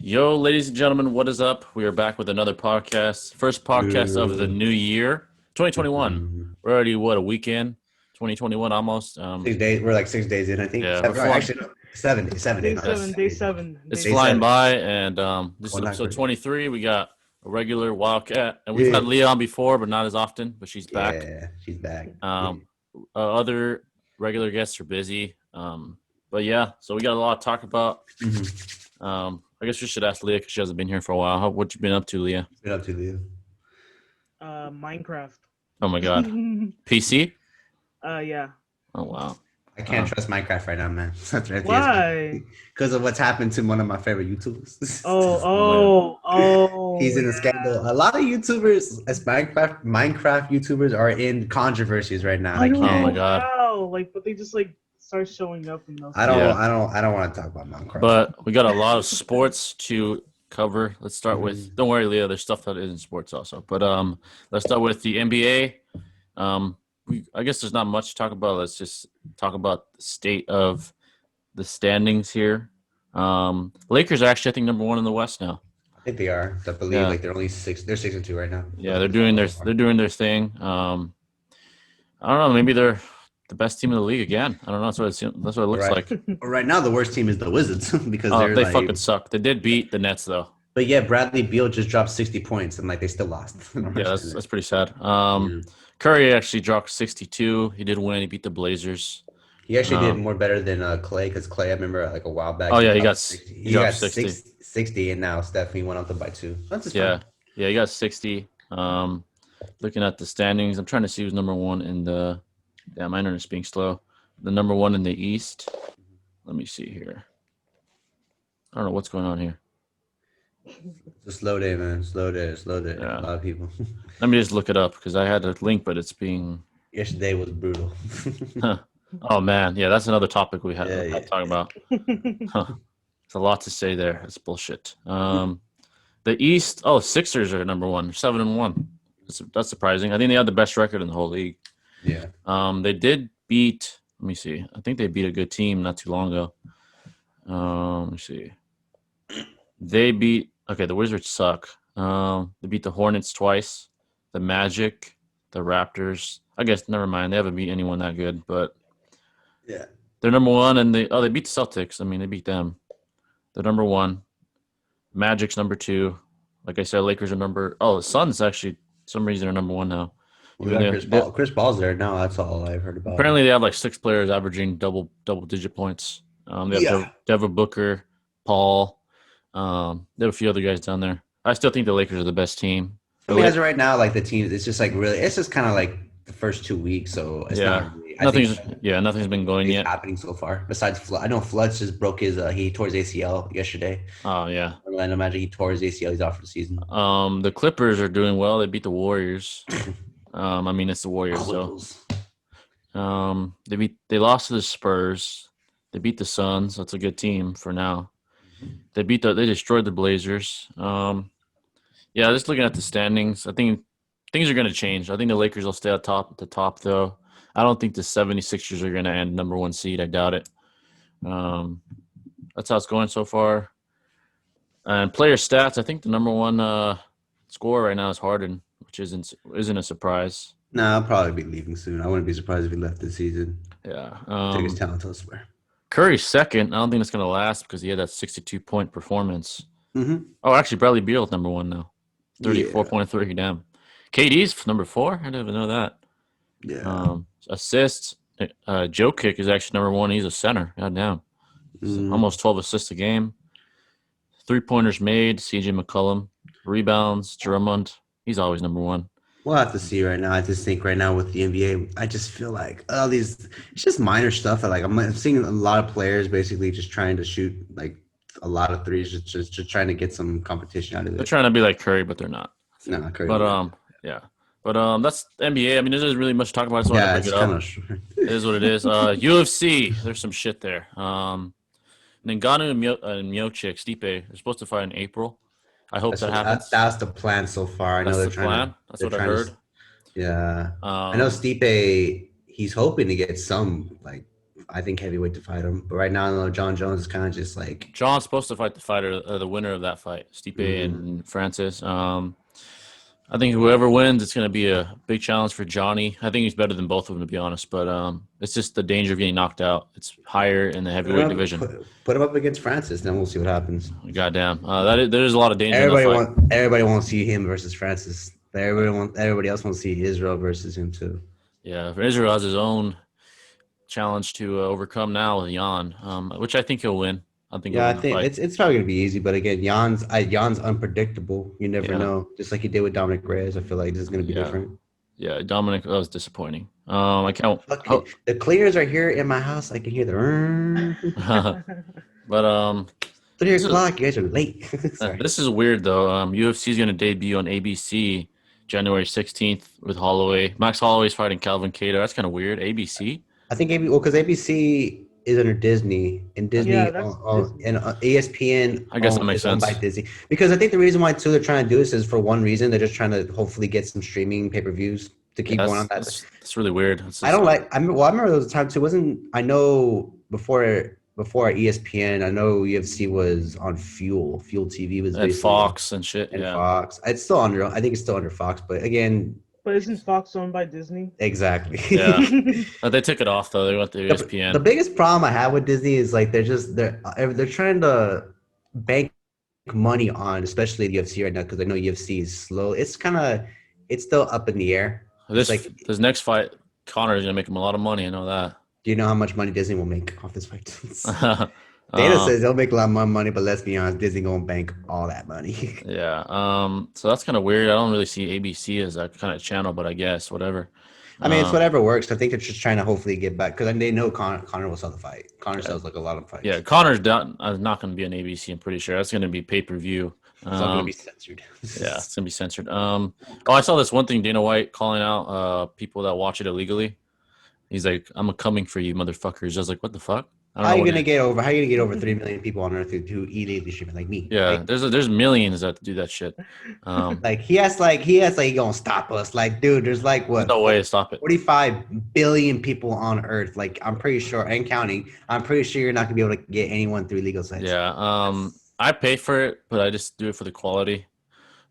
Yo, ladies and gentlemen, what is up? We are back with another podcast. First podcast of the new year, 2021. Mhm. We're already, a week in? 2021 almost. 6 days. We're like 6 days in, I think. Yeah, we're Seven, or flying. actually, no, 7 days. 7 days. Day Not seven, Yes. day 6 days. seven, It's day Day flying seven. seven. by, and this is Going episode backwards. 23. We got a regular Wildcat, and we've Yeah. had Leah on before, but not as often, but she's back. Yeah, she's back. Other regular guests are busy. But yeah, so we got a lot to talk about. I guess we should ask Leah because she hasn't been here for a while. What you been up to, Leah? Been up to Leo. Minecraft. Oh my God, PC? Yeah. Oh wow. I can't trust Minecraft right now, man. Why? Because of what's happened to one of my favorite YouTubers. Oh. He's in a yeah. scandal. A lot of YouTubers, as Minecraft YouTubers, are in controversies right now. I I don't Oh can't. my know God. how, but they just start showing up in those. I don't. Yeah. I don't want to talk about Minecraft. But we got a lot of sports to cover. Let's start with. Don't worry, Leah. There's stuff that isn't sports also. But let's start with the NBA. I guess there's not much to talk about. Let's just talk about the state of the standings here. Lakers are actually, I think, number one in the West now. I think they are. I believe Yeah. they're only 6. They're 6-2 right now. Yeah, they're doing their thing. I don't know. Maybe they're the best team in the league again. I don't know. That's what it looks Right. like. Right now, the worst team is the Wizards because They fucking suck. They did beat the Nets though. But yeah, Bradley Beal just dropped 60 points and they still lost. Yeah, that's pretty sad. Curry actually dropped 62. He did win. He beat the Blazers. He actually did more better than Clay because Clay, I remember a while back. Oh, yeah, he dropped got 60. he dropped 60. 60, and now Steph went up to by 2. That's just Yeah, fine. yeah, he got 60. Looking at the standings, I'm trying to see who's number one in the. Yeah, my internet's being slow. The number one in the East. Let me see here. I don't know what's going on here. It's a slow day, man. Slow day. Yeah. A lot of people. Let me just look it up because I had a link, but it's being. Yesterday was brutal. Oh man, yeah, that's another topic we had Yeah. to talk about. It's a lot to say there. It's bullshit. The East. Oh, Sixers are number one. 7-1. That's surprising. I think they had the best record in the whole league. Yeah. They did beat. Let me see. I think they beat a good team not too long ago. Let me see. They beat. Okay, the Wizards suck. They beat the Hornets twice, the Magic, the Raptors. I guess never mind. They haven't beat anyone that good, but Yeah. they're number one, and they beat the Celtics. I mean, they beat them. They're number one. Magic's number two. Like I said, Lakers are number. Oh, the Suns actually, for some reason, are number one now. We got Chris Paul. Chris Paul's there now. That's all I've heard about. Apparently, they have like 6 players averaging double digit points. They have Devin Booker, Paul. They have a few other guys down there. I still think the Lakers are the best team. I mean, as of right now, the team, it's just really, it's just kind of like the first 2 weeks. So it's not really, nothing's been going yet. Happening so far. Besides, I know Flood just broke he tore his ACL yesterday. Oh yeah. Orlando Magic, he tore his ACL. He's out for the season. The Clippers are doing well. They beat the Warriors. I mean, it's the Warriors, so. They lost to the Spurs. They beat the Suns. That's a good team for now. They destroyed the Blazers. Yeah, just looking at the standings, I think things are going to change. I think the Lakers will stay at the top, though. I don't think the 76ers are going to end number one seed. I doubt it. That's how it's going so far. And player stats, I think the number one scorer right now is Harden, which isn't a surprise. Nah, I'll probably be leaving soon. I wouldn't be surprised if he left this season. Yeah. Take his talent elsewhere. Curry's second. I don't think it's going to last because he had that 62-point performance. Mm-hmm. Oh, actually, Bradley Beal's number one now. 34.3. Damn. KD's number 4. I didn't even know that. Yeah. Assists. Joe Kick is actually number 1. He's a center. God damn. Almost 12 assists a game. 3-pointers made. CJ McCollum. Rebounds. Drummond. He's always number 1. We'll have to see right now. I just think right now with the NBA, I just feel like it's just minor stuff. That I'm seeing a lot of players basically just trying to shoot a lot of threes, just trying to get some competition out of it. They're trying to be like Curry, but they're not. No, not Curry. But yeah. But that's the NBA. I mean, there's really much to talk about. I just wanted to bring it up. It is what it is. UFC. There's some shit there. Ngannou and Miocic, Stipe, they're supposed to fight in April. I hope that happens. That's the plan so far. I know they're trying to. That's what I heard. Yeah. I know Stipe, he's hoping to get some I think heavyweight to fight him. But right now, I know John Jones is kind of just like John's supposed to fight the winner of that fight, Stipe Mhm. and Francis. I think whoever wins, it's going to be a big challenge for Johnny. I think he's better than both of them, to be honest. But it's just the danger of getting knocked out. It's higher in the heavyweight division. Put him up against Francis, then we'll see what happens. Goddamn, there's a lot of danger in that fight. Everybody wants to see him versus Francis. Everybody else wants to see Israel versus him too. Yeah, Israel has his own challenge to overcome now with Jan, which I think he'll win. I think it's probably gonna be easy, but again, Jan's unpredictable. You never know. Just like he did with Dominic Reyes, I feel like this is gonna be different. Yeah, Dominic, that was disappointing. I can't. The cleaners are here in my house. I can hear the. But 3 o'clock. You guys are late. This is weird though. UFC is gonna debut on ABC January 16th with Holloway. Max Holloway's fighting Calvin Kattar. That's kind of weird. ABC. I think because ABC is under Disney, and Disney and ESPN. I guess that makes sense. By Disney, because I think the reason why too they're trying to do this is for one reason. They're just trying to hopefully get some streaming pay-per-views to keep going on that. That's really weird. I remember there was a time too. I know before ESPN, I know UFC was on Fuel TV was and Fox and shit. And Fox. It's still under. I think it's still under Fox, but again. But isn't Fox owned by Disney? Exactly. Yeah. They took it off though. They went to ESPN. The biggest problem I have with Disney is like they're trying to bank money on, especially the UFC right now, because I know UFC is slow. It's still up in the air. This next fight, Conor is gonna make him a lot of money. I know that. Do you know how much money Disney will make off this fight? Dana says they'll make a lot more money, but let's be honest, Disney gonna bank all that money. Yeah. So that's kind of weird. I don't really see ABC as that kind of channel, but I guess whatever. I mean, it's whatever works. I think they're just trying to hopefully get back because they know Conor will sell the fight. Conor sells like a lot of fights. Yeah, Conor's not going to be on ABC. I'm pretty sure that's going to be pay-per-view. It's not going to be censored. Yeah, it's going to be censored. I saw this one thing. Dana White calling out people that watch it illegally. He's like, "I'm coming for you, motherfuckers." I was like, "What the fuck?" How are you gonna get over 3 million people on Earth who illegally stream it like me? Yeah, like, there's millions that do that shit. Like he has he gonna stop us. Like, dude, there's like what? There's no way to stop it. 45 billion people on Earth. Like, I'm pretty sure, and counting. I'm pretty sure you're not gonna be able to get anyone through illegal sites. Yeah. I pay for it, but I just do it for the quality.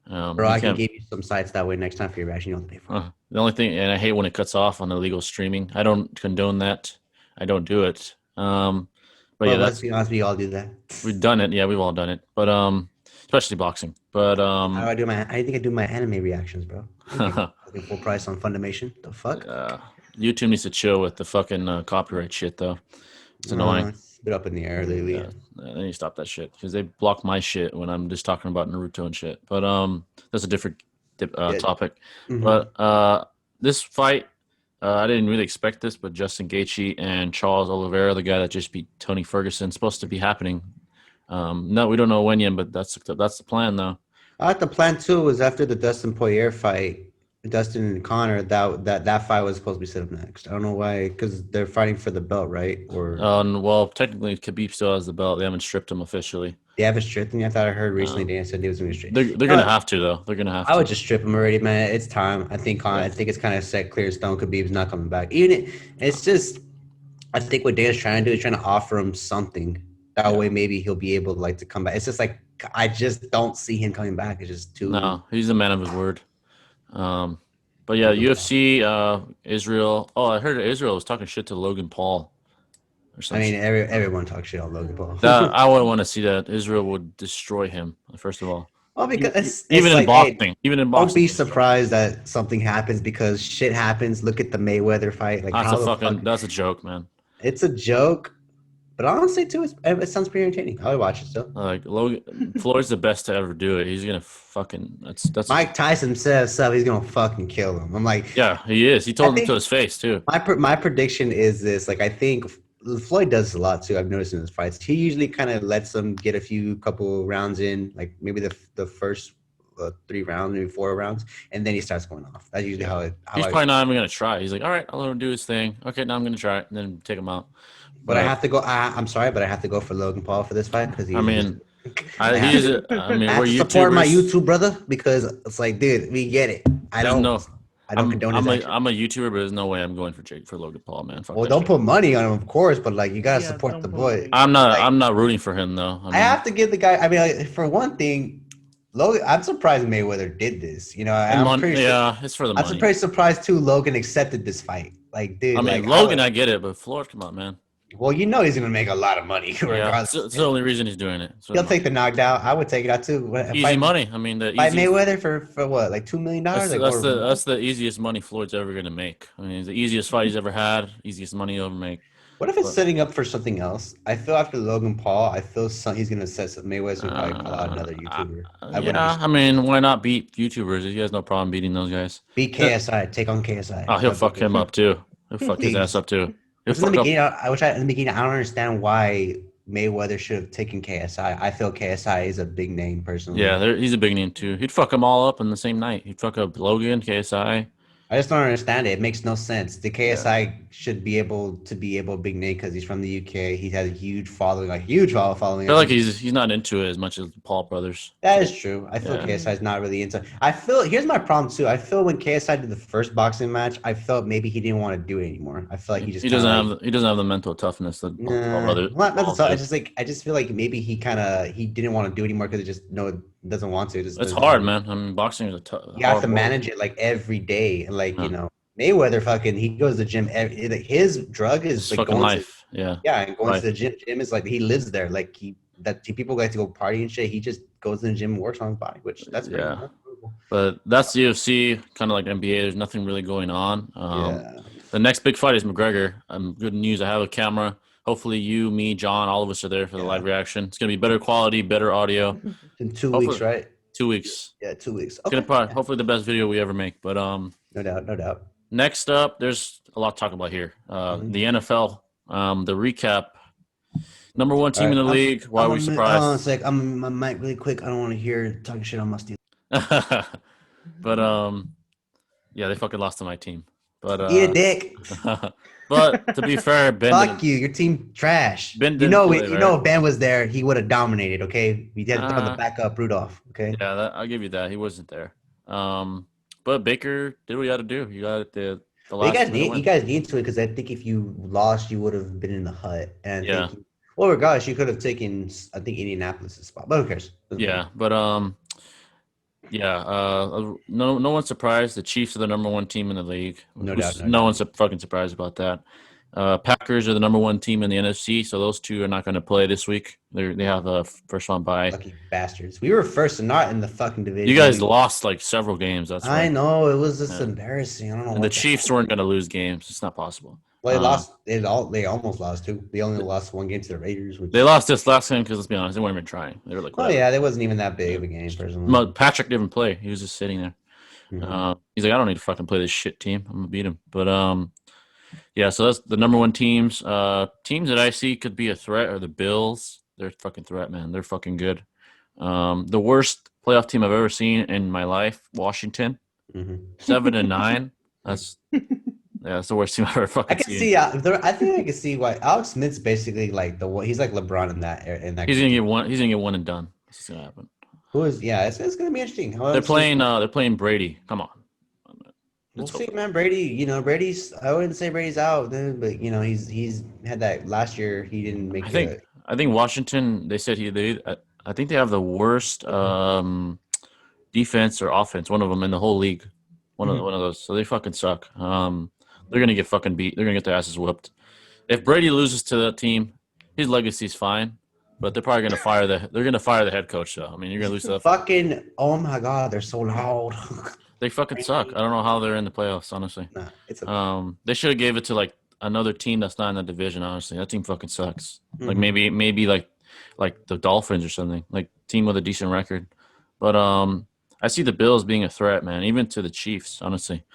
Bro, I can give you some sites that way next time for your reaction. You don't pay for it. The only thing, and I hate when it cuts off on illegal streaming. I don't condone that. I don't do it. But yeah, let's be honest, we all do that. We've done it. Yeah, we've all done it. But especially boxing. But I think I do my anime reactions, bro. Full price on Funimation. The fuck? YouTube needs to chill with the fucking copyright shit, though. It's annoying. It's a bit up in the air lately. Yeah, they need to stop that shit because they block my shit when I'm just talking about Naruto and shit. But that's a different topic. Mm-hmm. But this fight, I didn't really expect this, but Justin Gaethje and Charles Oliveira, the guy that just beat Tony Ferguson, supposed to be happening. No, we don't know when yet, but that's the plan, though. I thought the plan too was after the Dustin Poirier fight, Dustin and Conor. That fight was supposed to be set up next. I don't know why, because they're fighting for the belt, right? Or well, technically, Khabib still has the belt. They haven't stripped him officially. They haven't stripped him. I thought I heard recently Dan said they was going to strip. They're going to have to, though. They're going to have to. I would just strip him already, man. It's time. I think it's kind of set, clear stone. Khabib's not coming back. It's just, I think what Dan's trying to do is trying to offer him something. That way, maybe he'll be able to come back. It's just like I just don't see him coming back. It's just too. No, he's a man of his word. But yeah, UFC, Israel. Oh, I heard Israel was talking shit to Logan Paul. I mean, everyone talks shit on Logan Paul. I wouldn't want to see that. Israel would destroy him, first of all. Well, because even in boxing. Don't be surprised that something happens because shit happens. Look at the Mayweather fight. Like that's a joke, man. It's a joke, but honestly, too, it sounds pretty entertaining. I would watch it still. Like Floyd's the best to ever do it. He's gonna fucking. That's Mike Tyson says so. He's gonna fucking kill him. I'm like, yeah, he is. He told him to his face too. My prediction is this. Like, I think Floyd does this a lot too. I've noticed in his fights. He usually kind of lets them get a couple rounds in, like maybe the first 3 rounds, maybe 4 rounds, and then he starts going off. That's usually how he's probably not even gonna try. He's like, all right, I'll let him do his thing. Okay, now I'm gonna try it, and then take him out. But I have to go. I'm sorry, but I have to go for Logan Paul for this fight because I have to support my YouTube brother because it's like, dude, we get it. I don't know. I don't condone his actions. I'm a YouTuber, but there's no way I'm going for Logan Paul, man. Fuck Well, that don't shit. put money on him, of course, but like you gotta Yeah, support don't the put boy. money. I'm not. Like, I'm not rooting for him though. I have to give the guy. I mean, like, for one thing, Logan. I'm surprised Mayweather did this. You know, I'm pretty sure. Yeah, it's for the I'm money. pretty surprised too. Logan accepted this fight. Like, dude. I mean, like, Logan, I get it, but Floyd, come on, man. well, you know he's gonna make a lot of money Yeah, regardless. it's the only reason he's doing it. So He'll take the knockdown. I would take it out too. easy money. I mean, the Fight easiest, Mayweather for what, like $2 million? that's the easiest money Floyd's ever gonna make. I mean, it's the easiest fight he's ever had, easiest money he'll ever make. What if it's setting up for something else? I feel after Logan Paul, I feel he's gonna set Mayweather will probably call out another YouTuber. I mean, why not beat YouTubers? He has no problem beating those guys. Beat KSI. Take on KSI. Oh, he'll fuck him up too. He'll fuck his ass up too. In the beginning, I don't understand why Mayweather should have taken KSI. I feel KSI is a big name personally. Yeah, he's a big name too. He'd fuck them all up in the same night. He'd fuck up Logan, KSI. I just don't understand it. It makes no sense. The KSI should be able to big name because he's from the UK. He has a huge following, following. I feel like he's not into it as much as the Paul brothers. That is true. I feel KSI is not really into. Here's my problem too. I feel when KSI did the first boxing match, I felt maybe he didn't want to do it anymore. I feel like he doesn't have the mental toughness that Paul brothers. I just feel like maybe he didn't want to do it anymore because it just doesn't want to. It's hard, man. I mean, boxing is a tough. You have to manage it like every day, and you know, Mayweather he goes to the gym. His drug is like fucking life. And going to the gym is like he lives there. Like people like to go party and shit. He just goes to the gym and works on his body, which that's pretty cool. But that's the UFC, kind of like NBA. There's nothing really going on. The next big fight is McGregor. Good news. I have a camera. Hopefully you, me, John, all of us are there for the live reaction. It's going to be better quality, better audio. In 2 weeks, right? 2 weeks. Yeah, 2 weeks. Okay. It's gonna hopefully the best video we ever make. But no doubt. Next up, there's a lot to talk about here. The NFL, the recap. Number one team in the league. Why are we surprised? Hold on a sec. I'm my mic really quick. I don't want to hear talking shit on my Steelers. But yeah, they fucking lost to my team. But dick. But to be fair, Ben. Fuck you. Your team trash. Ben if Ben was there, he would have dominated. Okay, we had to throw the backup Rudolph. Okay. Yeah, I'll give you that. He wasn't there. But Baker did what he had to do. You got the last. You guys need to it because I think if you lost, you would have been in the hut. And well, regardless, you could have taken Indianapolis' spot. But who cares? But no one's surprised. The Chiefs are the number one team in the league. No doubt. No one's fucking surprised about that. Packers are the number one team in the NFC, so those two are not going to play this week. They have a first round bye. Lucky bastards. We were first and not in the fucking division. You guys lost like several games. That's right. I know. It was just embarrassing. I don't know. And the Chiefs weren't going to lose games. It's not possible. Well, they lost. They almost lost too. They only lost one game to the Raiders. They lost this last game because let's be honest, they weren't even trying. They were like, "Oh yeah, that wasn't even that big of a game." Personally, Patrick didn't play. He was just sitting there. Mm-hmm. He's like, I don't need to fucking play this shit team. I'm gonna beat him. But so that's the number one teams. Teams that I see could be a threat are the Bills. They're a fucking threat, man. They're fucking good. The worst playoff team I've ever seen in my life, Washington, 7-9. That's the worst team I've ever fucking seen. I think I can see why Alex Smith's basically he's like LeBron in that. He's gonna get one. He's gonna get one and done. This is gonna happen. It's gonna be interesting. They're playing Brady. Come on. We'll see, man. Brady, Brady's. I wouldn't say Brady's out, but he's had that last year. He didn't make. I think Washington. They said I think they have the worst defense or offense. One of them in the whole league. One of those. So they fucking suck. They're gonna get fucking beat. They're gonna get their asses whooped. If Brady loses to that team, his legacy's fine. But they're probably gonna fire the head coach though. I mean, you're gonna lose to that. Fucking oh my god, they're so loud. They fucking suck. I don't know how they're in the playoffs, honestly. Nah, it's okay. They should have gave it to like another team that's not in the division. Honestly, that team fucking sucks. Like maybe like the Dolphins or something. Like team with a decent record. But I see the Bills being a threat, man. Even to the Chiefs, honestly.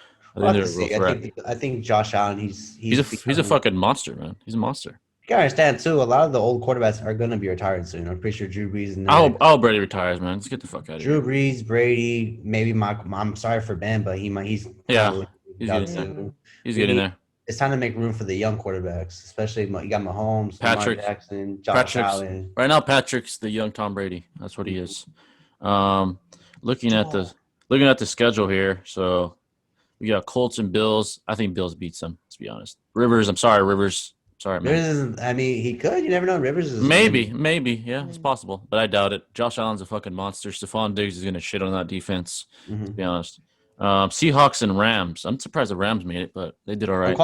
I think Josh Allen. He's a fucking monster, man. He's a monster. You gotta understand too. A lot of the old quarterbacks are gonna be retired soon. I'm pretty sure Drew Brees and oh, Brady retires, man. Let's get the fuck out of here. Drew Brees, Brady, maybe I'm sorry for Ben, but he's getting there. He's getting there. It's time to make room for the young quarterbacks, especially you got Mahomes, Lamar Jackson, Josh Allen. Right now, Patrick's the young Tom Brady. That's what he is. Looking at the schedule here, so We got Colts and Bills. I think Bills beats them. Let's be honest. Rivers. I'm sorry, Rivers. Sorry, man. Rivers isn't. I mean, he could. You never know. Rivers is Maybe. Yeah, it's possible, but I doubt it. Josh Allen's a fucking monster. Stephon Diggs is gonna shit on that defense. To be honest. Seahawks and Rams. I'm surprised the Rams made it, but they did all right.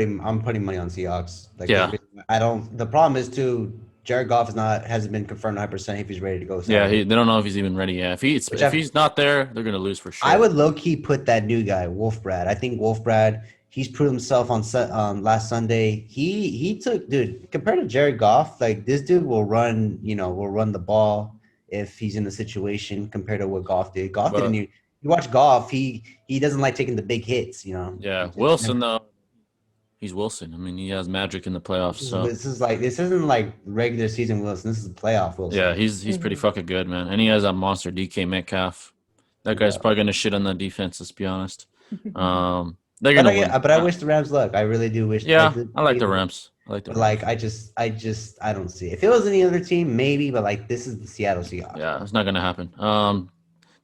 I'm putting money on Seahawks. Like, Yeah. I don't. The problem is too. Jared Goff hasn't been confirmed 100% if he's ready to go. Yeah, they don't know if he's even ready. Yeah, if he's not there, they're gonna lose for sure. I would low key put that new guy, Wolf Brad. I think Wolf Brad. He's proved himself on last Sunday. He took, dude, compared to Jared Goff, like this dude will run the ball if he's in the situation compared to what Goff did. Goff didn't even. You watch Goff, he doesn't like taking the big hits, you know. Yeah, Wilson though. He's Wilson. I mean, he has magic in the playoffs. So this isn't like regular season Wilson. This is playoff Wilson. Yeah, he's pretty fucking good, man. And he has that monster DK Metcalf. That guy's probably gonna shit on the defense. Let's be honest. They're gonna win. But I wish the Rams luck. I really do wish. Yeah, I like the Rams. I don't see it. If it was any other team, maybe. But like this is the Seattle Seahawks. Yeah, it's not gonna happen.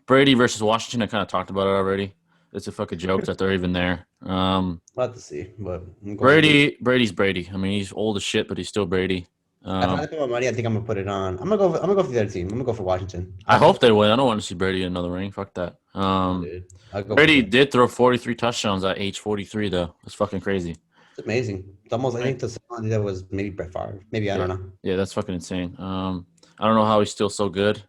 Brady versus Washington. I kind of talked about it already. It's a fucking joke that they're even there. We'll have to see. But Brady's Brady. I mean, he's old as shit, but he's still Brady. If I put my money, I think I'm gonna put it on. I'm gonna go for the other team. I'm gonna go for Washington. I hope they win. I don't want to see Brady in another ring. Fuck that. Brady did throw 43 touchdowns at age 43, though. It's fucking crazy. It's amazing. It's almost. I think that was maybe Brett Favre. Maybe I don't know. Yeah, that's fucking insane. I don't know how he's still so good.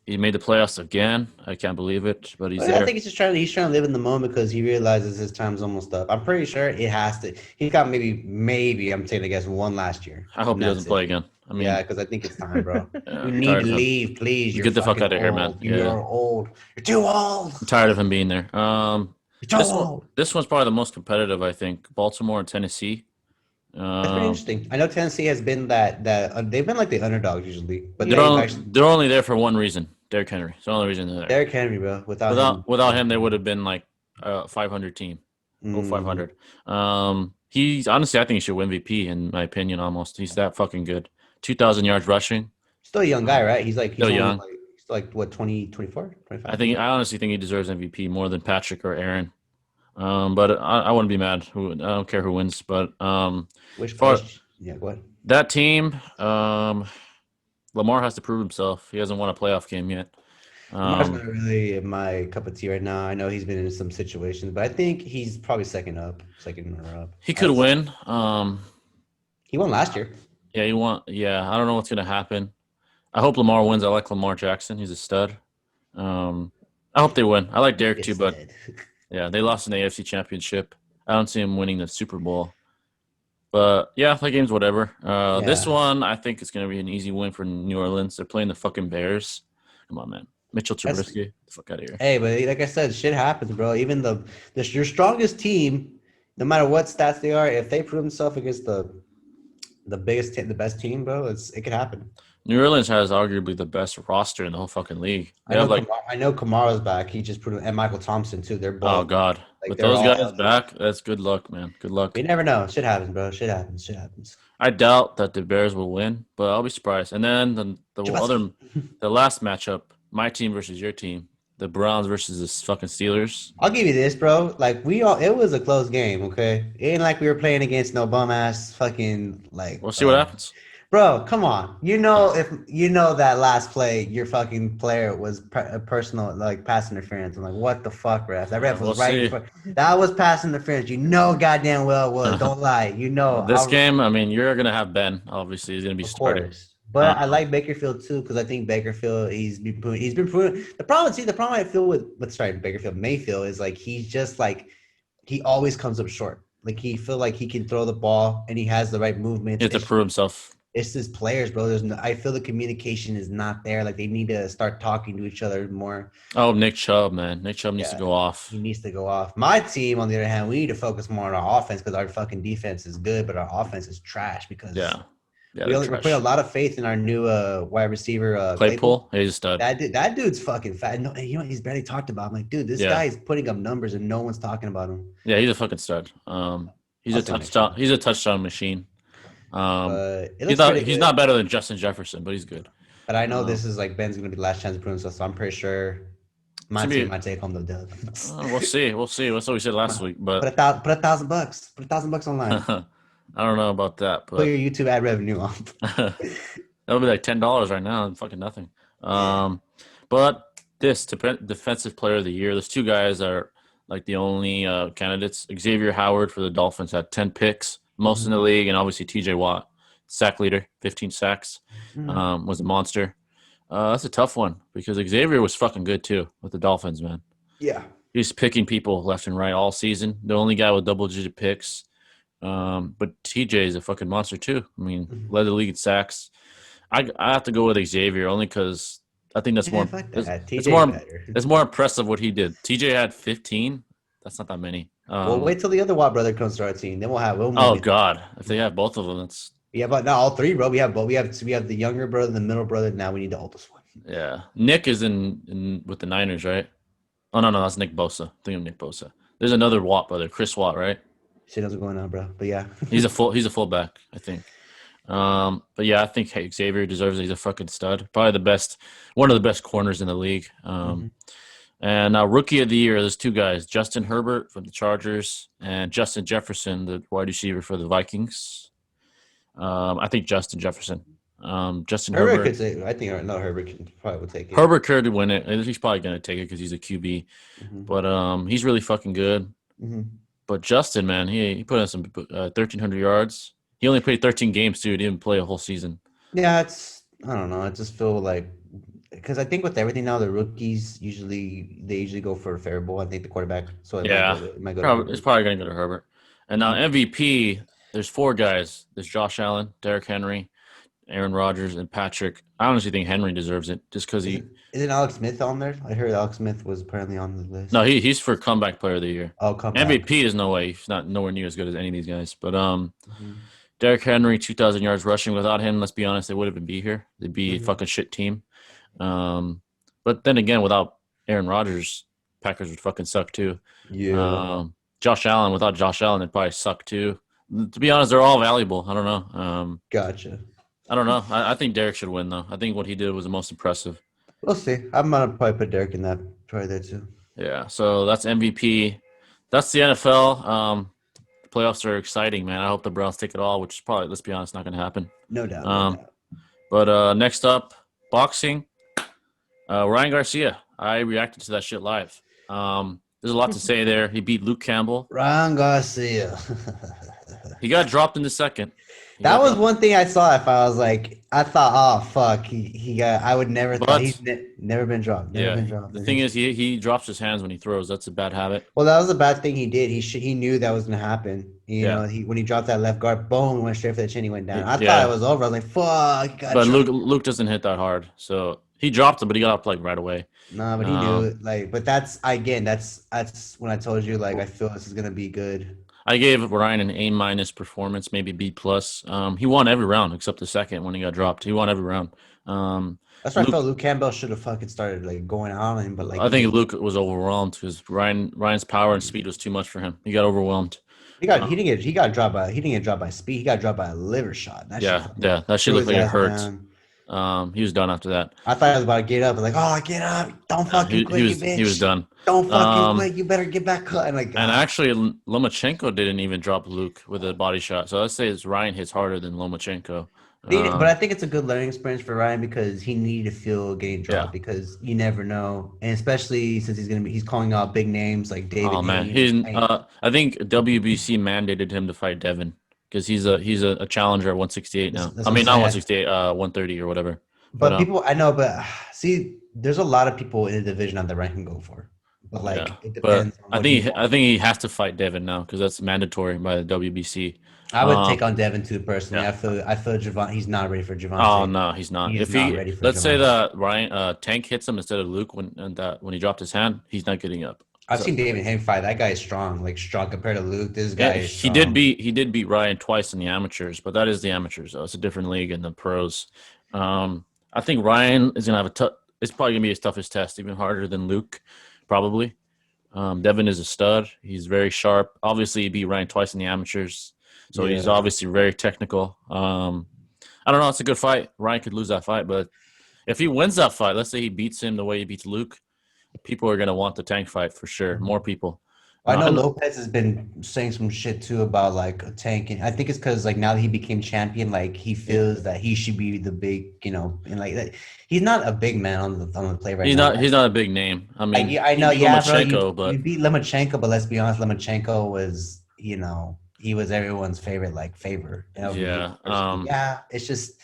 He made the playoffs again. I can't believe it, but he's there. I think he's trying to live in the moment because he realizes his time's almost up. I'm pretty sure it has to. He's got maybe I'm taking a guess one last year. I hope he doesn't play again. I mean, yeah, because I think it's time, bro. You need to leave, please. Get the fuck out of here, man. You're old. You're too old. I'm tired of him being there. You're too old. This one's probably the most competitive, I think. Baltimore and Tennessee. That's pretty interesting. I know Tennessee has been that they've been like the underdogs usually, but they're only there for one reason. Derrick Henry. It's the only reason they're there. Derrick Henry, bro. Without him, they would have been like a 500 team. 500. He's honestly, I think he should win MVP in my opinion. Almost, he's that fucking good. 2,000 yards rushing. Still a young guy, right? He's still young. He's like what 20, 24, 25? I honestly think he deserves MVP more than Patrick or Aaron. But I wouldn't be mad. I don't care who wins. But go ahead. That team, Lamar has to prove himself. He hasn't won a playoff game yet. Lamar's not really my cup of tea right now. I know he's been in some situations, but I think he's probably second runner up. He could win. He won last year. Yeah, he won. Yeah, I don't know what's gonna happen. I hope Lamar wins. I like Lamar Jackson. He's a stud. I hope they win. I like Derek too, but yeah, they lost in the AFC Championship. I don't see him winning the Super Bowl. But yeah, that game's whatever. This one, I think it's gonna be an easy win for New Orleans. They're playing the fucking Bears. Come on, man. Mitchell Trubisky, get the fuck out of here. Hey, but like I said, shit happens, bro. Even your strongest team, no matter what stats they are, if they prove themselves against the best team, bro, it could happen. New Orleans has arguably the best roster in the whole fucking league. I know Kamara's back. He just proved, and Michael Thompson too. They're both. Oh God, with those guys back, that's good luck, man. Good luck. You never know. Shit happens, bro. Shit happens. I doubt that the Bears will win, but I'll be surprised. And then the last matchup, my team versus your team, the Browns versus the fucking Steelers. I'll give you this, bro. Like it was a close game. Okay, it ain't like we were playing against no bum ass fucking like. We'll see what happens. Bro, come on. That last play, your fucking player was a personal like pass interference. I'm like, what the fuck, ref? That ref was right in front. That was pass interference. Goddamn well it was. Don't lie. This game, I mean, you're gonna have Ben. Obviously, he's gonna be starting. But I like Bakerfield too because I think Bakerfield he's been proven. The problem I feel with Bakerfield Mayfield is like he's just like he always comes up short. Like he feel like he can throw the ball and he has the right movement. He has to prove himself. It's just players, bro. I feel the communication is not there. Like they need to start talking to each other more. Oh, Nick Chubb, man. Nick Chubb needs to go off. He needs to go off. My team, on the other hand, we need to focus more on our offense because our fucking defense is good, but our offense is trash because we're putting a lot of faith in our new wide receiver. Claypool. He's a stud. That dude's fucking fat. No, he's barely talked about. I'm like, dude, this guy is putting up numbers and no one's talking about him. Yeah, he's a fucking stud. He's a touchdown machine. He's not better than Justin Jefferson, but he's good. But I know this is like Ben's gonna be the last chance to prove himself, so I'm pretty sure My Should team be. might take home the dub. We'll see. We'll see. That's what we said last week. Put But $1,000. Put $1,000 online. I don't know about that. Put But your YouTube ad revenue on. that'll be like $10 right now and fucking nothing. But this defensive player of the year, there's two guys that are like the only candidates. Xavier Howard for the Dolphins had 10 picks, most in the league, and obviously TJ Watt, sack leader, 15 sacks, was a monster. That's a tough one because Xavier was fucking good too with the Dolphins, man. Yeah. He's picking people left and right all season. The only guy with double-digit picks. But TJ is a fucking monster too. I mean, led the league in sacks. I have to go with Xavier only because I think that's more. It's more impressive what he did. TJ had 15. That's not that many. Well, wait till the other Watt brother comes to our team. Then we'll oh God, if they have both of them, that's. Yeah, but not all three, bro. We have the younger brother, the middle brother. Now we need the oldest one. Yeah, Nick is in with the Niners, right? Oh no, that's Nick Bosa. I think of Nick Bosa. There's another Watt brother, Chris Watt, right? Shit knows what's going on, bro. But yeah, he's a fullback, I think. But yeah, I think Xavier deserves it. He's a fucking stud. Probably one of the best corners in the league. And now rookie of the year, there's two guys, Justin Herbert from the Chargers and Justin Jefferson, the wide receiver for the Vikings. I think Justin Jefferson. Justin Herbert could say. I think Herbert probably would take it. Herbert could win it. He's probably going to take it because he's a QB. But he's really fucking good. But Justin, man, he put in some 1,300 yards. He only played 13 games, too. He didn't play a whole season. Yeah, I don't know. I just feel like because I think with everything now, the rookies usually go for a fair bowl. I think the quarterback. So it's probably going to go to Herbert. And now MVP, there's four guys. There's Josh Allen, Derrick Henry, Aaron Rodgers, and Patrick. I honestly think Henry deserves it just because Isn't Alex Smith on there? I heard Alex Smith was apparently on the list. No, he's for comeback player of the year. Oh, comeback. MVP is no way. He's not nowhere near as good as any of these guys. But Derrick Henry, 2,000 yards rushing. Without him, let's be honest, they wouldn't even be here. They'd be a fucking shit team. But then again, without Aaron Rodgers, Packers would fucking suck too. Yeah. Josh Allen, without Josh Allen, they'd probably suck too. To be honest, they're all valuable. I don't know. Gotcha. I don't know. I think Derrick should win, though. I think what he did was the most impressive. We'll see. I'm going to probably put Derrick in that. Probably there, too. Yeah, so that's MVP. That's the NFL. The playoffs are exciting, man. I hope the Browns take it all, which is probably, let's be honest, not going to happen. No doubt. But next up, boxing. Ryan Garcia. I reacted to that shit live. There's a lot to say there. He beat Luke Campbell. Ryan Garcia. He got dropped in the second. That was one thing I saw. If I was like, I thought, oh fuck, he got. I would never. He's never been dropped. Never been dropped. The thing is, he drops his hands when he throws. That's a bad habit. Well, that was a bad thing he did. He knew that was gonna happen. You know, when he dropped that left guard, boom, he went straight for the chin. He went down. I thought it was over. I was like, fuck. But Luke doesn't hit that hard, so he dropped it, but he got up like right away. No, but he knew it. Like, but that's when I told you like I feel this is gonna be good. I gave Ryan an A- performance, maybe B+. He won every round except the second when he got dropped. He won every round. That's why I felt Luke Campbell should have fucking started like going out on him, but like I think Luke was overwhelmed because Ryan's power and speed was too much for him. He got overwhelmed. He got dropped by speed. He got dropped by a liver shot. That shit looked like it hurts. He was done after that. I thought I was about to get up. I was like, oh, get up. Don't fucking quit, you bitch. He was done. Don't fucking quit. You better get back cut. And actually, Lomachenko didn't even drop Luke with a body shot. So let's say Ryan hits harder than Lomachenko. But I think it's a good learning experience for Ryan because he needed to feel getting dropped because you never know. And especially since he's calling out big names like David. Oh, man. I think WBC mandated him to fight Devin. Because he's a challenger at 168 now. Not 168, 130 or whatever. But people, I know, but see, there's a lot of people in the division on the rank can go for. But it depends. But I think he has to fight Devin now because that's mandatory by the WBC. I would take on Devin too personally. Yeah. I feel Javante. He's not ready for Javante. Oh no, he's not. Let's say that Ryan Tank hits him instead of Luke when he dropped his hand, he's not getting up. I've seen David Hain fight. That guy is strong compared to Luke. This guy is strong. He did beat Ryan twice in the amateurs, but that is the amateurs though. It's a different league in the pros. I think Ryan is gonna have it's probably gonna be his toughest test, even harder than Luke, probably. Devin is a stud. He's very sharp. Obviously, he beat Ryan twice in the amateurs, so he's obviously very technical. I don't know. It's a good fight. Ryan could lose that fight, but if he wins that fight, let's say he beats him the way he beats Luke. people are gonna want the Tank fight for sure. More people. I know And- Lopez has been saying some shit too about like a Tank, and I think it's because like now that he became champion, like he feels that he should be the big, and like that. He's not a big man on the play right he's now. not. He's not a big name. I mean, Like, I he know, beat yeah, bro. Lomachenko, but You beat Lomachenko, but let's be honest, Lomachenko was, he was everyone's favorite, like favor. Yeah, Yeah. It's just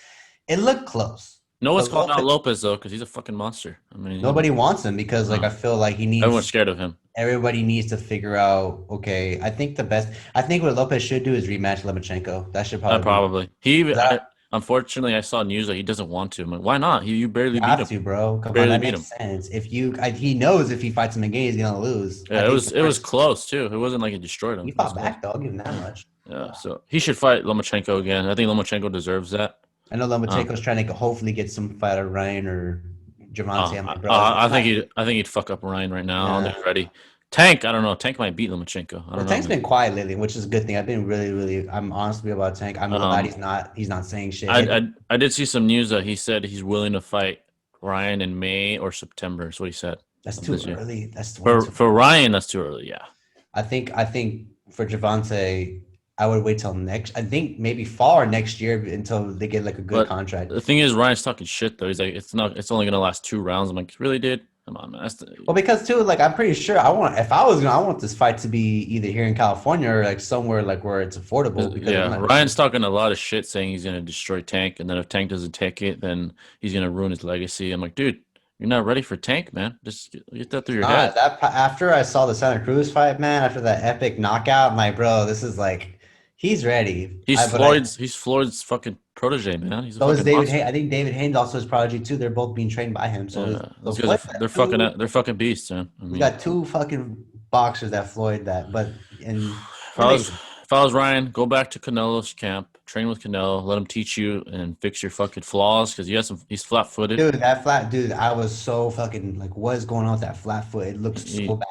it looked close. no one's But calling out Lopez- Lopez though because he's a fucking monster. I mean, Nobody wants him because like No. I feel like he everyone's needs. scared of him. Everybody needs to figure out. Okay, I think what Lopez should do is rematch Lomachenko. That should probably. Probably. He even. That- Unfortunately, I saw news that he doesn't want to. I'm like, why not? You barely You beat have him. to, bro. Come Barely on, that beat makes sense. If he knows if he fights him again, he's gonna lose. Yeah, it was close too. It wasn't like he destroyed him. He It was fought back though. I'll give him that much. close. Yeah, so he should fight Lomachenko again. I think Lomachenko deserves that. I know Lomachenko's trying to hopefully get some fight of Ryan or Javante. I'm like, bro, I think he'd fuck up Ryan right now. I don't think he's ready. Tank, I don't know. Tank might beat Lomachenko. I don't know. Tank's been quiet lately, which is a good thing. I've been really. I'm honestly about Tank. I'm glad he's not saying shit. I did see some news that he said he's willing to fight Ryan in May or September. That's what he said. That's too early. That's For Ryan, that's too early. Yeah. I think for Javante, I would wait till next. I think maybe fall or next year until they get like a good contract. The thing is, Ryan's talking shit though. He's like, it's only gonna last 2 rounds. I'm like, really, dude? Come on, man. Well, because too, like I'm pretty sure I want this fight to be either here in California or like somewhere like where it's affordable. Because Ryan's talking a lot of shit, saying he's gonna destroy Tank, and then if Tank doesn't take it, then he's gonna ruin his legacy. I'm like, dude, you're not ready for Tank, man. Just get that through your head. After I saw the Santa Cruz fight, man, after that epic knockout, I'm like, bro, this is like. He's ready. He's Floyd's fucking protege, man. So is David Haynes. I think David Haynes also his prodigy too. They're both being trained by him. So those guys they're fucking beasts, man. I mean, we got 2 fucking boxers that Floyd that, but if I was Ryan, go back to Canelo's camp, train with Canelo, let him teach you and fix your fucking flaws because he's flat-footed. Dude, I was so fucking like, what is going on with that flat foot? It looks so bad.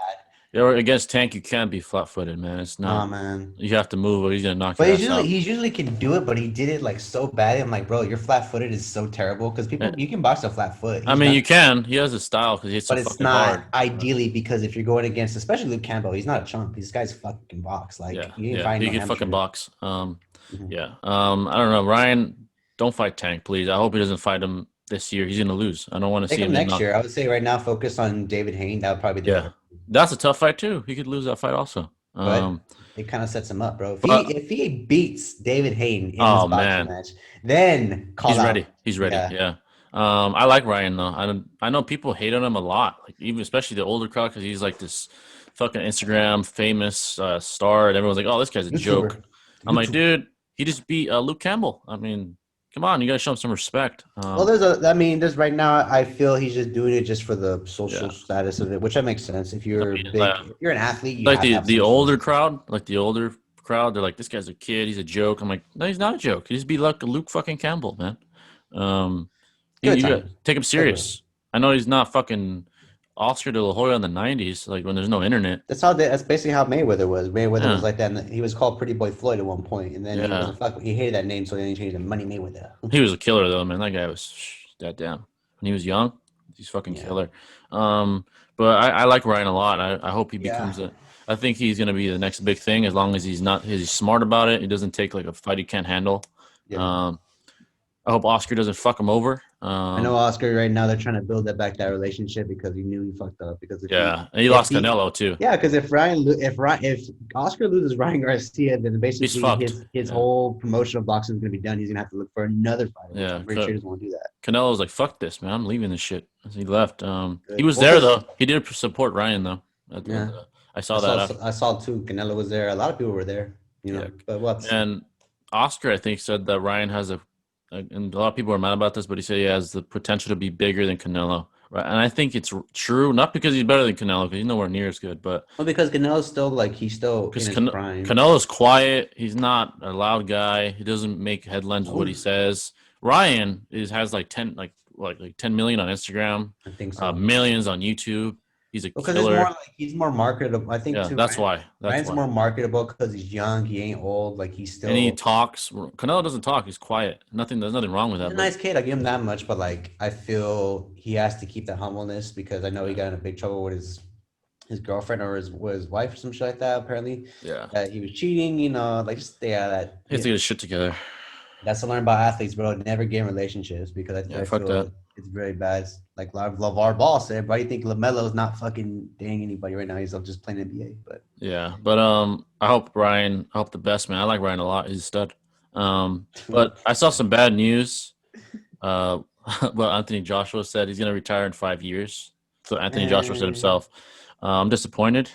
Yeah, against Tank, you can't be flat-footed, man. It's not. Oh man, you have to move, or he's gonna knock but you out. He usually can do it, but he did it like so bad. I'm like, bro, your flat-footed is so terrible because you can box a flat foot. You can. He has a style because he's so fucking hard. But it's not ideally because if you're going against, especially Luke Campbell, he's not a chump. This guy's fucking box. Like, he can fucking box. I don't know, Ryan. Don't fight Tank, please. I hope he doesn't fight him this year. He's gonna lose. I don't want to see him next year. I would say right now, focus on David Haynes. That would probably be That's a tough fight too. He could lose that fight also. But it kind of sets him up, bro. If he beats David Haynes in his boxing match, then he's ready. He's ready. Yeah. I like Ryan though. I know people hate on him a lot, like even especially the older crowd, because he's like this fucking Instagram famous star, and everyone's like, "Oh, this guy's a joke." I'm like, dude, he just beat Luke Campbell. I mean, come on, you gotta show him some respect. Well, there's right now. I feel he's just doing it just for the social status of it, which that makes sense. If you're if you're an athlete, you like the older crowd, they're like, this guy's a kid, he's a joke. I'm like, no, he's not a joke. He just be like Luke fucking Campbell, man. You gotta take him serious. I know he's not fucking Oscar de la Hoya in the 90s, like when there's no internet. That's basically how Mayweather was. Mayweather was like that. And he was called Pretty Boy Floyd at one point, and then he hated that name, so then he changed it to Money Mayweather. He was a killer though, man. That guy was that damn. When he was young, he's fucking killer. But I like Ryan a lot. I hope he becomes I think he's gonna be the next big thing as long as he's smart about it. He doesn't take like a fight he can't handle. Yeah. I hope Oscar doesn't fuck him over. I know Oscar right now. They're trying to build that relationship because he knew he fucked up. Because and he lost Canelo too. Yeah, because if Oscar loses Ryan Garcia, then basically his whole promotional boxing is gonna be done. He's gonna have to look for another fight. Yeah, I'm pretty sure he doesn't want to do that. Canelo's like, fuck this, man. I'm leaving this shit. He left. He was there though. He did support Ryan though. I saw that. I saw too. Canelo was there. A lot of people were there. But what? And Oscar, I think, said that Ryan has and a lot of people are mad about this, but he said he has the potential to be bigger than Canelo. Right? And I think it's true, not because he's better than Canelo, because he's nowhere near as good, but because Canelo's still in his prime. Canelo's quiet. He's not a loud guy. He doesn't make headlines with what he says. Ryan has like 10 million on Instagram. I think so. Millions on YouTube. He's a Because it's killer. more like he's more marketable. I think Yeah, too. that's why. That's Ryan's why. more marketable because he's young. He ain't old. Like he's still. And he talks. Canelo doesn't talk. He's quiet. There's nothing wrong with He's that. a But nice kid. I give him that much, but like I feel he has to keep that humbleness because I know he got in a big trouble with his girlfriend or his wife or some shit like that. Apparently, yeah, that he was cheating. You know, like just stay out of that. he has to get his shit together. That's to learn about athletes, bro. Never get in relationships because Yeah, I fuck feel that. it's very bad. Like LeVar Ball said, why do you think LaMelo's not fucking dating anybody right now? He's just playing NBA. But Yeah, but I hope Ryan. I hope the best, man. I like Ryan a lot. He's a stud. But I saw some bad news. Uh, well, Anthony Joshua said he's gonna retire in 5 years. So Anthony Joshua said himself. I'm disappointed.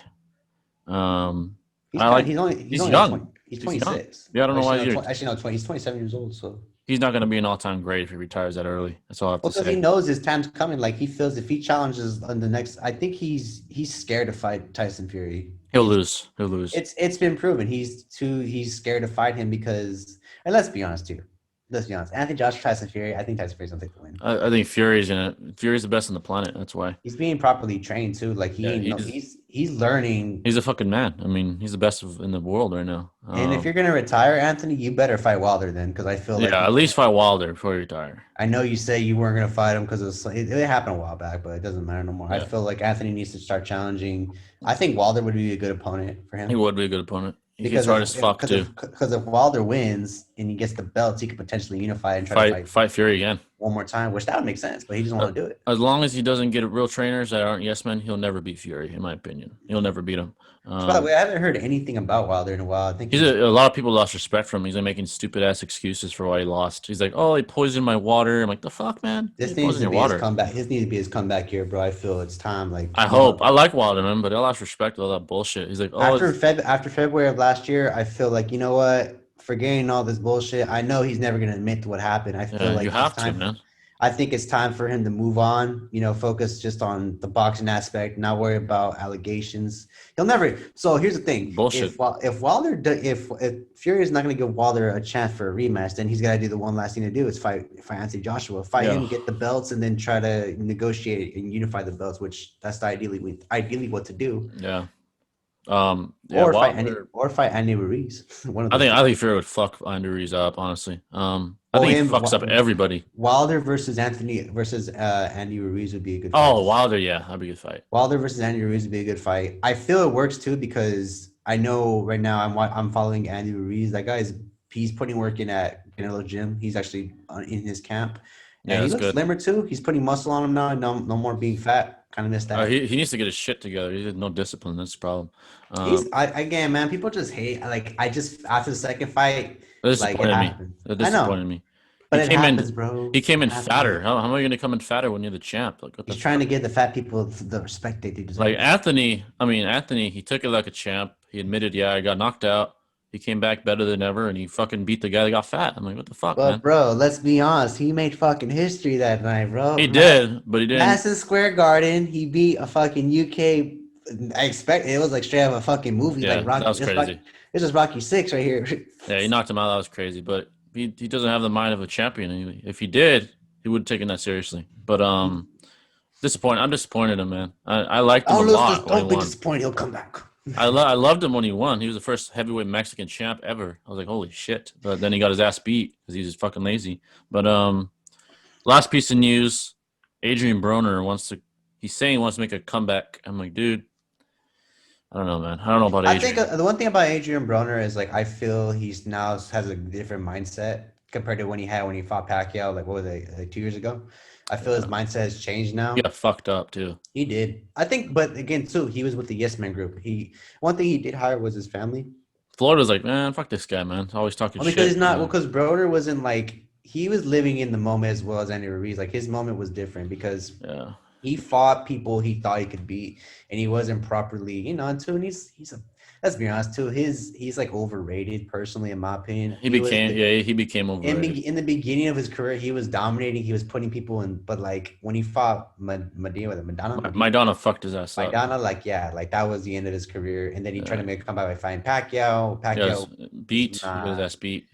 Um, he's I kind. like. He's He's only like 20, young. he's He's young. 26. Yeah, I don't know why Actually, no, 20. He's 27 years old. So he's not gonna be an all-time great if he retires that early. That's all I have to because he say. knows his time's coming. Like he feels if he challenges on the next, I think he's scared to fight Tyson Fury. He'll lose. He'll lose. It's been proven. He's scared to fight him because and let's be honest too. Let's be honest. Anthony Joshua, Tyson Fury. I think Tyson Fury's gonna take the win. I think Fury's the best on the planet. That's why. He's being properly trained too. Like he's learning. He's a fucking man. I mean, he's the best in the world right now. And if you're gonna retire, Anthony, you better fight Wilder then, because I feel like at least fight Wilder before you retire. I know you say you weren't gonna fight him because it happened a while back, but it doesn't matter no more. Yeah. I feel like Anthony needs to start challenging. I think Wilder would be a good opponent for him. He would be a good opponent. Because He's hard as fuck too. Because if Wilder wins and he gets the belts, he could potentially unify and try to fight Fury again one more time, which that would make sense. But he doesn't want to do it. As long as he doesn't get real trainers that aren't yes men, he'll never beat Fury. In my opinion, he'll never beat him. By the way, I haven't heard anything about Wilder in a while. I think a lot of people lost respect from him. He's like making stupid ass excuses for why he lost. He's like, "Oh, he poisoned my water." I'm like, "The fuck, man! This needs to be his comeback. This needs to be his comeback here, bro. I feel it's time. Like I hope. I like Wilder, man, but I lost respect with all that bullshit. He's like, "Oh, after February of last year, I feel like you know what? Forgetting all this bullshit. I know he's never gonna admit to what happened. I feel like you have to, man. I think it's time for him to move on, focus just on the boxing aspect, not worry about allegations. He'll never. So here's the thing. Bullshit. If Fury is not going to give Wilder a chance for a rematch, then he's got to do the one last thing to do is fight Anthony Joshua, him, get the belts, and then try to negotiate and unify the belts, which that's ideally what to do. Yeah. Or fight Andy Ruiz. I think Fury would fuck Andy Ruiz up, honestly. I think he fucks up everybody. Wilder versus Andy Ruiz would be a good fight. Oh, Wilder, yeah, that'd be a good fight. Wilder versus Andy Ruiz would be a good fight. I feel it works too because I know right now I'm following Andy Ruiz. That he's putting work in at Canelo Gym. He's actually in his camp. And he looks good. slimmer too. He's putting muscle on him now. No more being fat. Kind of missed that. He needs to get his shit together. He has no discipline. That's the problem. Again, man, people just hate. Like after the second fight, That disappointed me. But it happens, bro. He came in fatter. How am I going to come in fatter when you're the champ? Like, he's trying to give the fat people the respect they deserve. Like Anthony, he took it like a champ. He admitted, I got knocked out. He came back better than ever, and he fucking beat the guy that got fat. I'm like, what the fuck, man? Bro, let's be honest. He made fucking history that night, bro. He did, but he didn't. Madison Square Garden, he beat a fucking UK. I expect it was like straight out of a fucking movie. Yeah, like Rocky, that was crazy. This is Rocky 6 right here. Yeah, he knocked him out. That was crazy. But he doesn't have the mind of a champion. If he did, he would have taken that seriously. But disappointed. I'm disappointed in him, man. I liked him a lot. Don't be disappointed. He'll come back. I loved him when he won. He was the first heavyweight Mexican champ ever. I was like, holy shit. But then he got his ass beat because he's just fucking lazy. But last piece of news, Adrian Broner wants to make a comeback. I'm like, dude, I don't know, man. I don't know about Adrian. I think the one thing about Adrian Broner is like I feel he's now has a different mindset compared to when he fought Pacquiao, like what was it, like 2 years ago? I feel his mindset has changed now. He got fucked up too. He did. I think, but again, too, he was with the Yes Men group. One thing he did hire was his family. Florida's like, man, fuck this guy, man. Always talking shit. Because because Broner wasn't like he was living in the moment as well as Andy Ruiz. Like his moment was different because he fought people he thought he could beat, and he wasn't properly, until let's be honest too. He's like overrated personally, in my opinion. He became overrated. In the beginning of his career, he was dominating. He was putting people in, but like when he fought Maidana fucked his ass up. Maidana, that was the end of his career. And then he tried to make a comeback by fighting Pacquiao. He got his ass beat.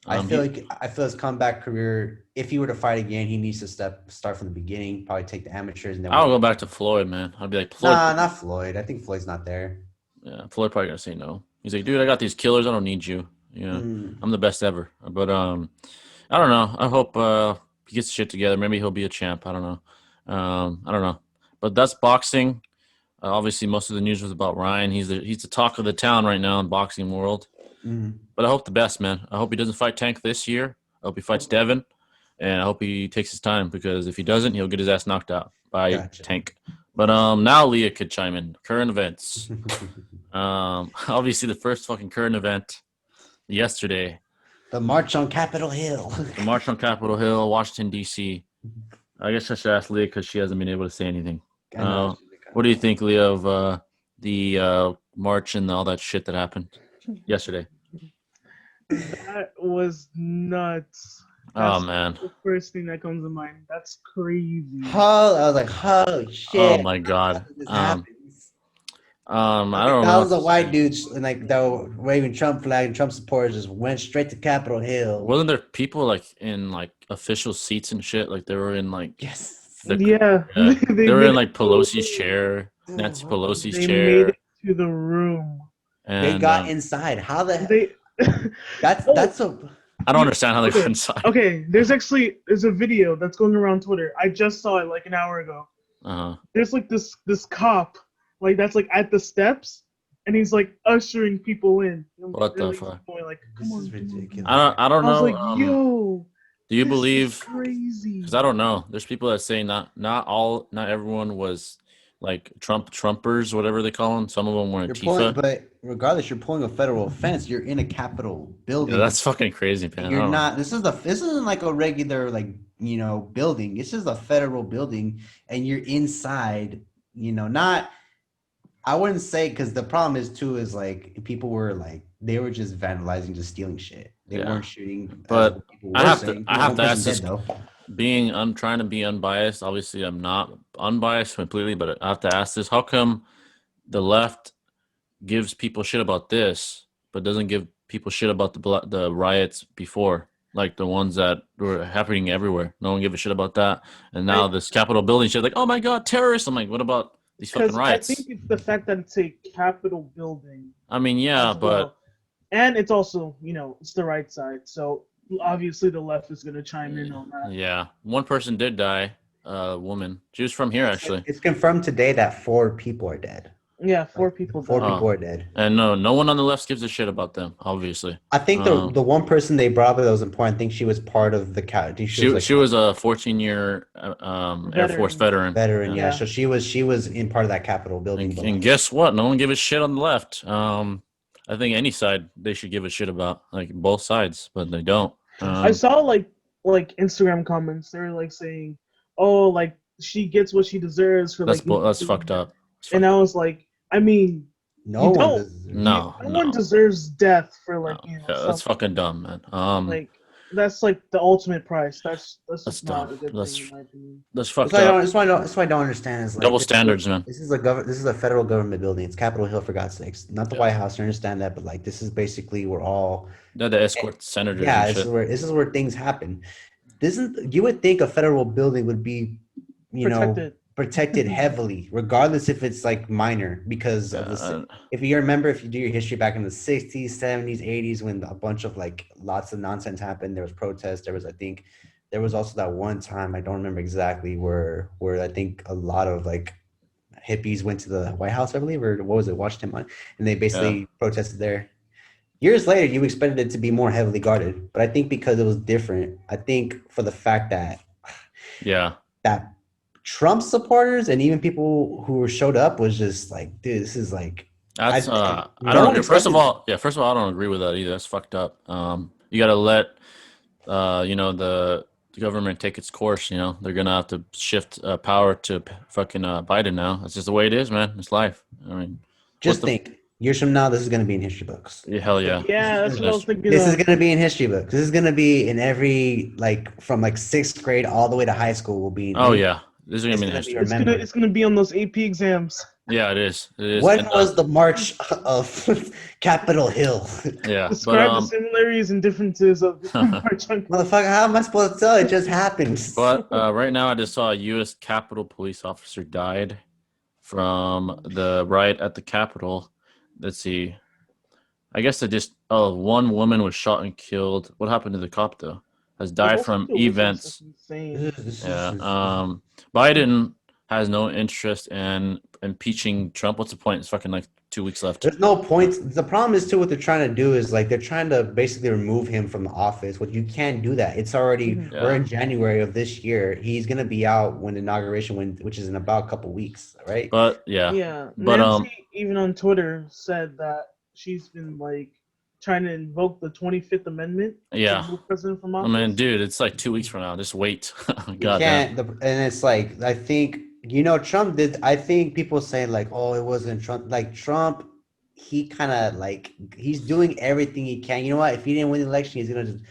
I feel his comeback career. If he were to fight again, he needs to start from the beginning. Probably take the amateurs and then. I'll go back to Floyd, man. I'd be like, Floyd. Nah, not Floyd. I think Floyd's not there. Yeah, Floyd probably gonna say no. He's like, dude, I got these killers. I don't need you. I'm the best ever. But I don't know. I hope he gets shit together. Maybe he'll be a champ. I don't know. I don't know. But that's boxing. Obviously, most of the news was about Ryan. He's the talk of the town right now in boxing world. But I hope the best, man. I hope he doesn't fight Tank this year. I hope he fights Devin, and I hope he takes his time because if he doesn't, he'll get his ass knocked out by Tank. But now Leah could chime in. Current events. Obviously, the first fucking current event yesterday. The March on Capitol Hill. The March on Capitol Hill, Washington, D.C. I guess I should ask Leah because she hasn't been able to say anything. What do you think, Leah, of the march and all that shit that happened yesterday? That was nuts. Oh, man. The first thing that comes to mind. That's crazy. I was like, holy shit. Oh, my God. I don't know. Thousands of white dudes like that were waving Trump flag and Trump supporters just went straight to Capitol Hill. Wasn't there people like in like official seats and shit? Like they were in like Yeah. They were in like Pelosi's chair, Nancy Pelosi's chair. They made it to the room. And they got inside. How the hell? That's a. I don't understand how they got inside. Okay, there's a video that's going around Twitter. I just saw it like an hour ago. There's like this cop like that's like at the steps, and he's like ushering people in. What the fuck? Like, this is ridiculous. I don't know. I was like, yo. Do you believe? Crazy. Because I don't know. There's people that say not everyone was like Trumpers, whatever they call them. Some of them were Antifa. But regardless, you're pulling a federal offense. You're in a Capitol building. Yeah, that's fucking crazy, man. You're not. This isn't like a regular building. This is a federal building, and you're inside. Not. I wouldn't say because the problem is like people were like they were just vandalizing, just stealing shit. They weren't shooting. But I have to ask this. I'm trying to be unbiased. Obviously, I'm not unbiased completely, but I have to ask this: how come the left gives people shit about this, but doesn't give people shit about the riots before, like the ones that were happening everywhere? No one gave a shit about that, and now this Capitol building shit, like, oh my god, terrorists! I'm like, what about these fucking riots? I think it's the fact that it's a Capitol building. I mean, yeah, but and it's also it's the right side, so obviously the left is going to chime in on that. Yeah, one person did die, a woman. She was from here, actually. It's confirmed today that 4 people are dead. Yeah, 4 people. 4 people are dead. And no one on the left gives a shit about them. Obviously, I think the one person they brought up that was important. I think she was part of the She was a 14-year Air Force veteran. Yeah. So she was in part of that Capitol building. And guess what? No one gave a shit on the left. I think any side they should give a shit about, like both sides, but they don't. I saw like Instagram comments. They were like saying, "Oh, like she gets what she deserves for like." That's fucked up. And I was like, I mean, no one deserves death for like that's fucking dumb, man. Like that's like the ultimate price. That's just dumb. Not a good thing in my opinion. That's fucked up. That's why I don't understand. Is like, double standards, man. This is a federal government building. It's Capitol Hill, for God's sakes, not the White House. I understand that, but like this is basically where all the escort senators. Yeah, this is where things happen. You would think a federal building would be, protected heavily, regardless if it's like minor, because of if you do your history back in the 60s, 70s, 80s, when a bunch of like lots of nonsense happened, there was protests. There was also that one time, I don't remember exactly, where I think a lot of like hippies went to the White House, I believe, or what was it, Washington, and they basically protested there. Years later, you expected it to be more heavily guarded, but I think because it was different, I think for the fact that that Trump supporters and even people who showed up was just like, dude, this is like. That's I don't agree. First of all, I don't agree with that either. That's fucked up. You got to let the government take its course. They're gonna have to shift power to fucking Biden now. That's just the way it is, man. It's life. I mean, just think. Years from now, this is going to be in history books. Yeah, hell yeah. Yeah, that's what I was thinking. This is going to be in history books. This is going to be in every, from 6th grade all the way to high school will be. Yeah. This is going to be in history. It's going to be on those AP exams. Yeah, it is. It is. When And, was the march of Capitol Hill? yeah, Describe the but similarities and differences of the March on Motherfucker, how am I supposed to tell? It just happened. right now I just saw a U.S. Capitol police officer died from the riot at the Capitol. Let's see. I guess one woman was shot and killed. What happened to the cop though? Has There's died also from tuition stuff events. insane. Yeah. Biden has no interest in impeaching Trump. What's the point? It's fucking like 2 weeks left. There's no point. The problem is too what they're trying to do is like they're trying to basically remove him from the office. What you can't do that. It's already we're in January of this year. He's gonna be out when the inauguration which is in about a couple weeks, right? But but Nancy even on Twitter said that she's been like trying to invoke the 25th Amendment. Yeah. To remove president from office. I mean, dude, it's like 2 weeks from now. Just wait. God damn. And it's like I think Trump did. I think people say like, oh, it wasn't Trump. Like Trump, he kind of like he's doing everything he can. You know what? If he didn't win the election, he's gonna just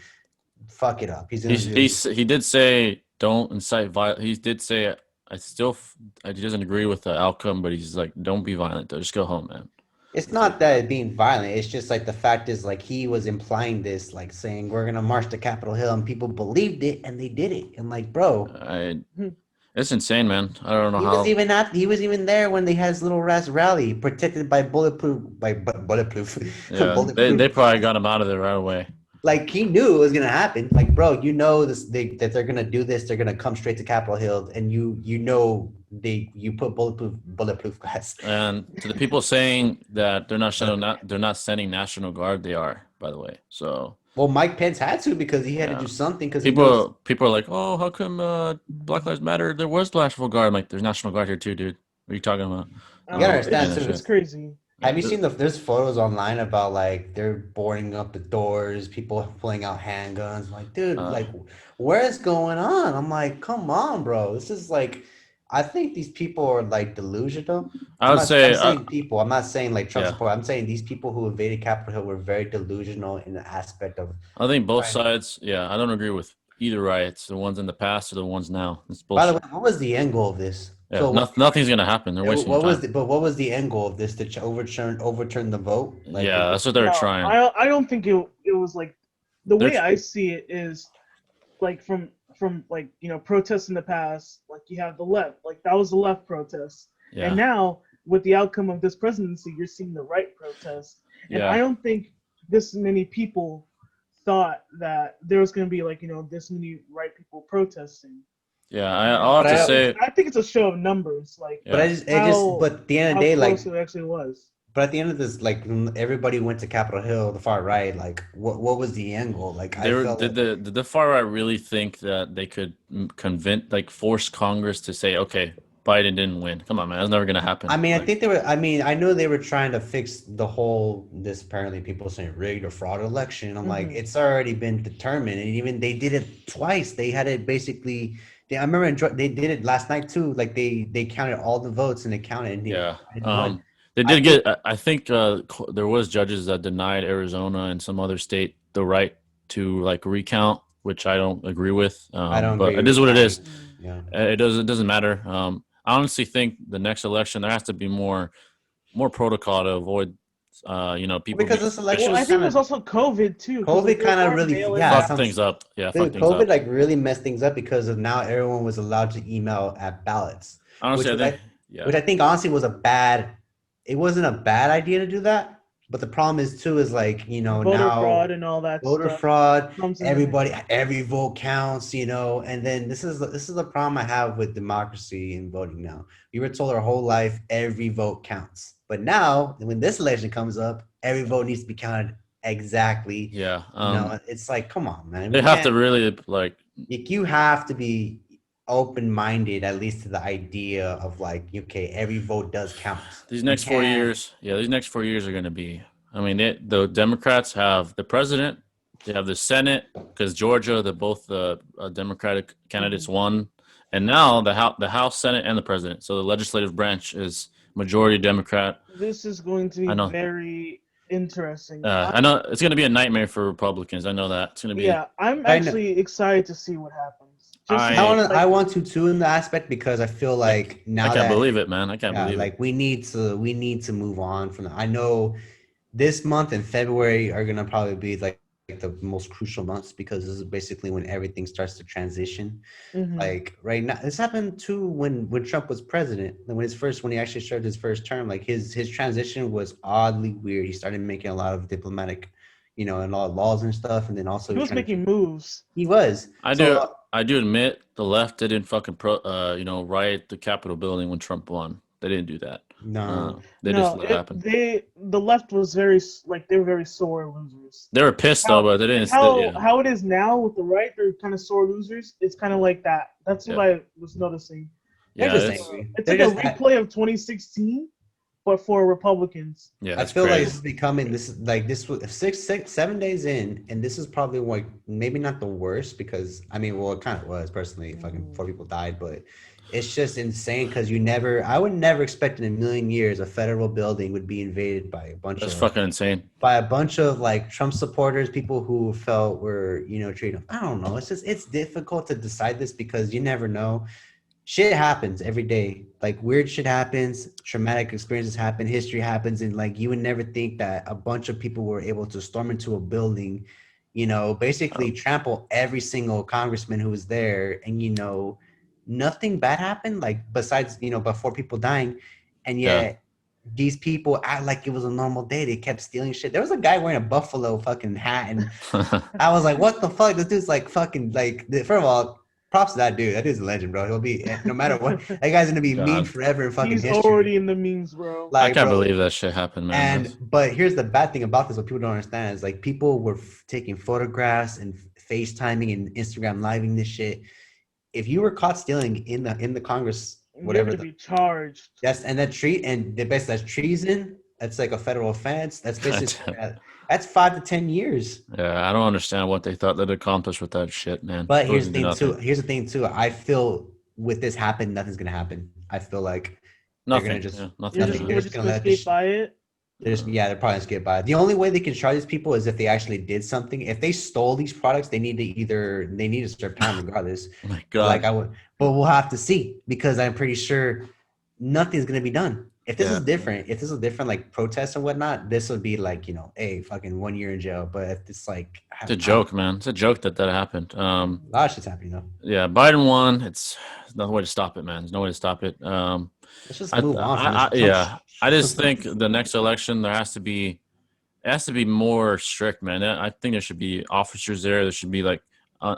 fuck it up. He did say don't incite violence. He did say he doesn't agree with the outcome, but he's like, don't be violent. Though. Just go home, man. It's not that being violent. It's just like the fact is like he was implying this, like saying we're gonna march to Capitol Hill, and people believed it, and they did it. And like, bro, it's insane, man. I don't know how he was even there when they had his little rally, protected by bulletproof. Yeah, bulletproof. They probably got him out of there right away. Like he knew it was gonna happen. Like, bro, you know that they're gonna do this. They're gonna come straight to Capitol Hill, and you put bulletproof glass. And to the people saying that they're not sending National Guard, they are, by the way. So. Well, Mike Pence had to because he had to do something. Because people are like, oh, how come Black Lives Matter? There was National Guard. I'm like, there's National Guard here too, dude. What are you talking about? You gotta understand. It's crazy. Have you seen there's photos online about like they're boarding up the doors, people pulling out handguns? I'm like, dude, like, what is going on? I'm like, come on, bro. This is like, I think these people are like delusional. I'm saying people. I'm not saying like Trump support. I'm saying these people who invaded Capitol Hill were very delusional in the aspect of. I think both sides. Yeah, I don't agree with either riots. The ones in the past or the ones now. It's bullshit. By the way, what was the end goal of this? Yeah, so nothing's gonna happen. They're wasting time. But what was the end goal of this? To overturn the vote? Like, yeah, that's what they were trying. I don't think it was like the way I see it is like from like protests in the past. Like you have the left, like that was the left protest, and now with the outcome of this presidency, you're seeing the right protest. And I don't think this many people thought that there was gonna be like this many right people protesting. Yeah, I'll have to say. I think it's a show of numbers, like. But but at the end of the day, like it actually was. But at the end of this, like everybody went to Capitol Hill, the far right. Like, what was the end goal? Like, did the far right really think that they could force Congress to say, okay, Biden didn't win? Come on, man, that's never gonna happen. I mean, I think they were. I mean, I know they were trying to fix the whole. This apparently people saying rigged or fraud election. I'm like, it's already been determined, and even they did it twice. They had it basically. I remember they did it last night too. Like they counted all the votes and they counted. They did get. I think there was judges that denied Arizona and some other state the right to like recount, which I don't agree with. I don't. But it is what it is. Yeah. It doesn't matter. I honestly think the next election there has to be more protocol to avoid. People because this election. Well, I think there's also COVID too. COVID kind of really fucked things up. Yeah, dude, COVID like really messed things up because of now everyone was allowed to email at ballots. Honestly, which I think honestly was it wasn't a bad idea to do that. But the problem is too is like voter now fraud and all that. Voter fraud. Every vote counts. And then this is the problem I have with democracy and voting now. We were told our whole life every vote counts. But now, when this election comes up, every vote needs to be counted exactly. Yeah. It's like, come on, man. They have to really like. You have to be open-minded, at least to the idea of like, okay, every vote does count. These next 4 years, these next 4 years are going to be. I mean, the Democrats have the president, they have the Senate because Georgia, both the Democratic candidates won, and now the House, Senate, and the president. So the legislative branch is majority Democrat. This is going to be very interesting. I know it's going to be a nightmare for Republicans. I know that it's going to be. Yeah, I'm actually excited to see what happens. I want to too in the aspect because I feel like now I can't believe it, man. I can't believe it. It. We need to move on from that. I know this month and February are gonna probably be like the most crucial months because this is basically when everything starts to transition. Mm-hmm. Like right now, this happened too when Trump was president. And when he actually served his first term, like his transition was oddly weird. He started making a lot of diplomatic, and a lot of laws and stuff, and then also he was making moves. He was. I do admit the left didn't fucking riot the Capitol building when Trump won. They didn't do that. No, just let it happen. The left was they were very sore losers. They were pissed though, but they didn't. How it is now with the right, they're kind of sore losers. It's kind of like that. That's what I was noticing. Yeah, it's like a replay of 2016, but for Republicans. Yeah, I feel like this is becoming this was 7 days in, and this is probably like maybe not the worst because it kind of was personally. Fucking 4 people died, but it's just insane because I would never expect in a million years a federal building would be invaded by a bunch That's fucking insane. By a bunch of like Trump supporters, people who felt were treated. I don't know. It's difficult to decide this because you never know. Shit happens every day. Like weird shit happens, traumatic experiences happen, history happens, and like you would never think that a bunch of people were able to storm into a building, basically trample every single congressman who was there, and nothing bad happened. Like besides but 4 people dying, and yet these people act like it was a normal day. They kept stealing shit. There was a guy wearing a buffalo fucking hat, and I was like, what the fuck? This dude's like fucking like. First of all, props to that dude. That dude's a legend, bro. He'll be no matter what. That guy's gonna be meme forever in fucking history. He's already in the memes, bro. Like, I can't believe that shit happened, man. But here's the bad thing about this: what people don't understand is like people were taking photographs and FaceTiming and Instagram living this shit. If you were caught stealing in the Congress, whatever, you're gonna be charged. Yes, and that's treason. That's like a federal offense. That's basically. That's 5 to 10 years. Yeah, I don't understand what they thought they'd accomplish with that shit, man. But here's the thing too. I feel with this happen, nothing's gonna happen. I feel like nothing. They're just gonna skate by it. They're probably gonna skate by it. The only way they can charge these people is if they actually did something. If they stole these products, they need to serve time regardless. Oh my God. But we'll have to see because I'm pretty sure nothing's gonna be done. If this is different, like protests and whatnot, this would be like, fucking 1 year in jail. But if it's like, it's a joke, man. It's a joke that happened. A lot of shit's happening though. Yeah, Biden won. There's no way to stop it, man. There's no way to stop it. Let's just move on. I just think the next election it has to be more strict, man. I think there should be officers there. There should be like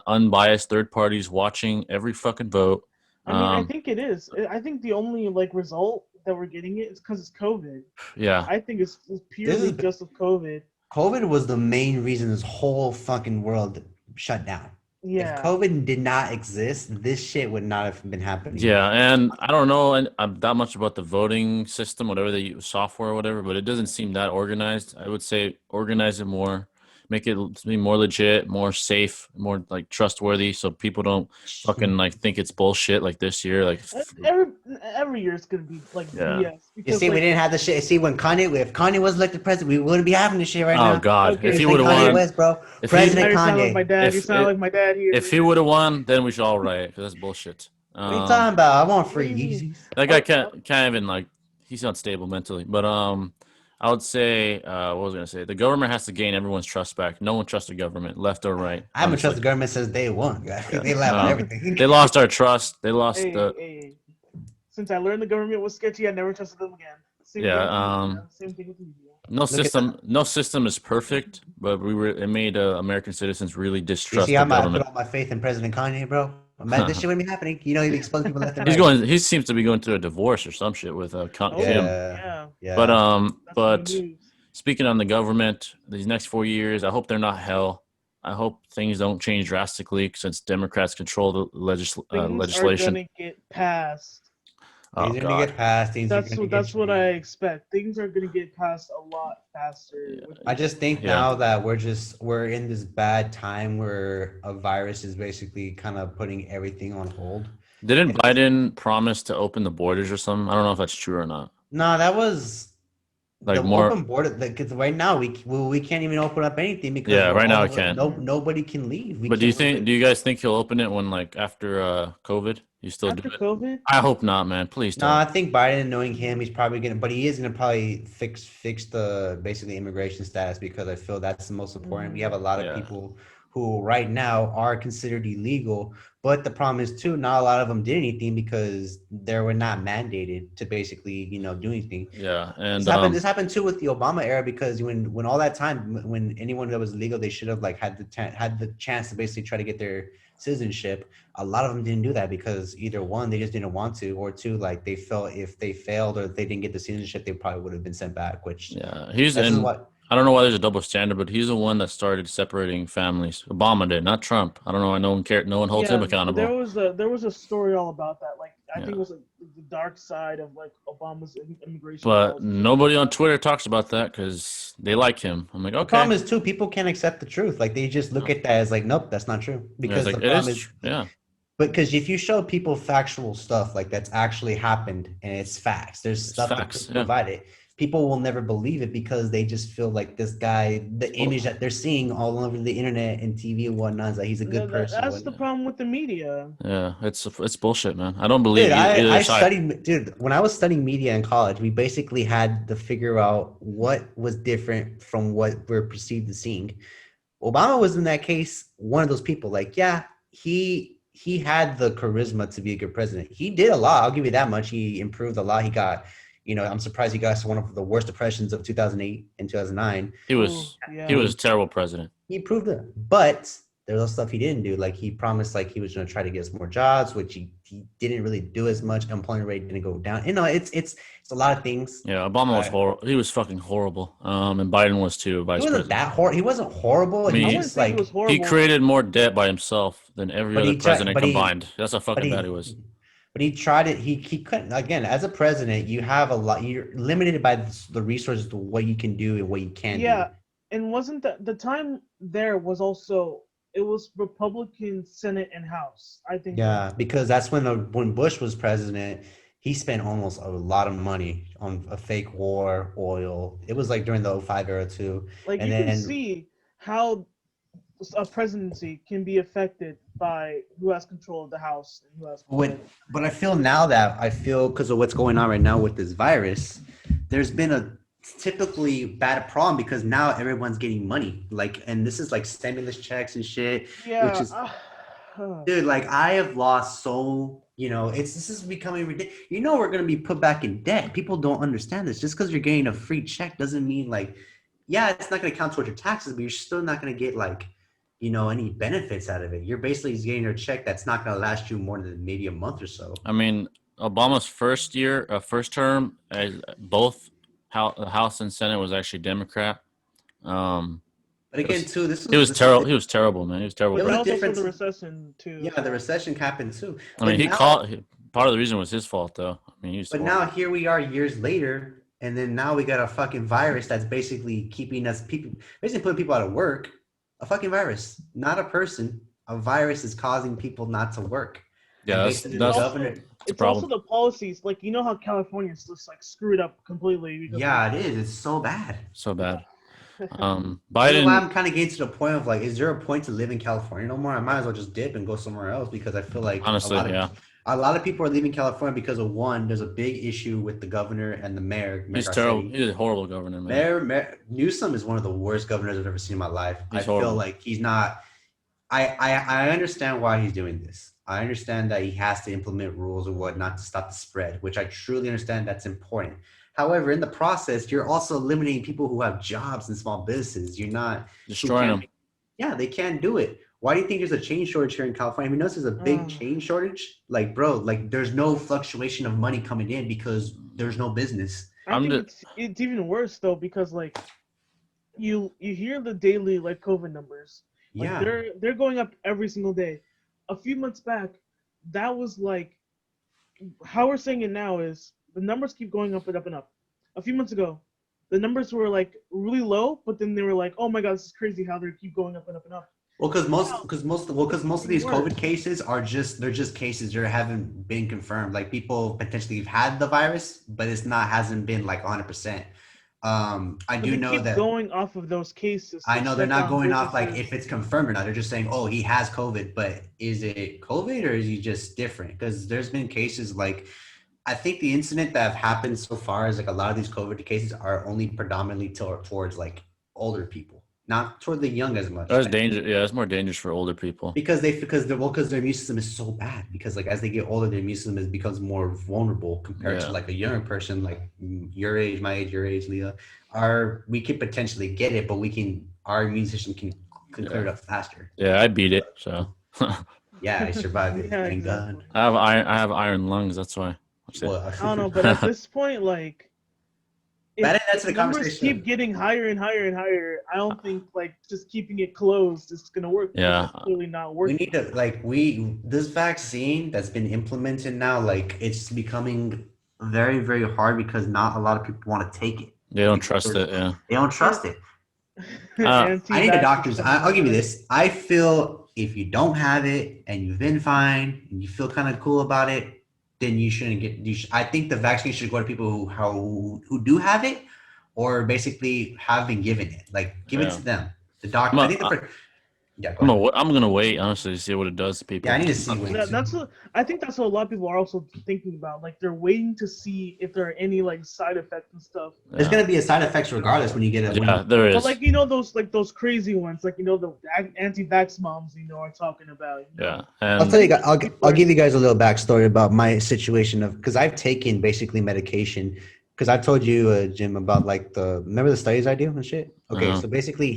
unbiased third parties watching every fucking vote. I think it is. I think the only result that we're getting it is because it's COVID. Yeah. I think it's purely just of COVID. COVID was the main reason this whole fucking world shut down. Yeah. If COVID did not exist, this shit would not have been happening. Yeah, and I don't know that much about the voting system, whatever they use, software or whatever, but it doesn't seem that organized. I would say organize it more. Make it be more legit, more safe, more like trustworthy, so people don't fucking like think it's bullshit like this year. Like every year it's gonna be like BS. You see, we didn't have the shit. See, if Kanye was elected president, we wouldn't be having this shit right now. Oh God, okay. If he would have won, West, bro. President Kanye. You sound like my dad here. If he would have won, then we should all riot because that's bullshit. What are you talking about? I want free Yeezys. That guy can't even like he's unstable mentally, but I would say, what was I going to say? The government has to gain everyone's trust back. No one trusts the government, left or right. I haven't trusted the government since day one. They laugh at everything. They lost our trust. They lost Since I learned the government was sketchy, I never trusted them again. Same thing with media. No system is perfect, but it made American citizens really distrust the government. I'm gonna put all my faith in President Kanye, bro. Imagine this shit wouldn't be happening. He exposed people left and right. He seems to be going through a divorce or some shit with Kim. Yeah. But speaking on the government, these next 4 years, I hope they're not hell. I hope things don't change drastically since Democrats control the legislation. Things are gonna get passed. Things are gonna get passed. That's what I expect. Things are gonna get passed a lot faster. I just think now that we're in this bad time where a virus is basically kind of putting everything on hold. Didn't Biden promise to open the borders or something? I don't know if that's true or not. No, that was Like the more open border, because right now we can't even open up anything because right now I can't. Nobody can leave. But do you guys think he'll open it when like after COVID? You still after do it? COVID? I hope not, man. Please No, don't. I think Biden, knowing him, he's probably gonna, but he is gonna probably fix the basically immigration status because I feel that's the most important. We have a lot of people who right now are considered illegal, but the problem is too, not a lot of them did anything because they were not mandated to basically do anything. Yeah, and this happened too with the Obama era because when all that time when anyone that was illegal they should have like had the chance to basically try to get their citizenship. A lot of them didn't do that because either one, they just didn't want to, or two, like they felt if they failed or if they didn't get the citizenship, they probably would have been sent back. Which I don't know why there's a double standard, but he's the one that started separating families. Obama did, not Trump. I don't know why no one cared. No one holds him accountable. There was a story all about that. Like I think it was like the dark side of like Obama's immigration. But policy. nobody on Twitter talks about that because they like him. I'm like, okay. The problem is too, people can't accept the truth. Like they just look at that as like, nope, that's not true. Because the problem is because if you show people factual stuff like that's actually happened and it's facts, there's stuff that provided. People will never believe it because they just feel like this guy, the image that they're seeing all over the internet and TV and whatnot, is like he's a good person. That's the problem with the media. Yeah, it's bullshit, man. I don't believe either side. When I was studying media in college, we basically had to figure out what was different from what we're perceived to seeing. Obama was in that case one of those people. Like, yeah, he had the charisma to be a good president. He did a lot. I'll give you that much. He improved a lot. He got. I'm surprised he got one of the worst depressions of 2008 and 2009. He was a terrible president. He proved it, but there's also stuff he didn't do. Like he promised, like he was going to try to get us more jobs, which he didn't really do as much. Unemployment rate didn't go down. It's a lot of things. Yeah, Obama was horrible. He was fucking horrible. And Biden was too. Vice president. He wasn't horrible. I mean, he was like he created more debt by himself than every other president combined. That's how fucking bad he was. But he tried it. He couldn't. Again, as a president, you have a lot. You're limited by the resources to what you can do and what you can't do. Yeah, and wasn't the time there was also it was Republican Senate and House. I think. Yeah, because that's when Bush was president, he spent almost a lot of money on a fake war, oil. It was like during the 2005 era too. Like and you can see how a presidency can be affected by who has control of the House and who has control. But I feel because of what's going on right now with this virus, there's been a typically bad problem because now everyone's getting money. Like, and this is like stimulus checks and shit. Yeah. Which is, dude, like I have lost so. This is becoming ridiculous. We're gonna be put back in debt. People don't understand this. Just because you're getting a free check doesn't mean like, yeah, it's not gonna count towards your taxes, but you're still not gonna get like. Any benefits out of it. You're basically getting a check that's not going to last you more than maybe a month or so. I mean, Obama's first term, both the House and Senate was actually Democrat. But again, too, he was terrible. He was terrible, man. He was terrible. It was also the recession too. Yeah, the recession happened too. I mean, part of the reason was his fault, though. I mean, now here we are years later, and then now we got a fucking virus that's basically keeping us basically putting people out of work. A fucking virus, not a person. A virus is causing people not to work. Yeah, that's it's also the policies. Like how California's just like screwed up completely. Yeah, it is. It's so bad. So bad. Biden. I'm kind of getting to the point of like, is there a point to live in California no more? I might as well just dip and go somewhere else because I feel like honestly, a lot of people are leaving California because of one. There's a big issue with the governor and the mayor. He's terrible. He's a horrible governor, man. Mayor Newsom is one of the worst governors I've ever seen in my life. I feel like he's not. I understand why he's doing this. I understand that he has to implement rules and whatnot to stop the spread, which I truly understand that's important. However, in the process, you're also eliminating people who have jobs and small businesses. You're not destroying them. Yeah, they can't do it. Why do you think there's a chain shortage here in California? I mean, notice there's a big chain shortage. Like, bro, like there's no fluctuation of money coming in because there's no business. I think it's even worse though because like you hear the daily like COVID numbers. Like, yeah, they're going up every single day. A few months back, that was like how we're saying it now is the numbers keep going up and up and up. A few months ago, the numbers were like really low, but then they were like, oh my god, this is crazy how they keep going up and up and up. Well, because most of these COVID cases are just cases that haven't been confirmed. Like people potentially have had the virus, but hasn't been like 100%. I But do they know keep that going off of those cases. I to know they're shut not down going off like businesses. if it's confirmed or not. They're just saying, oh, he has COVID, but is it COVID or is he just different? Because there's been cases like I think the incident that have happened so far is like a lot of these COVID cases are only predominantly towards like older people, not toward the young as much. That's dangerous. Yeah, it's more dangerous for older people. Because their immune system is so bad. Because like as they get older, their immune system becomes more vulnerable compared to like a younger person, like your age, my age, your age, Leah. We could potentially get it, but our immune system can clear it up faster. Yeah, I beat it. So yeah, I survived it. Yeah, Thank exactly. God. I have iron lungs. That's why. Well, I don't know, but at this point, like, if the numbers keep getting higher and higher and higher, I don't think like just keeping it closed is gonna work. Yeah, it's clearly not working. We need to this vaccine that's been implemented now, like it's becoming very, very hard because not a lot of people want to take it. They don't trust it. Yeah, they don't trust it. I need the doctors. I'll give you this. I feel if you don't have it and you've been fine and you feel kind of cool about it, then you shouldn't get. I think the vaccine should go to people who do have it, or basically have been given it. Like give it to them. The doctor. I'm gonna wait honestly to see what it does to people. Yeah, I need to see. I think that's what a lot of people are also thinking about. Like they're waiting to see if there are any like side effects and stuff. There's gonna be a side effects regardless when you get it. Yeah, there is. But like those crazy ones, like the anti-vax moms, are talking about. Yeah, I'll tell you guys. I'll give you guys a little backstory about my situation because I've taken basically medication. Because I told you, Jim, about like remember the studies I do and shit. Okay, so basically,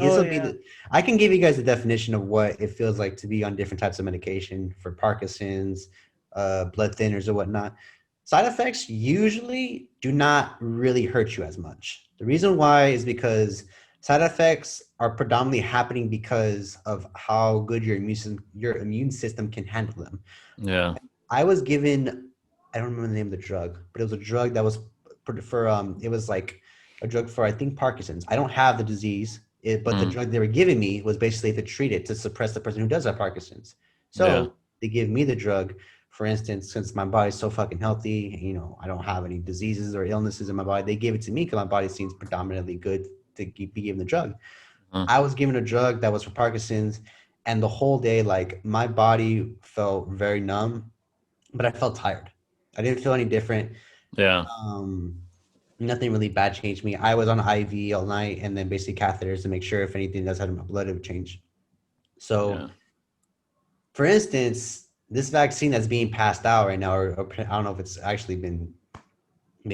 I can give you guys a definition of what it feels like to be on different types of medication for Parkinson's, blood thinners, or whatnot. Side effects usually do not really hurt you as much. The reason why is because side effects are predominantly happening because of how good your immune system can handle them. Yeah, I was given, I don't remember the name of the drug, but it was a drug that was it was like a drug for I think Parkinson's. I don't have the disease, but the drug they were giving me was basically to treat it, to suppress the person who does have Parkinson's. So they give me the drug, for instance, since my body's so fucking healthy, I don't have any diseases or illnesses in my body. They give it to me because my body seems predominantly good to be given the drug. I was given a drug that was for Parkinson's, and the whole day, like my body felt very numb, but I felt tired. I didn't feel any different. Yeah. Nothing really bad changed me. I was on IV all night and then basically catheters to make sure if anything does happen in my blood, it would change. So, for instance, this vaccine that's being passed out right now, or I don't know if it's actually been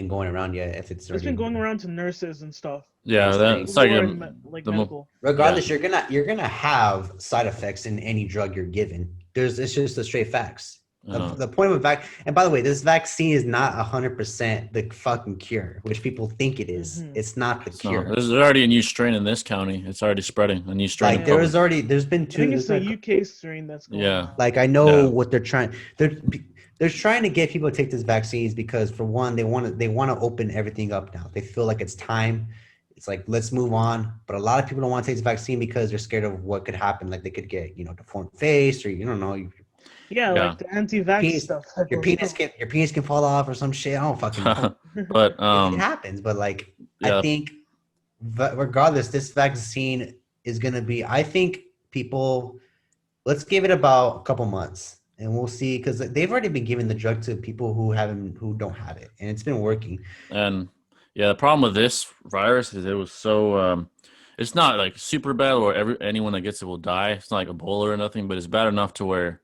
going around yet. If it's been going around to nurses and stuff. Yeah, that's like medical. Regardless, you're gonna have side effects in any drug you're given. It's just the straight facts. The point of and by the way, this vaccine is not 100% the fucking cure, which people think it is. It's not the cure. There's already a new strain in this county. It's already spreading. A new strain. Like there's been two. I think it's the UK strain that's going on. Like I know what they're trying. They're trying to get people to take these vaccines because for one, they want to open everything up now. They feel like it's time. It's like, let's move on. But a lot of people don't want to take this vaccine because they're scared of what could happen. Like they could get, deformed face or, like the anti-vax stuff. Your penis can fall off or some shit. I don't fucking know. But it happens. But like, I think regardless, this vaccine is going to be, I think let's give it about a couple months and we'll see. Cause they've already been giving the drug to people who don't have it and it's been working. And the problem with this virus is it was so, it's not like super bad or anyone that gets it will die. It's not like Ebola or nothing, but it's bad enough to where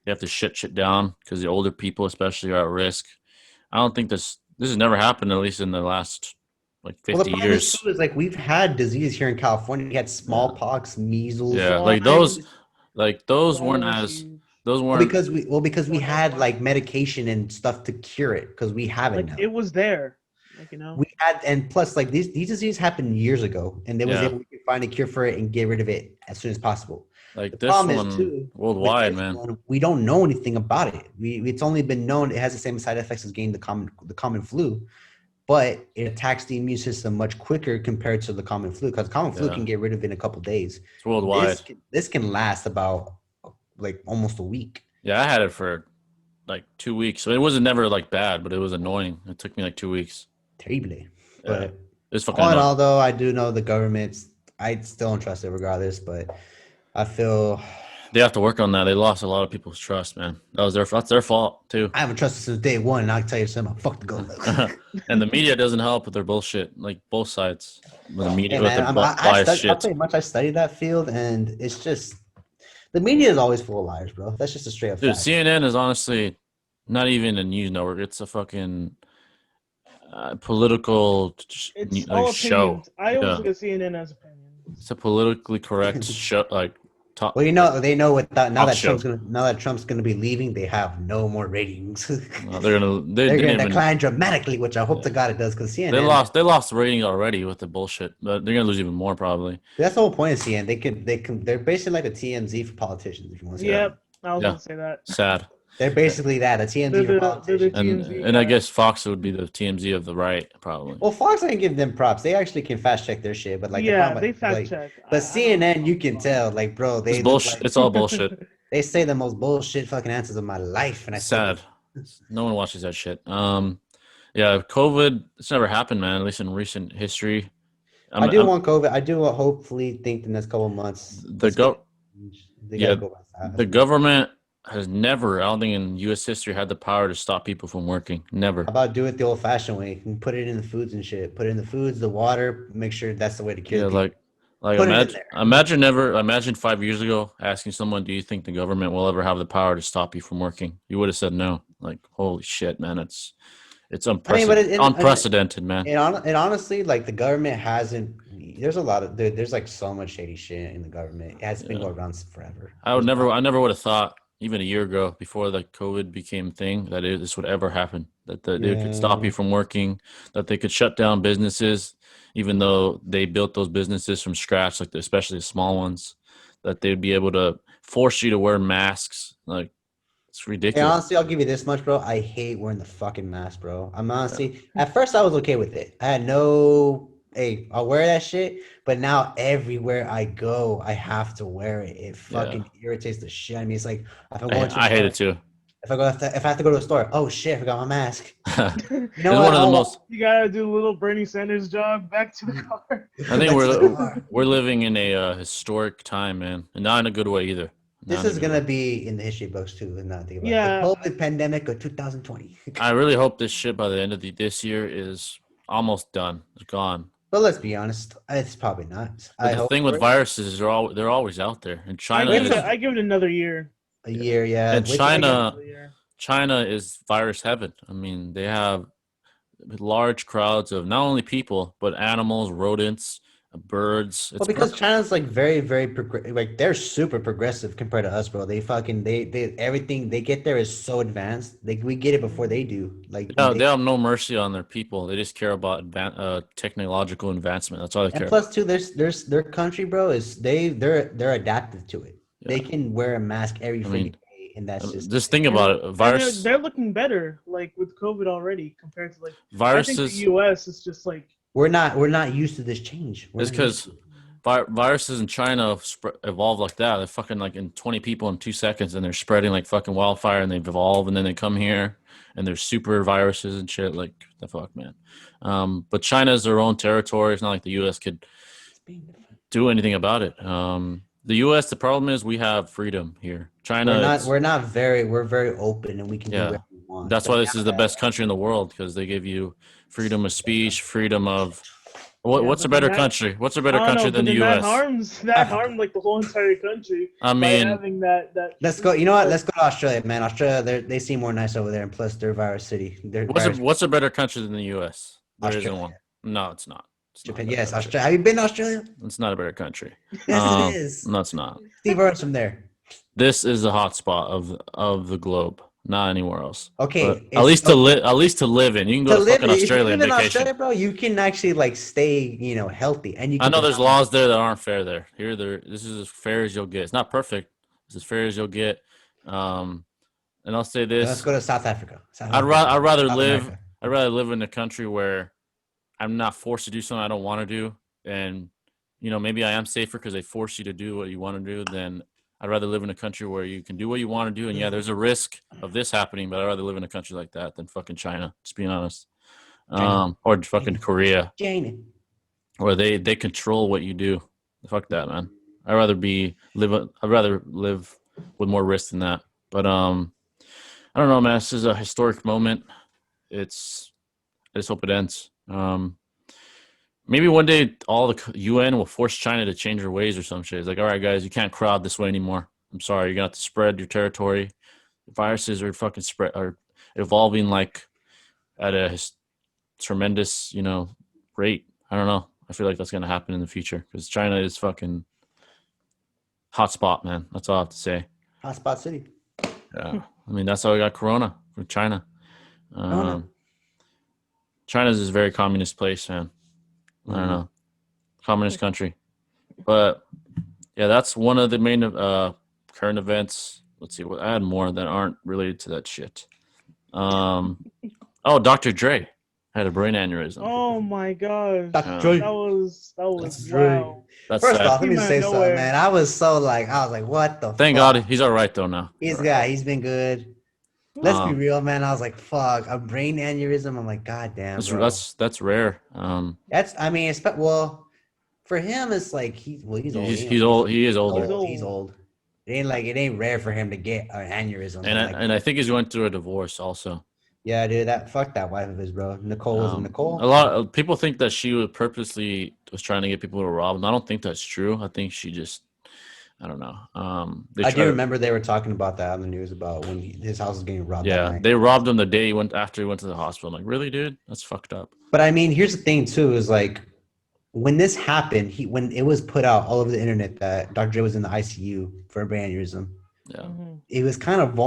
you have to shit down because the older people especially are at risk. I don't think this has never happened, at least in the last like 50 years. Is like we've had disease here in California. We had smallpox, measles. Yeah, those weren't because we had like medication and stuff to cure it because we have it now. It was there. We had, and plus like these diseases happened years ago and they was able to find a cure for it and get rid of it as soon as possible. Like this one worldwide, man. We don't know anything about it. It's only been known it has the same side effects as getting the common flu, but it attacks the immune system much quicker compared to the common flu because common flu can get rid of it in a couple of days. It's worldwide. This can last about like almost a week. Yeah, I had it for like 2 weeks. So it wasn't never like bad, but it was annoying. It took me like 2 weeks. Terrible. But It's fucking All in annoying. all, though, I do know the government's. I still don't trust it regardless, but I feel They have to work on that. They lost a lot of people's trust, man. That's their fault too. I haven't trusted since day one, and I can tell you something. Fuck the government. And the media doesn't help with their bullshit. Like both sides, with the media, Hey with man, their biased shit. I study that field, and it's just the media is always full of liars, bro. That's just a straight up Dude, fact. CNN is honestly not even a news network. It's a fucking political It's all show. opinions. I always look at CNN as opinions. It's a politically correct show, like top. Well, you know, they know what that now Talk that Trump's gonna be leaving, they have no more ratings. They're gonna decline dramatically, which I hope to God it does, because CNN they lost ratings already with the bullshit, but they're gonna lose even more probably. That's the whole point of CNN. They're basically like a TMZ for politicians, if you want to say Yep, I was gonna say that. Sad. They're basically that, a TMZ for politicians. And I guess Fox would be the TMZ of the right, probably. Well, Fox, I can give them props. They actually can fast check their shit, but like they fact check. But CNN, you can tell, like, bro, It's bullshit. It's all bullshit. They say the most bullshit fucking answers of my life, and sad. No one watches that shit. Yeah, COVID. It's never happened, man. At least in recent history. I do want COVID. I do hopefully think the next couple of months. The government has never, I don't think in U.S. history, had the power to stop people from working. Never. How about do it the old-fashioned way and put it in the foods and shit. Put it in the foods, the water. Make sure that's the way to kill people. Imagine 5 years ago asking someone, "Do you think the government will ever have the power to stop you from working?" You would have said no. Like, holy shit, man! It's unprecedented, man. And honestly, like the government hasn't. There's a lot of there's like so much shady shit in the government. It has been going on forever. I never would have thought even a year ago, before the COVID became a thing, that this would ever happen. That they could stop you from working. That they could shut down businesses, even though they built those businesses from scratch, like especially the small ones. That they'd be able to force you to wear masks. Like, it's ridiculous. Hey, honestly, I'll give you this much, bro. I hate wearing the fucking mask, bro. I'm honestly, at first I was okay with it. I had hey, I'll wear that shit. But now everywhere I go, I have to wear it. It fucking irritates the shit out of me. It's like, I hate it too. If I have to go to a store, oh shit, I forgot my mask. You know what? You gotta do a little Bernie Sanders jog back to the car. I think we're living in a historic time, man, and not in a good way either. This is gonna be in the history books too, and not the COVID pandemic of 2020. I really hope this shit by the end of this year is almost done. It's gone. But let's be honest, it's probably not. The thing with viruses is they're always out there. And China, I give it another year. A year, yeah. And China is virus heaven. I mean, they have large crowds of not only people but animals, rodents, birds. Well, because China's like very, very like they're super progressive compared to us, bro. They everything they get there is so advanced. We get it before they do. Like they have no mercy on their people. They just care about technological advancement. That's all they care. And plus, too, their country, bro, is they're adaptive to it. Yeah. They can wear a mask every day, and that's just think about it. Virus. They're looking better, like with COVID already compared to like viruses. I think the U.S. is just like. We're not used to this change. It's because viruses in China evolve like that. They're fucking like in 20 people in 2 seconds, and they're spreading like fucking wildfire, and they've evolved, and then they come here, and they're super viruses and shit. Like, the fuck, man. But China is their own territory. It's not like the U.S. could do anything about it. The U.S. the problem is we have freedom here. China, we're very open, and we can do whatever we want. That's why this is the best country in the world, because they give you freedom of speech, freedom of what's a better country? What's a better country than the U.S.? That harmed like the whole entire country. I mean, having that. Let's go. You know what? Let's go to Australia, man. Australia, they seem more nice over there, and plus they're virus city. What's a better country than the U.S.? There isn't one. No, it's not. Japan, yes, Australia. Have you been to Australia? It's not a better country. Yes, it is. No, it's not. Steve Irwin's from there. This is the hot spot of the globe, not anywhere else. Okay, at least to live in. You can go to fucking Australia on vacation. Australia, bro, you can actually like stay, healthy, and you. I know there's laws there that aren't fair. This is as fair as you'll get. It's not perfect. It's as fair as you'll get. And I'll say this. Let's go to South Africa. I'd rather live in a country where I'm not forced to do something I don't want to do, and maybe I am safer because they force you to do what you want to do. Then I'd rather live in a country where you can do what you want to do, and there's a risk of this happening, but I'd rather live in a country like that than fucking China. Just being honest, or fucking Korea. China. where they control what you do. Fuck that, man. I'd rather live with more risk than that. But I don't know, man. This is a historic moment. I just hope it ends. Maybe one day all the UN will force China to change their ways or some shit. It's like, all right, guys, you can't crowd this way anymore. I'm sorry, you're gonna have to spread your territory. Viruses are are evolving like at a tremendous, rate. I don't know. I feel like that's gonna happen in the future because China is fucking hotspot, man. That's all I have to say. Hotspot city. Yeah, I mean that's how we got Corona from China. China's this very communist place, man. I don't know, communist country, but yeah, that's one of the main current events. Let's see, I had more that aren't related to that shit. Dr. Dre had a brain aneurysm. Oh my gosh, Dr. Dre. that was That's Dre. wow. That's First sad. off, let me Came out say of something, nowhere. man. I was like, what the Thank fuck? God he's all right though now. He's been good. Let's be real, man. I was like, fuck, a brain aneurysm. I'm like, god damn, bro. That's rare. For him, it's like he's old. He's old. He is older. He's old. It ain't rare for him to get an aneurysm. And I think he's going through a divorce also. Yeah, dude, fuck that wife of his, bro. Nicole was Nicole. A lot of people think that she was trying to get people to rob him. I don't think that's true. I think she just, I don't know. I do remember they were talking about that on the news about when his house was getting robbed. Yeah, they robbed him the day after he went to the hospital. I'm like, really, dude? That's fucked up. But I mean, here's the thing too: is like when this happened, when it was put out all over the internet that Dr. Dre was in the ICU for a brain aneurysm. Yeah, he was kind of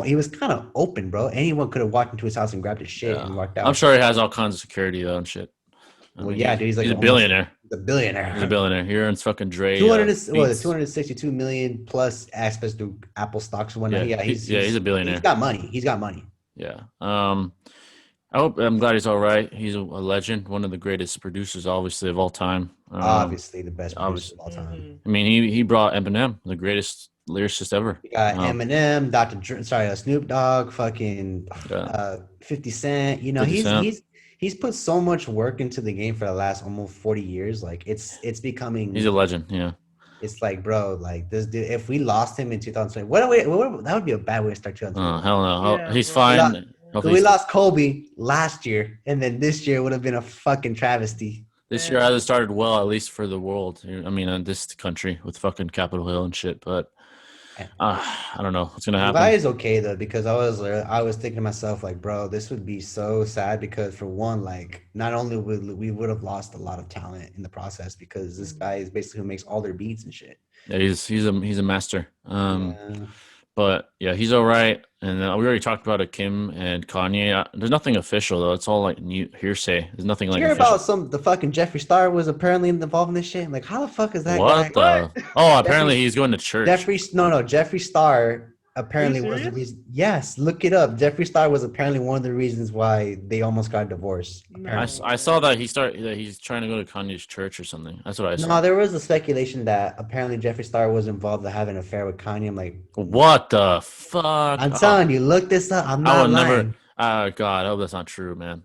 open, bro. Anyone could have walked into his house and grabbed his shit and walked out. I'm sure he has all kinds of security though and shit. Dude, he's a billionaire. He's a billionaire. He's a billionaire. He earns fucking Dre. 262 million plus aspects to Apple stocks and whatnot. Yeah, he's a billionaire. He's got money. Yeah. I'm glad he's all right. He's a legend, one of the greatest producers, obviously, of all time. Obviously, the best producer of all time. I mean, he brought Eminem, the greatest lyricist ever. You got Eminem, Snoop Dogg, fucking 50 Cent. 50 Cent. He's put so much work into the game for the last almost 40 years. Like it's becoming. He's a legend. Yeah. It's like, bro, like this dude. If we lost him in 2020, that would be a bad way to start 2020. Hell no. Yeah, he's fine. We lost Kobe last year, and then this year would have been a fucking travesty. This year hasn't started well, at least for the world. I mean, in this country with fucking Capitol Hill and shit. But I don't know what's gonna happen. That is okay though, because I was thinking to myself, like, bro, this would be so sad because for one, like, not only we would have lost a lot of talent in the process because this guy is basically who makes all their beats and shit. Yeah, he's a master. But yeah, he's all right. And we already talked about it, Kim and Kanye. There's nothing official though. It's all like new hearsay. There's nothing like. You hear about the fucking Jeffree Star was apparently involved in this shit? I'm like, how the fuck is that guy? What? Oh, apparently he's going to church. Jeffree Star apparently was the reason. Yes, look it up. Jeffree Star was apparently one of the reasons why they almost got divorced. I saw that he's trying to go to Kanye's church or something. That's what I saw. No, there was a speculation that apparently Jeffree Star was involved in having an affair with Kanye. I'm like, what the fuck? I'm telling you, look this up. I'm not lying. God, I hope that's not true, man.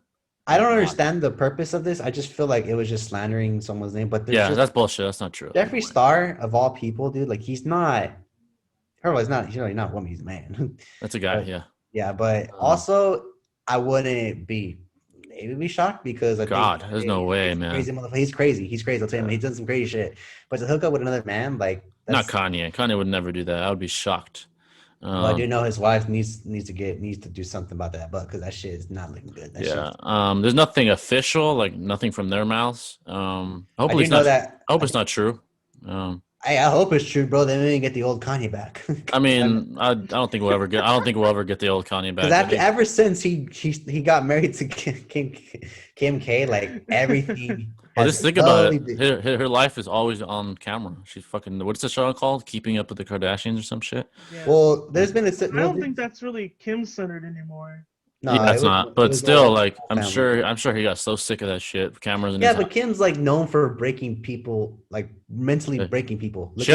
I don't understand the purpose of this. I just feel like it was just slandering someone's name. But that's bullshit. That's not true. Jeffree Star, of all people, dude, like he's not. He's really not a woman. He's a man. That's a guy. But, yeah. Yeah, but also I wouldn't be shocked because there's no way, man. He's crazy. I'll tell you, he's done some crazy shit. But to hook up with another man, like not Kanye. Kanye would never do that. I would be shocked. Well, I do know his wife needs to do something about that, but because that shit is not looking good. There's nothing official, like nothing from their mouths. Hopefully I hope it's not true. I hope it's true, bro. They didn't get the old Kanye back. I mean, I don't think we'll ever get. I don't think we'll ever get the old Kanye back. Because ever since he got married to Kim K, like everything. Well, just think about it. Her life is always on camera. She's fucking. What's the show called? Keeping Up with the Kardashians or some shit. Yeah. Well, there's been I don't think that's really Kim centered anymore. No, yeah, it's not. But still, like, I'm sure he got so sick of that shit. Cameras. But Kim's like known for breaking people, like mentally breaking people. She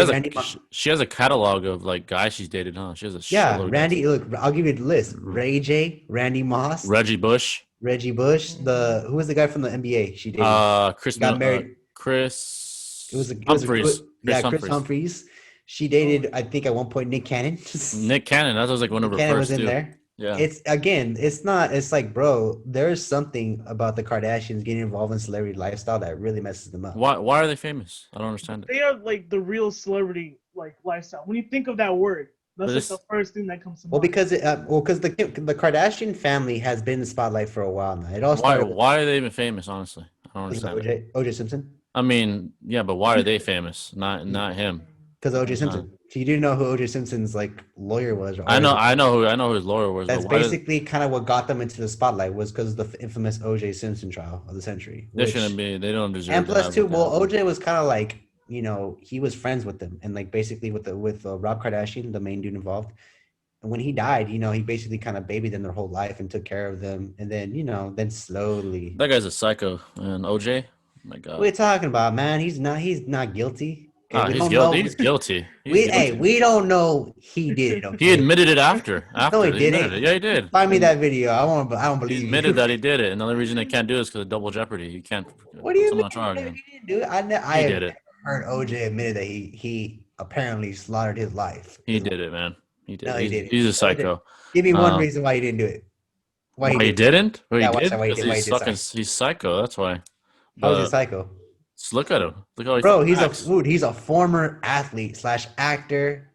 has a catalog of like guys she's dated, huh? She has a Randy. Look, I'll give you the list: Ray J, Randy Moss, Reggie Bush. Who was the guy from the NBA? She dated. Chris got married. Chris. It was a Humphreys. Chris Humphreys. She dated, I think, at one point Nick Cannon. Nick Cannon. That was like one of her Cannon first. Was in too. there. Yeah. It's not. It's like, bro, there's something about the Kardashians getting involved in celebrity lifestyle that really messes them up. Why are they famous? I don't understand it. They are like the real celebrity like lifestyle. When you think of that word, that's like the first thing that comes to mind. Well, because the Kardashian family has been in the spotlight for a while now. It all started. Why are they even famous? Honestly, I don't understand. OJ Simpson. I mean, yeah, but why are they famous? Not him. Because OJ Simpson. So you didn't know who OJ Simpson's like lawyer was? I know who his lawyer was. That's basically kind of what got them into the spotlight, was because of the infamous OJ Simpson trial of the century. They shouldn't be. They don't deserve. And plus, too, well, OJ was kind of like, you know, he was friends with them, and like basically with Rob Kardashian, the main dude involved. And when he died, you know, he basically kind of babied them their whole life and took care of them, and then, you know, then slowly. That guy's a psycho. And OJ, oh my God. What are you talking about, man? He's not guilty. Okay, he's guilty. He's guilty. We don't know he did it. Okay? He admitted it after. No, he didn't. Yeah, he did. Find me that video. I don't believe. He admitted that he did it, and the only reason they can't do it is because of double jeopardy. You can't. What do you mean? He didn't do it. I did it. Heard OJ admitted that he apparently slaughtered his life. He did it, man. He did. No, he didn't. He's a psycho. Give me one reason why he didn't do it. Why he didn't? Well, yeah, he did. He's psycho. That's why. How is he psycho? Just look at him. Look how bro. He's a former athlete / actor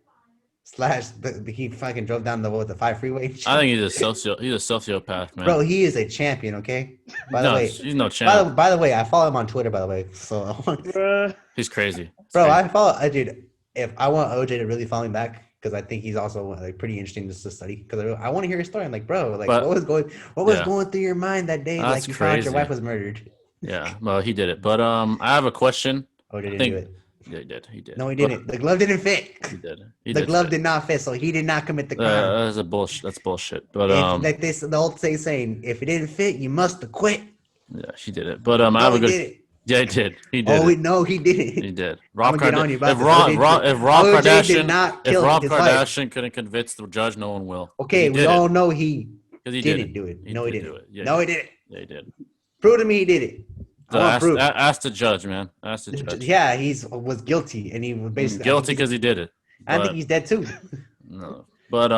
/ he fucking drove down the 5 freeway. I think he's a sociopath, man. Bro, he is a champion. Okay. By the way, he's no champion. By the way, I follow him on Twitter. By the way, so he's crazy. Bro, I follow. Dude, if I want OJ to really follow me back, because I think he's also like pretty interesting just to study. Because I want to hear his story. I'm like, bro, like what was going through your mind that day? That's like you crazy. found out your wife was murdered. Yeah, well, he did it. But I have a question. Oh, didn't do it. Yeah, he did. No, he didn't. The glove didn't fit. He did. The glove did not fit, so he did not commit the crime. That's bullshit. But like this, the old saying, if it didn't fit, you must have quit. Yeah, she did it. But I have a good. Did it. Yeah, he did. He did. Oh no, he didn't. He did. If Rob Kardashian couldn't convince the judge, no one will. Okay, we all know he didn't do it. No, he didn't. Yeah, no, he didn't. Yeah, he did. Prove to me he did it. Ask the judge, man. Ask the judge. Yeah, was guilty, and he was basically guilty because he did it. I think he's dead too. No, but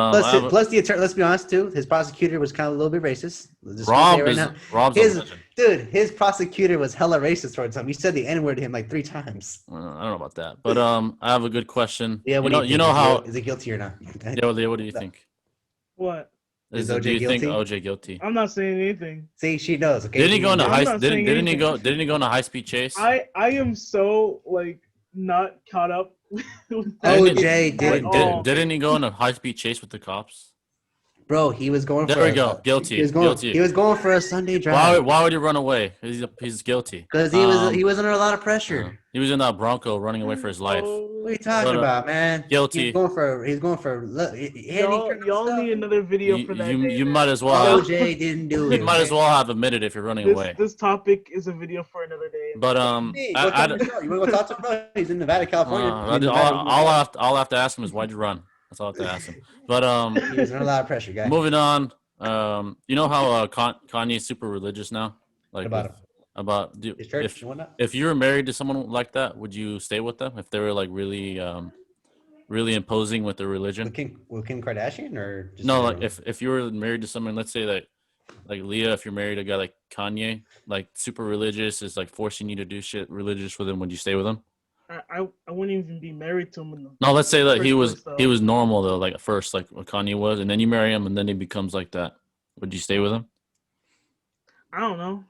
plus the attorney. Let's be honest too. His prosecutor was kind of a little bit racist. Rob's his prosecutor was hella racist towards him. He said the N-word to him like 3 times. I don't know about that, but I have a good question. Yeah, you know how is it guilty or not? Yeah, what do you think? What? Is OJ do you guilty? think OJ guilty? I'm not saying anything. See, she knows. Okay. Didn't he go on a Didn't he go on a high-speed chase? I am so like not caught up. OJ didn't he go on a high-speed chase with the cops? Bro, he was going. There we go. Guilty. He was going for a Sunday drive. Why would he run away? He's guilty. Because he was under a lot of pressure. He was in that Bronco running away for his life. What are you talking about, man? Guilty. He's going for. Y'all need another video for that. You might as well. OJ didn't do it. You might as well have admitted if you're running away. This topic is a video for another day. But you want to go talk to him, bro? He's in Nevada, California. All I have to ask him is why'd you run? That's all I have to ask him. But he was under a lot of pressure, guys. Moving on. You know how Kanye's super religious now? Like his church and whatnot? If you were married to someone like that, would you stay with them if they were like really imposing with their religion? With Kim Kardashian or just no? Like if you were married to someone, let's say like Leah, if you're married to a guy like Kanye, like super religious, is like forcing you to do shit religious with him, would you stay with him? I wouldn't even be married to him. No, let's say that he was normal though, like at first, like what Kanye was, and then you marry him, and then he becomes like that. Would you stay with him? I don't know.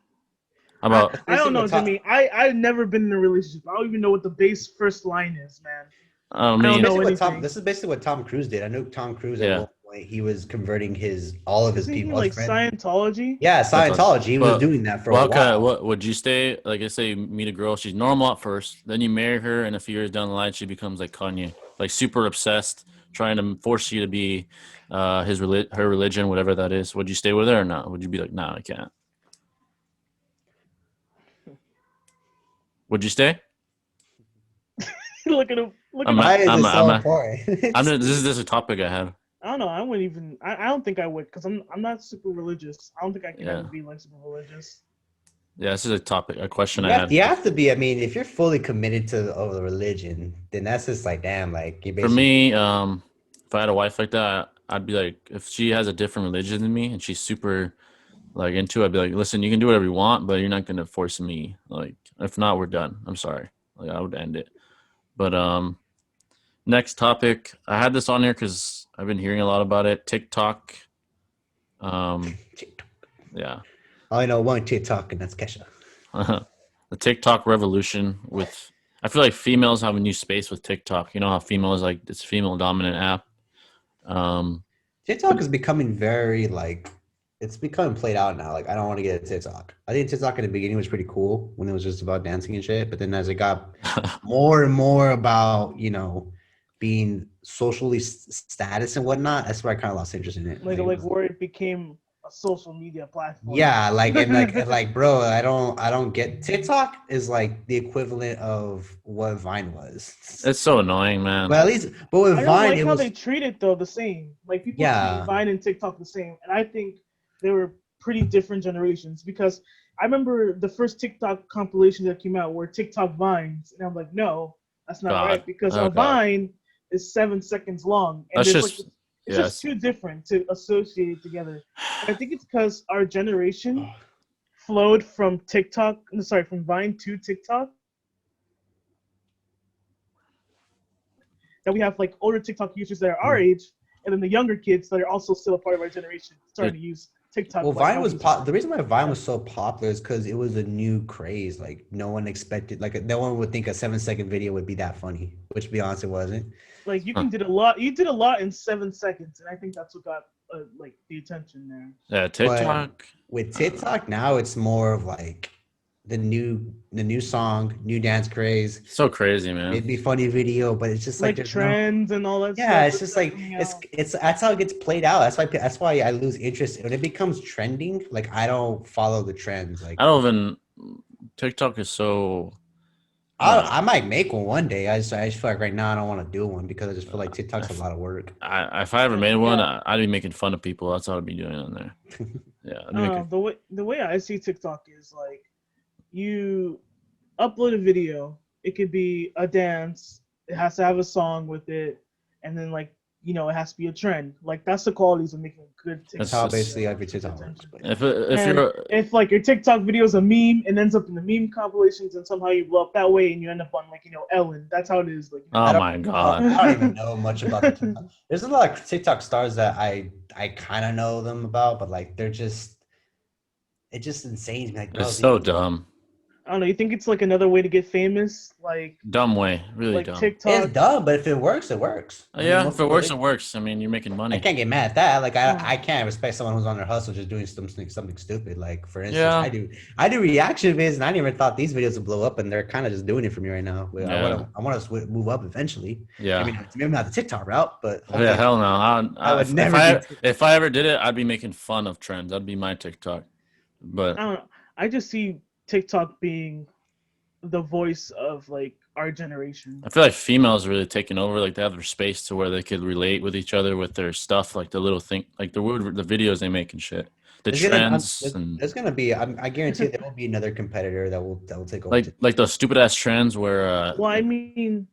How about? I don't know, Jimmy. I've never been in a relationship. I don't even know what the base first line is, man. I don't know this is basically what Tom Cruise did. I know Tom Cruise at one point he was converting all of his people. Like Scientology? Yeah, Scientology. He was doing that for a while. What would you stay? Like, let's say you meet a girl, she's normal at first, then you marry her, and a few years down the line, she becomes like Kanye, like super obsessed, trying to force you to be her religion, whatever that is. Would you stay with her or not? Would you be like, nah, I can't? Would you stay? Look at him. This is a topic I had. I don't know. I wouldn't even. I don't think I would because I'm not super religious. I don't think I can ever be like super religious. Yeah, this is a question I You have, had. you have to be. I mean, if you're fully committed to the religion, then that's just like, damn, like you For basically. me, if I had a wife like that, I'd be like, if she has a different religion than me and she's super like into it, I'd be like, listen, you can do whatever you want, but you're not gonna force me. Like, if not, we're done. I'm sorry. Like, I would end it. But next topic, I had this on here because I've been hearing a lot about it. TikTok. Yeah. I know one TikTok, and that's Kesha. The TikTok revolution with I feel like females have a new space with TikTok. You know how females like it's a female dominant app. TikTok is becoming very like it's becoming played out now. Like I don't want to get a TikTok. I think TikTok in the beginning was pretty cool when it was just about dancing and shit. But then as it got more and more about being socially status and whatnot, that's where I kind of lost interest in it. Like where it became a social media platform. Yeah, like bro, I don't get TikTok is like the equivalent of what Vine was. It's so annoying, man. But with I don't Vine, like it how was they treat it though the same. Like people Yeah. treat Vine and TikTok the same, and I think they were pretty different generations because I remember the first TikTok compilation that came out were TikTok Vines, and I'm like, no, that's not God. right because Oh, a God. Vine is 7 seconds long, and That's there's just like it's just too different to associate together. And I think it's because our generation flowed from from Vine to TikTok. That we have like older TikTok users that are our age, and then the younger kids that are also still a part of our generation starting to use TikTok. Well, like Vine was how we the reason why Vine was so popular is because it was a new craze. Like no one expected, like no one would think a 7-second video would be that funny. Which, to be honest, it wasn't. like you can did a lot. You did a lot in 7 seconds, and I think that's what got like the attention there. Yeah, TikTok. With TikTok now, it's more of like the new song, new dance craze. So crazy, man. It'd be funny video, but it's just like there's trends and all that. Yeah, stuff it's just like it's that's how it gets played out. That's why I lose interest when it becomes trending. Like I don't follow the trends. Like I don't even. TikTok is so. I might make one day. I just feel like right now I don't want to do one because I just feel like TikTok's a lot of work. If I ever made one, I'd be making fun of people. That's what I'd be doing on there. Yeah. The way I see TikTok is like you upload a video. It could be a dance. It has to have a song with it, and then like it has to be a trend. Like that's the qualities of making a good TikTok. That's how basically every TikTok works. If like your TikTok video is a meme and ends up in the meme compilations, and somehow you blow up that way, and you end up on like Ellen. That's how it is. Like oh my God, I don't even know much about the TikTok. There's a lot of TikTok stars that I kind of know them about, but like it just insane. Like it's so dumb. I don't know. You think it's like another way to get famous? Like dumb way, really like dumb. TikTok. It's dumb, but if it works, it works. Yeah, if it works, it works. I mean, you're making money. I can't get mad at that. Like I can't respect someone who's on their hustle just doing something stupid. Like for instance, I do reaction vids, and I never thought these videos would blow up, and they're kind of just doing it for me right now. I want to move up eventually. Yeah, I mean, maybe not the TikTok route, but yeah, hell no. I would never. If I ever did it, I'd be making fun of trends. That'd be my TikTok. But I don't know. I just see TikTok being the voice of like our generation. I feel like females are really taking over. Like they have their space to where they could relate with each other with their stuff, like the little thing, like the videos they make and shit. There's gonna be. I guarantee there will be another competitor that will take over. Like those stupid ass trends where. Well, I mean,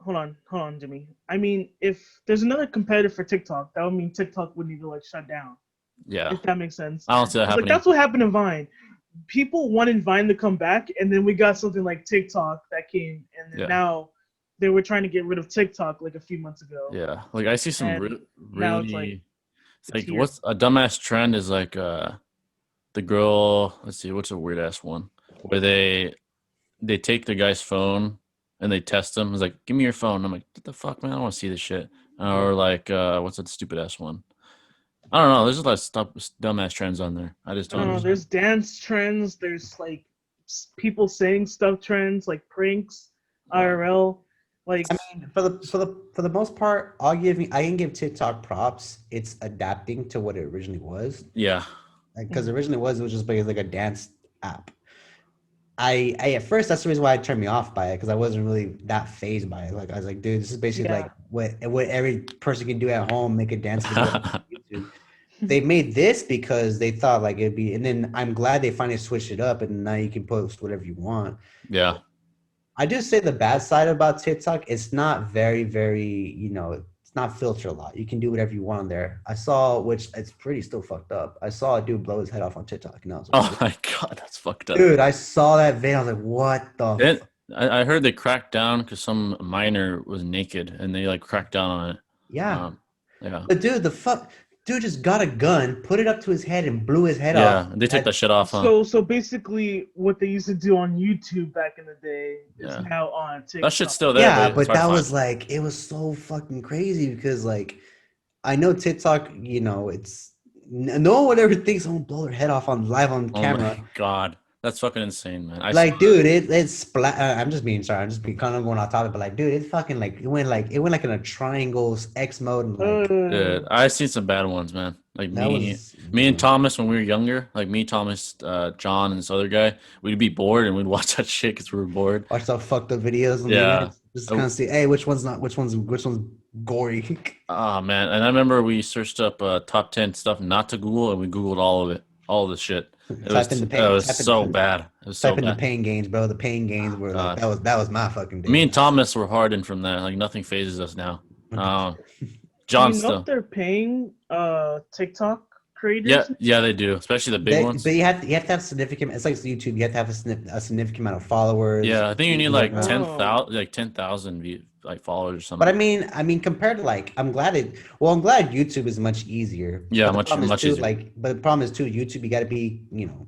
hold on, Jimmy. I mean, if there's another competitor for TikTok, that would mean TikTok would need to like shut down. Yeah. If that makes sense. I don't see that happening. Like that's what happened in Vine. People wanted Vine to come back, and then we got something like TikTok that came, and then now they were trying to get rid of TikTok like a few months ago. Yeah, like I see some really. It's like here. What's a dumbass trend is like the girl. Let's see, what's a weird ass one where they take the guy's phone and they test him. It's like, give me your phone. I'm like, what the fuck, man? I don't want to see this shit. Or like, what's that stupid ass one? I don't know. There's a lot of dumbass trends on there. I just don't know. There's dance trends. There's like people saying stuff trends, like pranks, IRL. Like I mean, for the most part, I can give TikTok props. It's adapting to what it originally was. Yeah. Because originally it was just basically like a dance app. I at first that's the reason why it turned me off by it because I wasn't really that fazed by it. Like I was like, dude, this is basically like what every person can do at home, make a dance video on YouTube. they made this because they thought like it'd be, and then I'm glad they finally switched it up, and now you can post whatever you want. Yeah. I just say the bad side about TikTok, it's not very, it's not filtered a lot. You can do whatever you want on there. I saw, which it's pretty still fucked up. I saw a dude blow his head off on TikTok, and I was like, Oh my god, that's fucked up. dude, I saw that video. I was like, what the? I heard they cracked down because some minor was naked, and they like cracked down on it. Yeah. Yeah. But dude, dude just got a gun, put it up to his head, and blew his head off. Yeah, they took that shit off. Huh? So basically, what they used to do on YouTube back in the day is now on TikTok. That shit's still there. Yeah, but that was like, it was so fucking crazy because like, I know TikTok, it's no one would ever think someone blow their head off live on camera. Oh my god. That's fucking insane, man. Dude, it's I'm just being kind of going off topic, but like, dude, it's fucking like it went like in a triangle X mode, and like, dude, I've seen some bad ones, man. Like me and Thomas when we were younger, like me, Thomas, John, and this other guy, we'd be bored and we'd watch that shit because we were bored. Watch some fucked up videos. Just kind of see, hey, which one's gory. Oh man, and I remember we searched up top 10 stuff not to Google, and we Googled all of it, all of the shit. It was so bad. It was so bad. The pain gains, bro. The pain gains were like, that was my fucking day. Me and Thomas were hardened from that. Like nothing phases us now. John still. If they're paying TikTok creators? Yeah, they do, especially the big ones. But you have to have significant. It's like YouTube. You have to have a significant amount of followers. Yeah, I think you need like 10,000 like followers or something. But I mean, compared to like, I'm glad YouTube is much easier. Yeah, much easier. But the problem is too, YouTube, you got to be,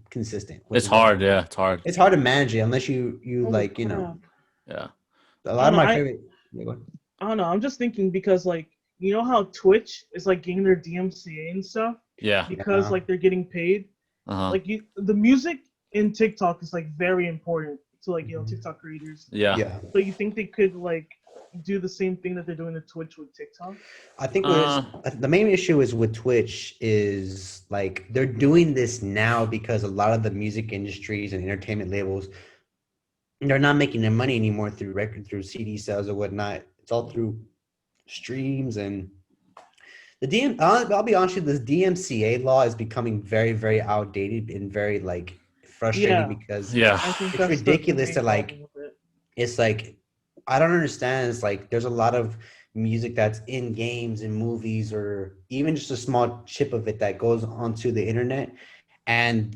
consistent. It's hard. Yeah, it's hard. It's hard to manage it unless you Yeah. A lot of my favorite. I don't know. I'm just thinking because like, you know how Twitch is like getting their DMCA and stuff? Yeah. Because like they're getting paid. Like the music in TikTok is like very important to like, TikTok creators. Yeah. So you think they could like do the same thing that they're doing to Twitch with TikTok? I think the main issue is with Twitch is like they're doing this now because a lot of the music industries and entertainment labels, they're not making their money anymore through CD sales or whatnot. It's all through streams, and I'll be honest with you, this DMCA law is becoming very, very outdated and very like frustrating because it's ridiculous to like. It's like, I don't understand. It's like there's a lot of music that's in games and movies, or even just a small chip of it that goes onto the internet, and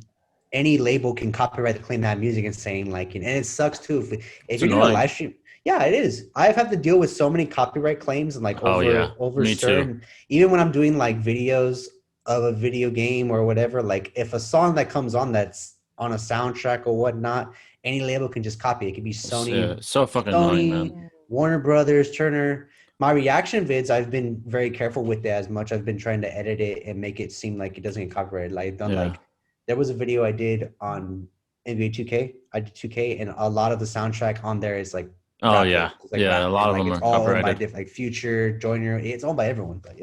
any label can copyright claim that music and saying like, and it sucks too if you're doing a live stream. Yeah, it is. I've had to deal with so many copyright claims and like over certain. Even when I'm doing like videos of a video game or whatever, like if a song that comes on that's on a soundtrack or whatnot, any label can just copy it. It could be Sony, so fucking annoying, man. Warner Brothers, Turner. My reaction vids, I've been very careful with that as much. I've been trying to edit it and make it seem like it doesn't get copyrighted. Like I've done like, there was a video I did on NBA 2K. I did 2K, and a lot of the soundtrack on there is like. Oh yeah, like a lot of them are copyrighted. Like Future, Joyner, it's owned by everyone. But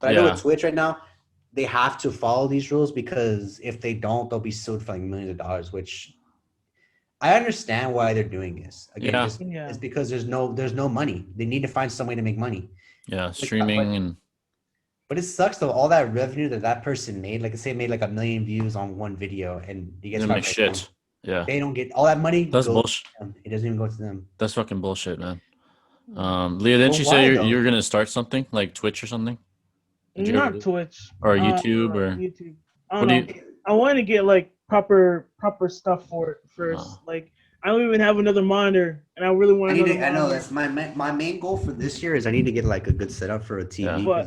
but I know with Twitch right now, they have to follow these rules because if they don't, they'll be sued for like millions of dollars. Which I understand why they're doing this. Again, it's because there's no money. They need to find some way to make money. Yeah, streaming But it sucks though. All that revenue that person made, like say, made like 1 million views on one video, and he gets make shit. Yeah, they don't get all that money. That's bullshit. It doesn't even go to them. That's fucking bullshit, man. Leah, didn't you say you're gonna start something like Twitch or something? Not Twitch or YouTube or YouTube. I want to get like proper stuff for it first. Like I don't even have another monitor, and I really want. I know that's my main goal for this year is I need to get like a good setup for a TV. Yeah. But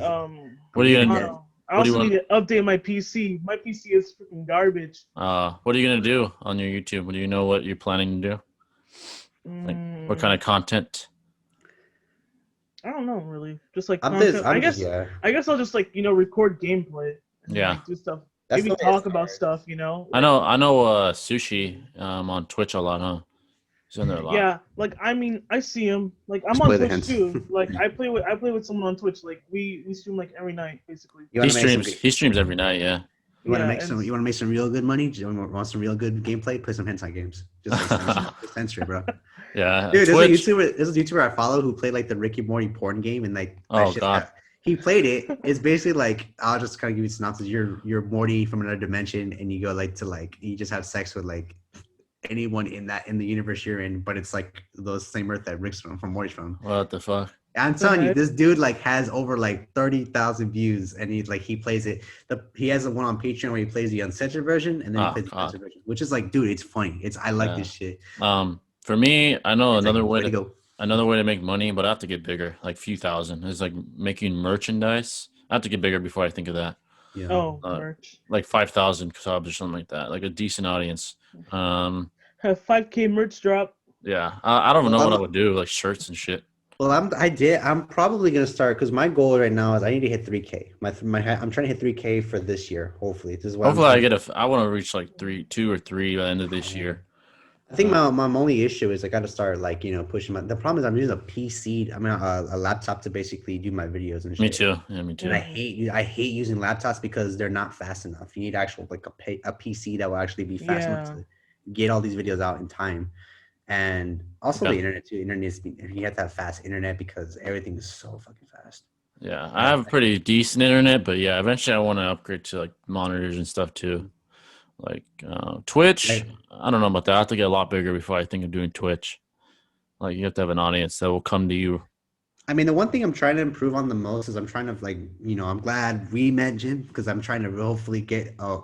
what are you gonna do? I also need to update my PC. My PC is freaking garbage. What are you gonna do on your YouTube? Do you know what you're planning to do? Like what kind of content? I don't know really. Just like content. I guess I'll just like record gameplay. And, like, do stuff. Maybe talk about stuff. I know Sushi on Twitch a lot, huh? He's in there a lot. Yeah, like I see him. Like I'm on Twitch too. Like I play with someone on Twitch. Like we stream like every night basically. He streams every night. Yeah. You want to make some real good money? Do you want some real good gameplay? Play some hentai games. Just like censor, bro. Yeah. Dude, there's a YouTuber I follow who played like the Ricky Morty porn game, and like God. he played it. It's basically like, I'll just kind of give you a synopsis. You're Morty from another dimension, and you go you just have sex with like anyone in the universe you're in, but it's like those same Earth that Rick's from Morty's from. What the fuck? I'm telling you, this dude like has over like 30,000 views, and he plays it. He has the one on Patreon where he plays the uncensored version, and then he plays the censored version, which is like, dude, it's funny. I like this shit. For me, I know another way to make money, but I have to get bigger, like few thousand. It's like making merchandise. I have to get bigger before I think of that. Yeah. Merch. Like 5,000 subs or something like that, like a decent audience. Have 5K merch drop. Yeah, I don't even know what I would do, like shirts and shit. Well, I'm probably gonna start because my goal right now is I need to hit 3K. I'm trying to hit 3K for this year. Hopefully, this is what. I want to reach like 2 or 3 by the end of this year. I think my only issue is I got to start like pushing the problem is I'm using a PC. I mean a laptop to basically do my videos and shit. Me too. Yeah, me too. And I hate using laptops because they're not fast enough. You need actual like a PC that will actually be fast enough to get all these videos out in time. And also the internet too. You have to have fast internet because everything is so fucking fast. Yeah, I have pretty decent internet, but yeah, eventually I want to upgrade to like monitors and stuff too. Like Twitch, I don't know about that. I have to get a lot bigger before I think of doing Twitch. Like you have to have an audience that will come to you. I mean, the one thing I'm trying to improve on the most is I'm trying to I'm glad we met Jim because I'm trying to hopefully get a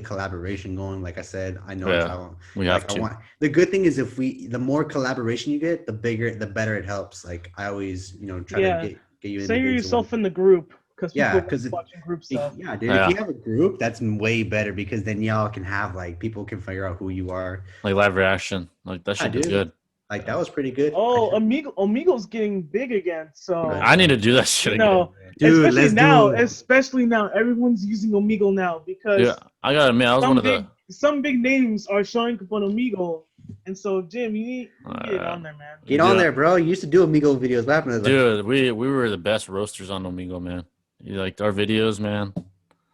collaboration going. Like I said, I know we have to. The good thing is the more collaboration you get, the better it helps. Like I always, try to get you. Say yourself in the group. Because watching group stuff. Yeah, dude. If you have a group, that's way better because then y'all can have people can figure out who you are. Like live reaction, like that should be good. Like that was pretty good. Oh, Omego's getting big again, so I need to do that shit again. Dude, especially now, everyone's using Omegle now because I gotta admit, I was one of the some big names are showing up on Omegle. And so, Jim, you need to get on there, man. Get on there, bro. You used to do Omegle videos. What happened to dude, we were the best roasters on Omegle, man. You liked our videos, man.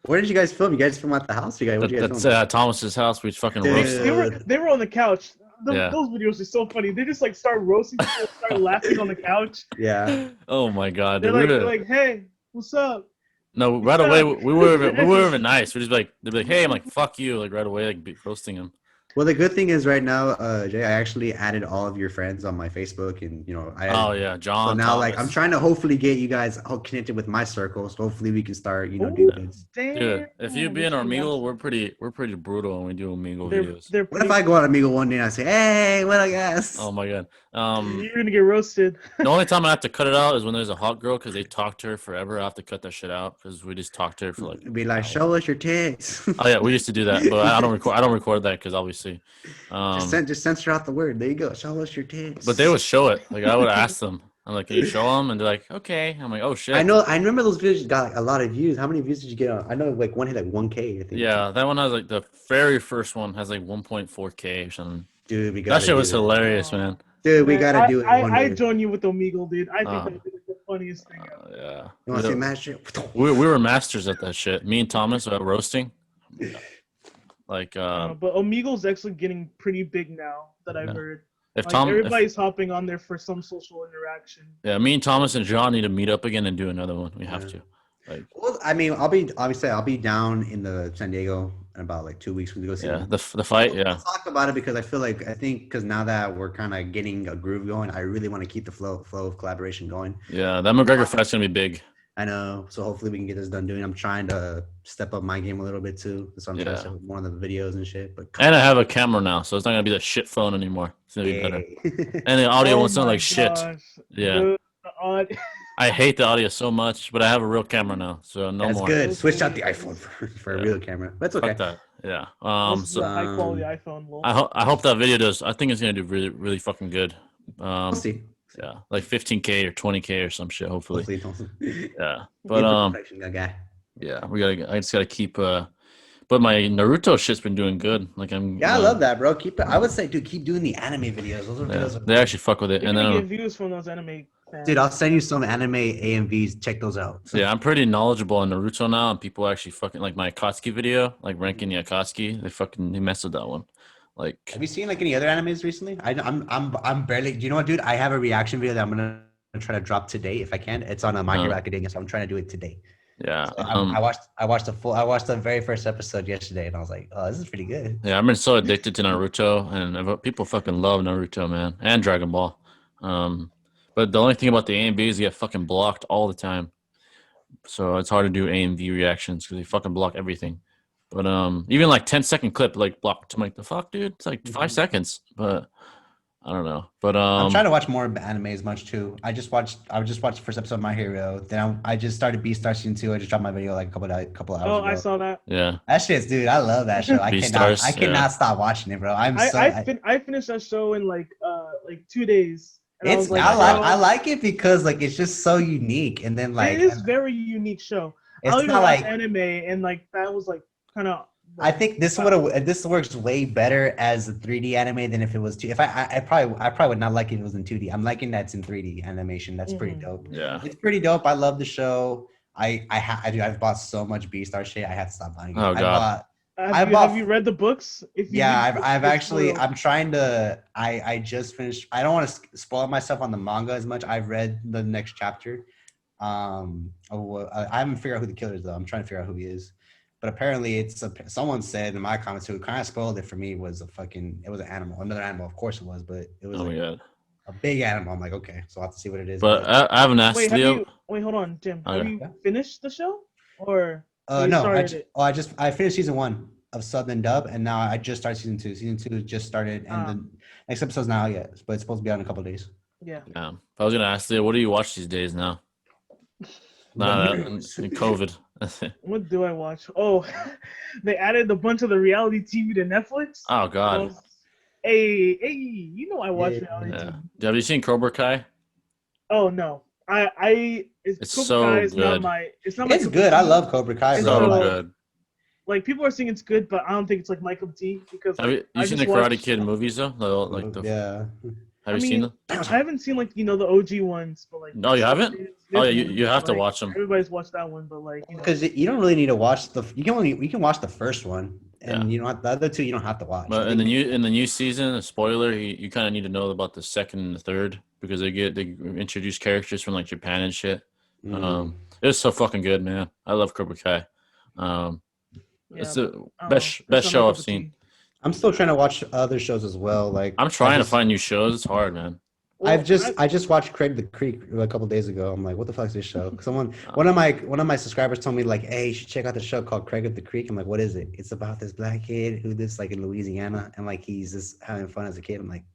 Where did you guys film? You guys film at the house? That's Thomas's house. We fucking roasted. They were on the couch. Those videos are so funny. They just start roasting people, start laughing on the couch. Yeah. Oh my god. They're like, hey, what's up? No, right away we were even nice. We're just they'd be like, hey, I'm like, fuck you, like right away, like roasting him. Well, the good thing is right now, Jay, I actually added all of your friends on my Facebook, and John. So now, Thomas. I'm trying to hopefully get you guys all connected with my circle. So hopefully we can start, doing this. Dude, if you be in our Omegle, we're pretty brutal when we do Omegle videos. What if I go on Omegle one day and I say, hey, what I guess? Oh my god. You're gonna get roasted. The only time I have to cut it out is when there's a hot girl because they talk to her forever. I have to cut that shit out because we just talk to her for like. Be like, show us your tits. Oh yeah, we used to do that, but I don't record that because obviously. Just censor out the word. There you go. Show us your tits. But they would show it. Like I would ask them. I'm like, can you show them? And they're like, okay. I'm like, oh shit. I remember those videos got a lot of views. How many views did you get on? I know one hit 1K. I think. Yeah, that one has the very first one has 1.4K or something. Dude, that shit was hilarious, man. Dude, we gotta do it. I join you with Omegle, dude. I think that's the funniest thing ever. Yeah. You want to say master? We were masters at that shit. Me and Thomas at roasting. Like, but Omegle's actually getting pretty big now that I've heard. If hopping on there for some social interaction. Yeah, me and Thomas and John need to meet up again and do another one. We have to. Well, I mean, I'll be down in the San Diego in about 2 weeks. We go see the fight. We'll talk about it because I think because now that we're kind of getting a groove going, I really want to keep the flow of collaboration going. Yeah, that McGregor fight's gonna be big. I know. So hopefully we can get this done. I'm trying to step up my game a little bit too. So I'm trying to step up more of the videos and shit. And I have a camera now, so it's not gonna be that shit phone anymore. It's gonna be better. And the audio won't sound like shit. Yeah. I hate the audio so much, but I have a real camera now, so no more. That's good. Switch out the iPhone for a real camera. That's okay. Fuck that. Yeah. So high quality iPhone. I hope that video does. I think it's gonna do really, really fucking good. We'll see. Yeah, like 15K or 20K or some shit. Hopefully. Yeah, but yeah, I just gotta keep. But my Naruto shit's been doing good. Like I love that, bro. Keep it. I would say, dude, keep doing the anime videos. Those are videos. They actually fuck with it, and then get views from those anime fans. Dude, I'll send you some anime AMVs. Check those out. Yeah, I'm pretty knowledgeable on Naruto now, and people actually fucking like my Akatsuki video, like ranking the Akatsuki. They messed with that one. Like, have you seen any other animes recently? I'm barely. Do you know what, dude? I have a reaction video that I'm gonna try to drop today if I can. It's on My Hero Academia, so I'm trying to do it today. Yeah, So I watched the very first episode yesterday, and I was like, oh, this is pretty good. Yeah, I've been so addicted to Naruto, and people fucking love Naruto, man, and Dragon Ball. But the only thing about the AMV is you get fucking blocked all the time, so it's hard to do AMV reactions because they fucking block everything. But even like 10-second clip like blocked. I'm like, the fuck, dude? It's like 5 seconds, but I don't know. But I'm trying to watch more anime as much too. I just watched the first episode of My Hero. Then I just started Beastar season 2. I just dropped my video like a couple hours ago. I saw that. Yeah, that shit's, dude. I love that show. I cannot stop watching it, bro. I finished that show in like 2 days. And I like it because like it's just so unique, and then like it is very unique show. It's not like anime, and like that was like kind of. I think this works way better as a 3D anime than if it was 2. If I probably would not like it if it was in 2D. I'm liking that it's in 3D animation. That's pretty dope. Yeah, it's pretty dope. I love the show. I've bought so much Beastar shit. I have to stop buying it. Oh god. Have you read the books? I've actually. I'm trying to. I just finished. I don't want to spoil myself on the manga as much. I've read the next chapter. I haven't figured out who the killer is though. I'm trying to figure out who he is. But apparently, someone said in my comments who kind of spoiled it for me was an animal, another animal. Of course it was, but it was a big animal. I'm like, okay, so I'll have to see what it is. But I haven't asked Leo. Wait, hold on, Jim. Have you finished the show or? No, I finished season 1 of sub and dub, and now I just started season 2. Season 2 just started, and the next episode's not out yet, but it's supposed to be out in a couple of days. Yeah. I was gonna ask you, what do you watch these days now? In COVID. What do I watch? Oh, they added a bunch of the reality TV to Netflix. Oh god. Hey, you know I watch reality TV. Have you seen Cobra Kai? Oh no. It's Cobra so Kai is good. It's good. I love Cobra Kai. So good. Like people are saying it's good, but I don't think it's like my cup of tea because. Have you seen the Karate Kid movies though? Have you seen them? I haven't seen like the OG ones, but like. No, you haven't. Oh yeah, you have to watch them. Everybody's watched that one, but like. Because you don't really need to watch you can watch the first one, and you know the other two you don't have to watch. But in the new season, a spoiler, you kind of need to know about the second and the third because they introduce characters from like Japan and shit. It was so fucking good, man. I love Cobra Kai. It's the best show I've seen. I'm still trying to watch other shows as well. Like I'm trying to find new shows. It's hard, man. Well, I just watched Craig the Creek a couple of days ago. I'm like, what the fuck is this show? One of my subscribers told me like, hey, you should check out the show called Craig of the Creek. I'm like, what is it? It's about this black kid who lives like in Louisiana and like he's just having fun as a kid. I'm like,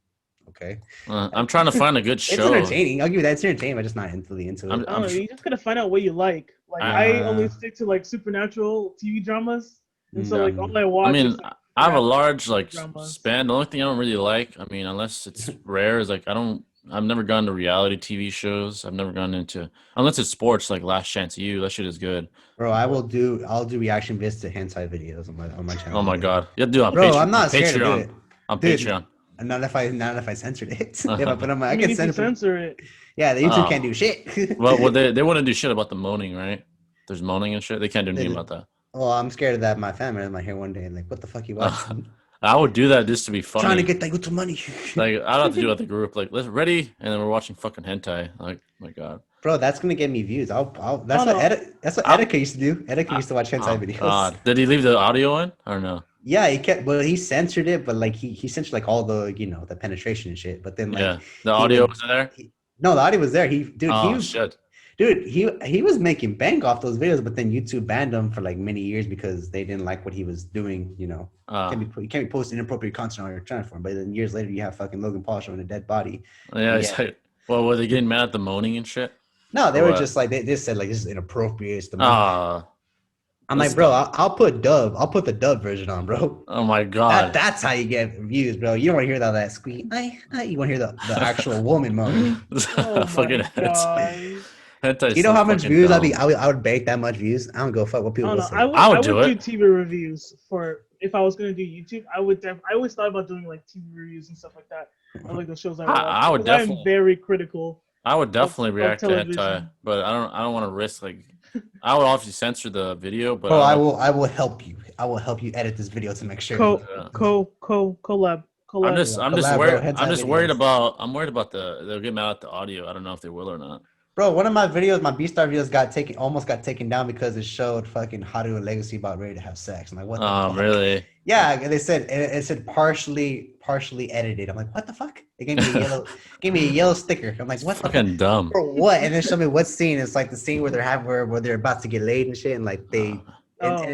okay. I'm trying to find a good show. It's entertaining. I'll give you that. It's entertaining. I'm just not into it. You just gotta find out what you like. Like I only stick to like supernatural TV dramas, and so like all I watch. I mean, I have a large like span. The only thing I don't really like, I mean, unless it's rare, is like I've never gone to reality TV shows. I've never gone into unless it's sports like Last Chance U. That shit is good. Bro, I'll do reaction vids to hentai videos on my channel. Oh my god, you have to do it on Bro, Patreon. I'm not scared to do it. On Patreon. Not if I censored it. If I put on I can censor it. Yeah, the YouTube can't do shit. well, they wouldn't do shit about the moaning, right? There's moaning and shit. They can't do anything about that. Well, I'm scared of that. My family might hear one day and like, what the fuck you watching? I would do that just to be funny. Trying to get that good money. Like I'd have to do it with the group. Like, let's ready, and then we're watching fucking hentai. Like, my god. Bro, that's gonna get me views. That's what Edeka used to do. Edeka used to watch hentai videos. God. Did he leave the audio in or no? Yeah, he censored it, but like he censored like all the the penetration and shit. But then like the audio was there. No, the audio was there. Shit. Dude, he was making bank off those videos, but then YouTube banned him for like many years because they didn't like what he was doing. You can't be posting inappropriate content on your platform. But then years later, you have fucking Logan Paul showing a dead body. Yeah, it's like, well, were they getting mad at the moaning and shit? No, they were just like they said like this is inappropriate. I'm like, bro, I'll put the dub version on, bro. Oh my god, that's how you get views, bro. You don't want to hear that squeak. You want to hear the actual woman moaning. Fucking hentai. You know how much views I would bake that much views. I don't go fuck what people will say. I would do TV reviews for if I was gonna do YouTube. I always thought about doing like TV reviews and stuff like that. I like the shows I would definitely. I'm very critical. I would definitely react to hentai, but I don't want to risk like. I would obviously censor the video, but I will help you. I will help you edit this video to make sure. Collab I'm just Collab, worried. bro, I'm hentai just worried videos. about they'll get mad at the audio. I don't know if they will or not. Bro, one of my videos, my B-Star videos almost got taken down because it showed fucking how to a legacy about ready to have sex. I'm like, what the fuck? Really? Yeah, they said it said partially edited. I'm like, what the fuck? It gave me a yellow sticker. I'm like, what the Fucking fuck? dumb. For what? And then show me what scene. It's like the scene where they're about to get laid and shit, and like they're not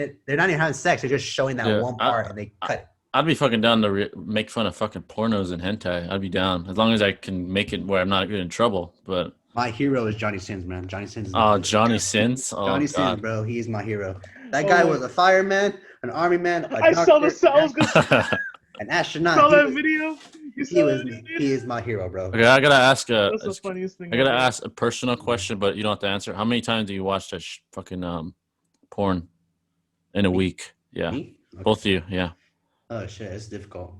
even having sex. They're just showing that one part, and they cut it. I'd be fucking down to make fun of fucking pornos and hentai. I'd be down as long as I can make it where I'm not getting in trouble. But my hero is Johnny Sins, man. Johnny Sins. Johnny Sins. Oh, Johnny Sins, bro. He's my hero. That guy was a fireman, an army man. I saw the cells. An astronaut. Saw that video. He is my hero, bro. Okay, I gotta ask That's the funniest thing. I gotta ask a personal question, but you don't have to answer. How many times do you watch that fucking porn in a week? Yeah, okay. Both of you. Yeah. Oh shit, it's difficult.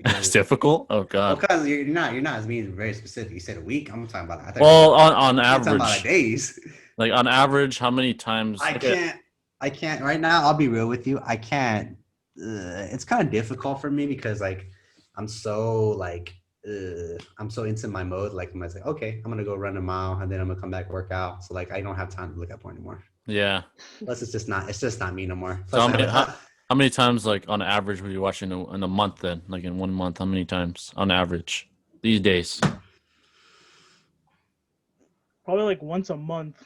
It's difficult. Oh god. Because you're not as being very specific. You said a week. I'm talking about. Well, on average. Talking about days. Like on average, how many times? I can't right now. I'll be real with you. I can't. It's kind of difficult for me because like I'm so into my mode. Like I'm like, okay, I'm gonna go run a mile and then I'm gonna come back work out. So like I don't have time to look at porn anymore. Yeah. Plus it's just not me no more. So how many times like on average were you watching in a month then? Like in 1 month, how many times on average these days? Probably like once a month.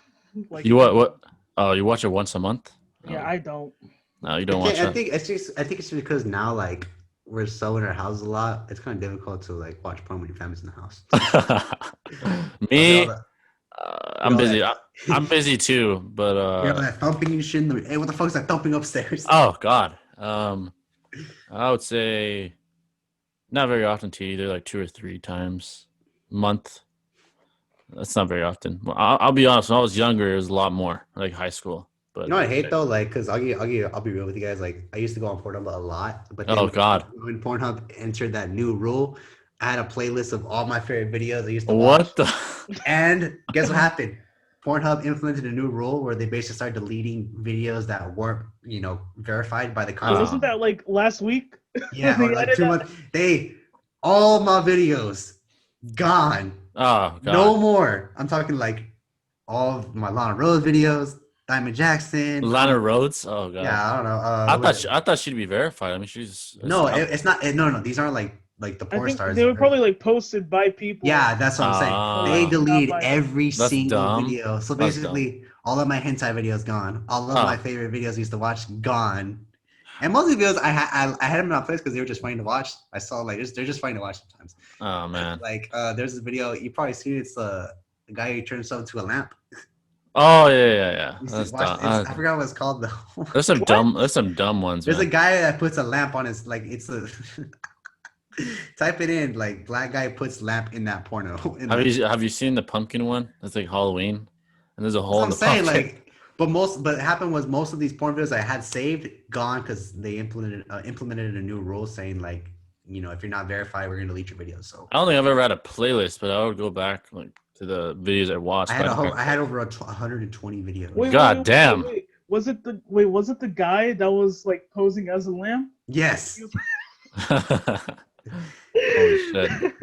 Like you what? Oh, you watch it once a month? Yeah, I don't. No, you don't watch it. I think it's just because now like we're so in our house a lot. It's kind of difficult to like watch porn when your family's in the house. Me, I'm busy. I'm busy too, but that thumping and shit. Hey, what the fuck is that thumping upstairs? Oh God. I would say not very often to either, like 2 or 3 times a month. That's not very often. Well, I'll be honest. When I was younger, it was a lot more, like high school. But you know what I hate though, like, cause I'll be real with you guys. Like, I used to go on Pornhub a lot, but then when Pornhub entered that new rule, I had a playlist of all my favorite videos I used to watch. And guess what happened? Pornhub implemented a new rule where they basically started deleting videos that weren't, verified by the content. Wasn't that like last week? Yeah, or like 2 months. All my videos gone. Oh God. No more. I'm talking like all of my Lana Rose videos, Diamond Jackson. Lana Rhodes? Oh God. Yeah, I don't know. I thought she'd be verified. I mean, she's it's not. No. These aren't like the porn stars. They were probably like posted by people. Yeah, that's what I'm saying. They deleted every single video. So basically, all of my hentai videos gone. All of my favorite videos I used to watch gone. And most of the videos I had them in my place because they were just funny to watch. I saw like they're just funny to watch sometimes. Oh man! Like there's this video you probably seen. It's the guy who turns himself into a lamp. Oh yeah. That's dumb. I forgot what it's called though. There's some dumb ones. There's a guy that puts a lamp on his like it's a. Type it in like black guy puts lamp in that porno. Have you seen the pumpkin one? It's like Halloween, and there's a hole in the pumpkin. Like. But what happened was most of these porn videos I had saved gone because they implemented a new rule saying like if you're not verified we're gonna delete your videos. So I don't think I've ever had a playlist, but I would go back like to the videos I watched. I had over 120 videos. God damn! Was it the guy that was like posing as a lamp? Yes. Holy shit!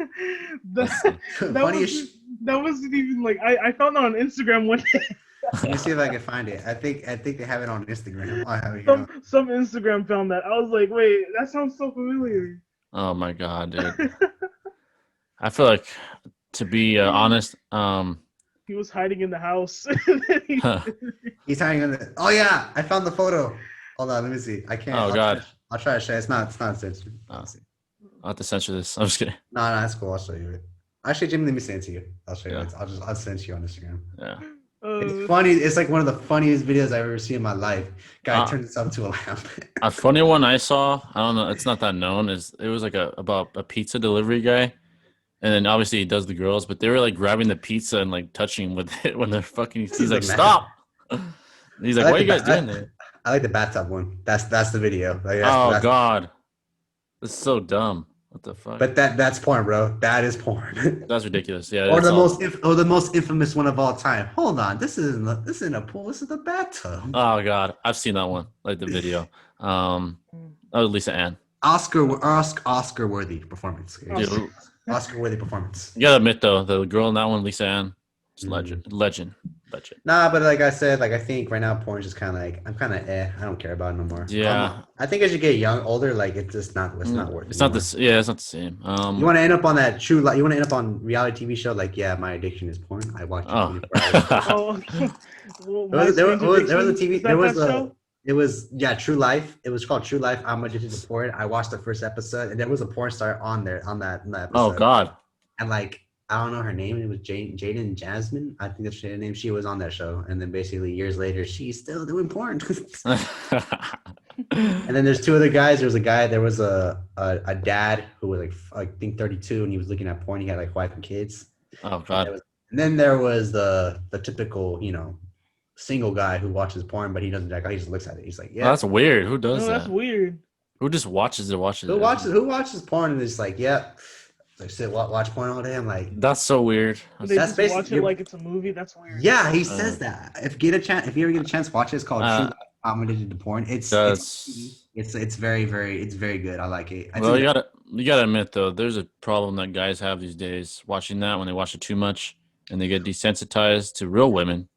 That wasn't even like I found that on Instagram one day. Let me see if I can find it. I think they have it on Instagram. I have it here. Some Instagram found that. I was like, wait, that sounds so familiar. Oh my God, dude. I feel like, to be honest, he was hiding in the house. He's hiding in the. Oh yeah, I found the photo. Hold on, let me see. I can't. Oh God. I'll try to show. It's not censored. I'll have to censor this. I'm just kidding. No, that's cool. I'll show you it. Actually, Jimmy, let me send it to you. I'll show you. Yeah. I'll send it to you on Instagram. Yeah. It's funny. It's like one of the funniest videos I've ever seen in my life. Guy turned himself into a lamp. A funny one I saw, I don't know, it's not that known, it was like about a pizza delivery guy. And then obviously he does the girls, but they were like grabbing the pizza and like touching with it when they're fucking. He's like, stop. He's like, what are you guys doing there? I like the bathtub one. That's the video. Like, that's God. This is so dumb. What the fuck? But that's porn, bro. That is porn. That's ridiculous. Yeah. Or the most infamous one of all time. Hold on, this isn't a pool. This is the bathtub. Oh God, I've seen that one. Like the video. That was Lisa Ann. Oscar worthy performance. Dude, Oscar worthy performance. you gotta admit though, the girl in that one, Lisa Ann, it's legend. Nah, but like I said, like I think right now porn is just kind of like I'm kind of I don't care about it no more. Yeah. I think as you get older, like it's just not worth it. It's not this. Yeah, it's not the same. You want to end up on that true like you want to end up on reality TV show like my addiction is porn. I watch it 24 hours. Well, There was a TV. There was show? It was True Life. It was called True Life. I'm addicted to porn. I watched the first episode, and there was a porn star on that episode. Oh God. And like I don't know her name. It was Jaden Jasmine. I think that's her name. She was on that show, and then basically years later, she's still doing porn. And then there's two other guys. There was a dad who was like I think 32, and he was looking at porn. He had like wife and kids. Oh God. And then there was the typical single guy who watches porn, but he doesn't jack out. He just looks at it. He's like, yeah, that's weird. Who does that? That's weird. Who just watches it? Who watches porn and is like, yeah, like sit watch porn all day. I'm like, that's so weird. They just watch it like it's a movie. That's weird. Yeah, he says that. If you ever get a chance, watch it. It's called True Life. I'm addicted to porn. It's very good. I like it. Well, you gotta admit though, there's a problem that guys have these days watching that when they watch it too much and they get desensitized to real women.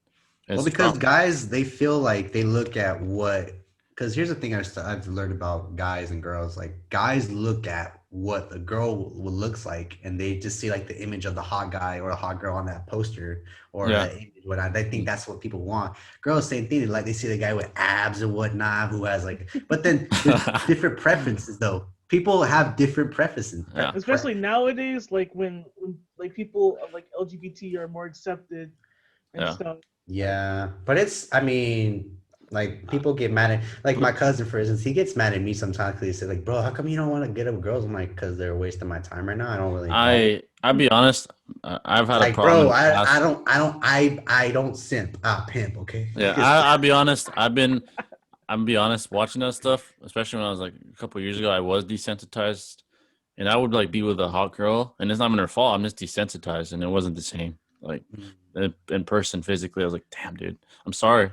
Well, because guys, they feel like they look at because here's the thing I've learned about guys and girls. Like guys look at what a girl looks like, and they just see like the image of the hot guy or a hot girl on that poster or that image. They think that's what people want. Girls, same thing. Like they see the guy with abs and whatnot who has like, but then there's different preferences though. People have different preferences. Yeah. Especially nowadays, like when like people like LGBT are more accepted and stuff. Yeah, but like people get mad at, like my cousin, for instance, he gets mad at me sometimes because he said like, bro, how come you don't want to get up with girls? I'm like, because they're wasting my time right now. I don't really. I'll be honest. I've had like, a problem. Bro, I don't simp. I pimp. Okay. Yeah, I'll be honest. I'm be honest. Watching that stuff, especially when I was like a couple of years ago, I was desensitized, and I would like be with a hot girl, and it's not even her fault. I'm just desensitized, and it wasn't the same. Like in person, physically, I was like, damn, dude, I'm sorry.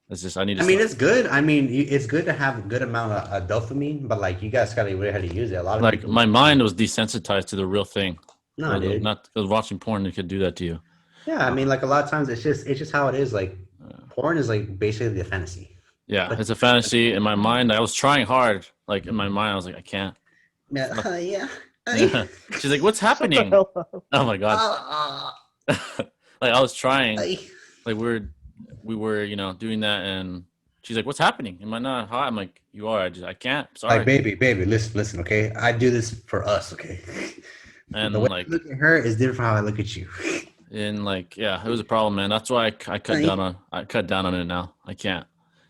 It's just I need to. It's good. It's good to have a good amount of dopamine, but like you guys gotta learn how to use it. A lot of like people, my mind was desensitized to the real thing. No, dude. Not because watching porn, it could do that to you. Yeah, like a lot of times it's just how it is. Like porn is like basically the fantasy. Yeah, it's a fantasy. In my mind, I was trying hard. Like in my mind, I was like, I can't. Yeah. Yeah. She's like, what's happening? Oh my God. Like I was trying. Like we were, doing that, and she's like, "What's happening? Am I not hot?" I'm like, "You are. I can't. Sorry." Like, baby, listen, okay? I do this for us, okay? And the way I look at her is different from how I look at you. And like, yeah, it was a problem, man. That's why I cut down on it now. I can't.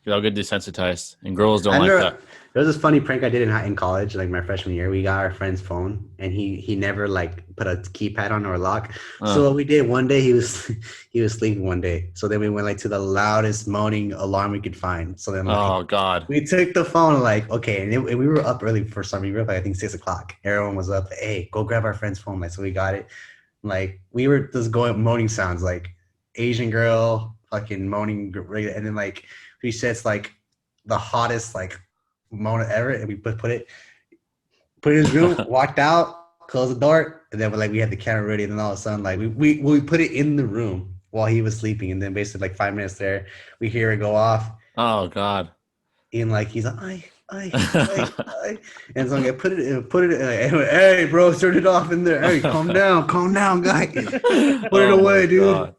I'll get desensitized, and girls don't like that. There was this funny prank I did in college, like my freshman year. We got our friend's phone, and he never like put a keypad on or a lock. So what we did one day, he was sleeping one day. So then we went like to the loudest moaning alarm we could find. So then oh God, we took the phone like okay, and we were up early for some reason. We were up like, I think 6:00. Everyone was up. Hey, go grab our friend's phone. Like so we got it. Like we were just going moaning sounds like Asian girl fucking moaning, and then like we said it's like the hottest like moan ever, and we put it in his room, walked out, closed the door, and then we had the camera ready, and then all of a sudden like we put it in the room while he was sleeping, and then basically like 5 minutes there, we hear it go off. Oh God! And like he's like, I. And so I put it. Like, hey, bro, turn it off in there. Hey, calm down, guy. Put it away, dude.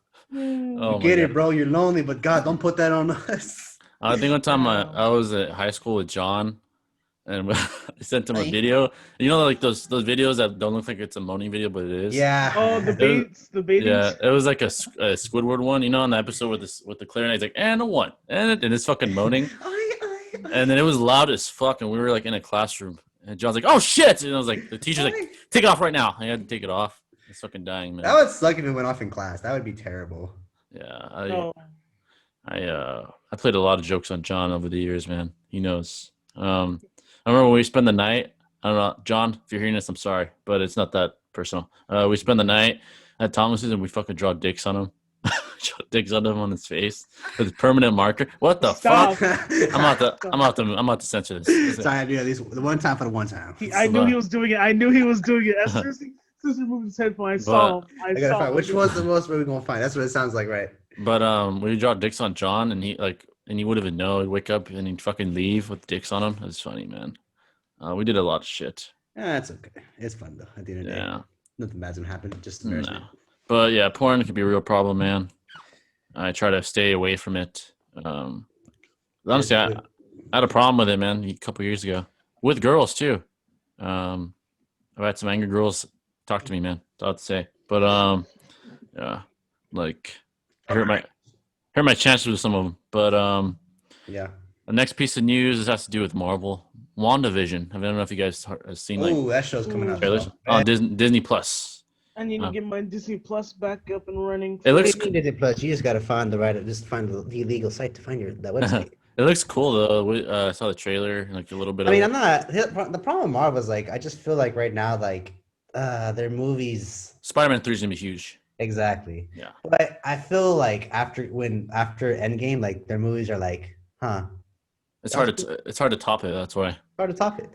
Oh, get it, bro. You're lonely, but God, don't put that on us. I think one time I was at high school with John, and I sent him a video. You know, like those videos that don't look like it's a moaning video, but it is. Yeah. Oh, the baits. Yeah, it was like a Squidward one. You know, on the episode with the clarinet, he's like, and a one, and it's fucking moaning. And then it was loud as fuck, and we were like in a classroom, and John's like, "Oh shit!" And I was like, "The teacher's like, take it off right now." I had to take it off. It's fucking dying, man. That would suck if it went off in class. That would be terrible. Yeah, I played a lot of jokes on John over the years, man. He knows. I remember when we spent the night. I don't know, John, if you're hearing this, I'm sorry, but it's not that personal. We spent the night at Thomas's, and we fucking draw dicks on him. digs on him on his face with permanent marker. What the Stop. fuck? I'm about to censor this. Sorry, I do at least the one time for the one time. I knew he was doing it. As soon as he moved his headphone, I saw him. I gotta find which one's the most we're gonna find. That's what it sounds like, right? But when you draw dicks on John and he wouldn't even know, he'd wake up and he'd fucking leave with dicks on him. It's funny, man. We did a lot of shit. Yeah, that's okay. It's fun though. At the end of the day, nothing bad's gonna happen. Just embarrassment. No. But yeah, porn can be a real problem, man. I try to stay away from it. Honestly, I had a problem with it, man, a couple years ago with girls too. I've had some angry girls talk to me, man. That's all I have to say. But yeah, like I hurt my chances with some of them. But yeah. The next piece of news has to do with Marvel. WandaVision. I don't know if you guys have seen that show's coming out. trailers on Disney Plus. I need to get my Disney Plus back up and running. It looks Disney Plus. You just gotta find the illegal site to find that website. It looks cool though. I saw the trailer, like a little bit. I'm not. The problem with Marvel is like I just feel like right now, like their movies. Spider-Man 3 is gonna be huge. Exactly. Yeah. But I feel like after Endgame, like their movies are like, It's hard to top it. That's why. Hard to top it.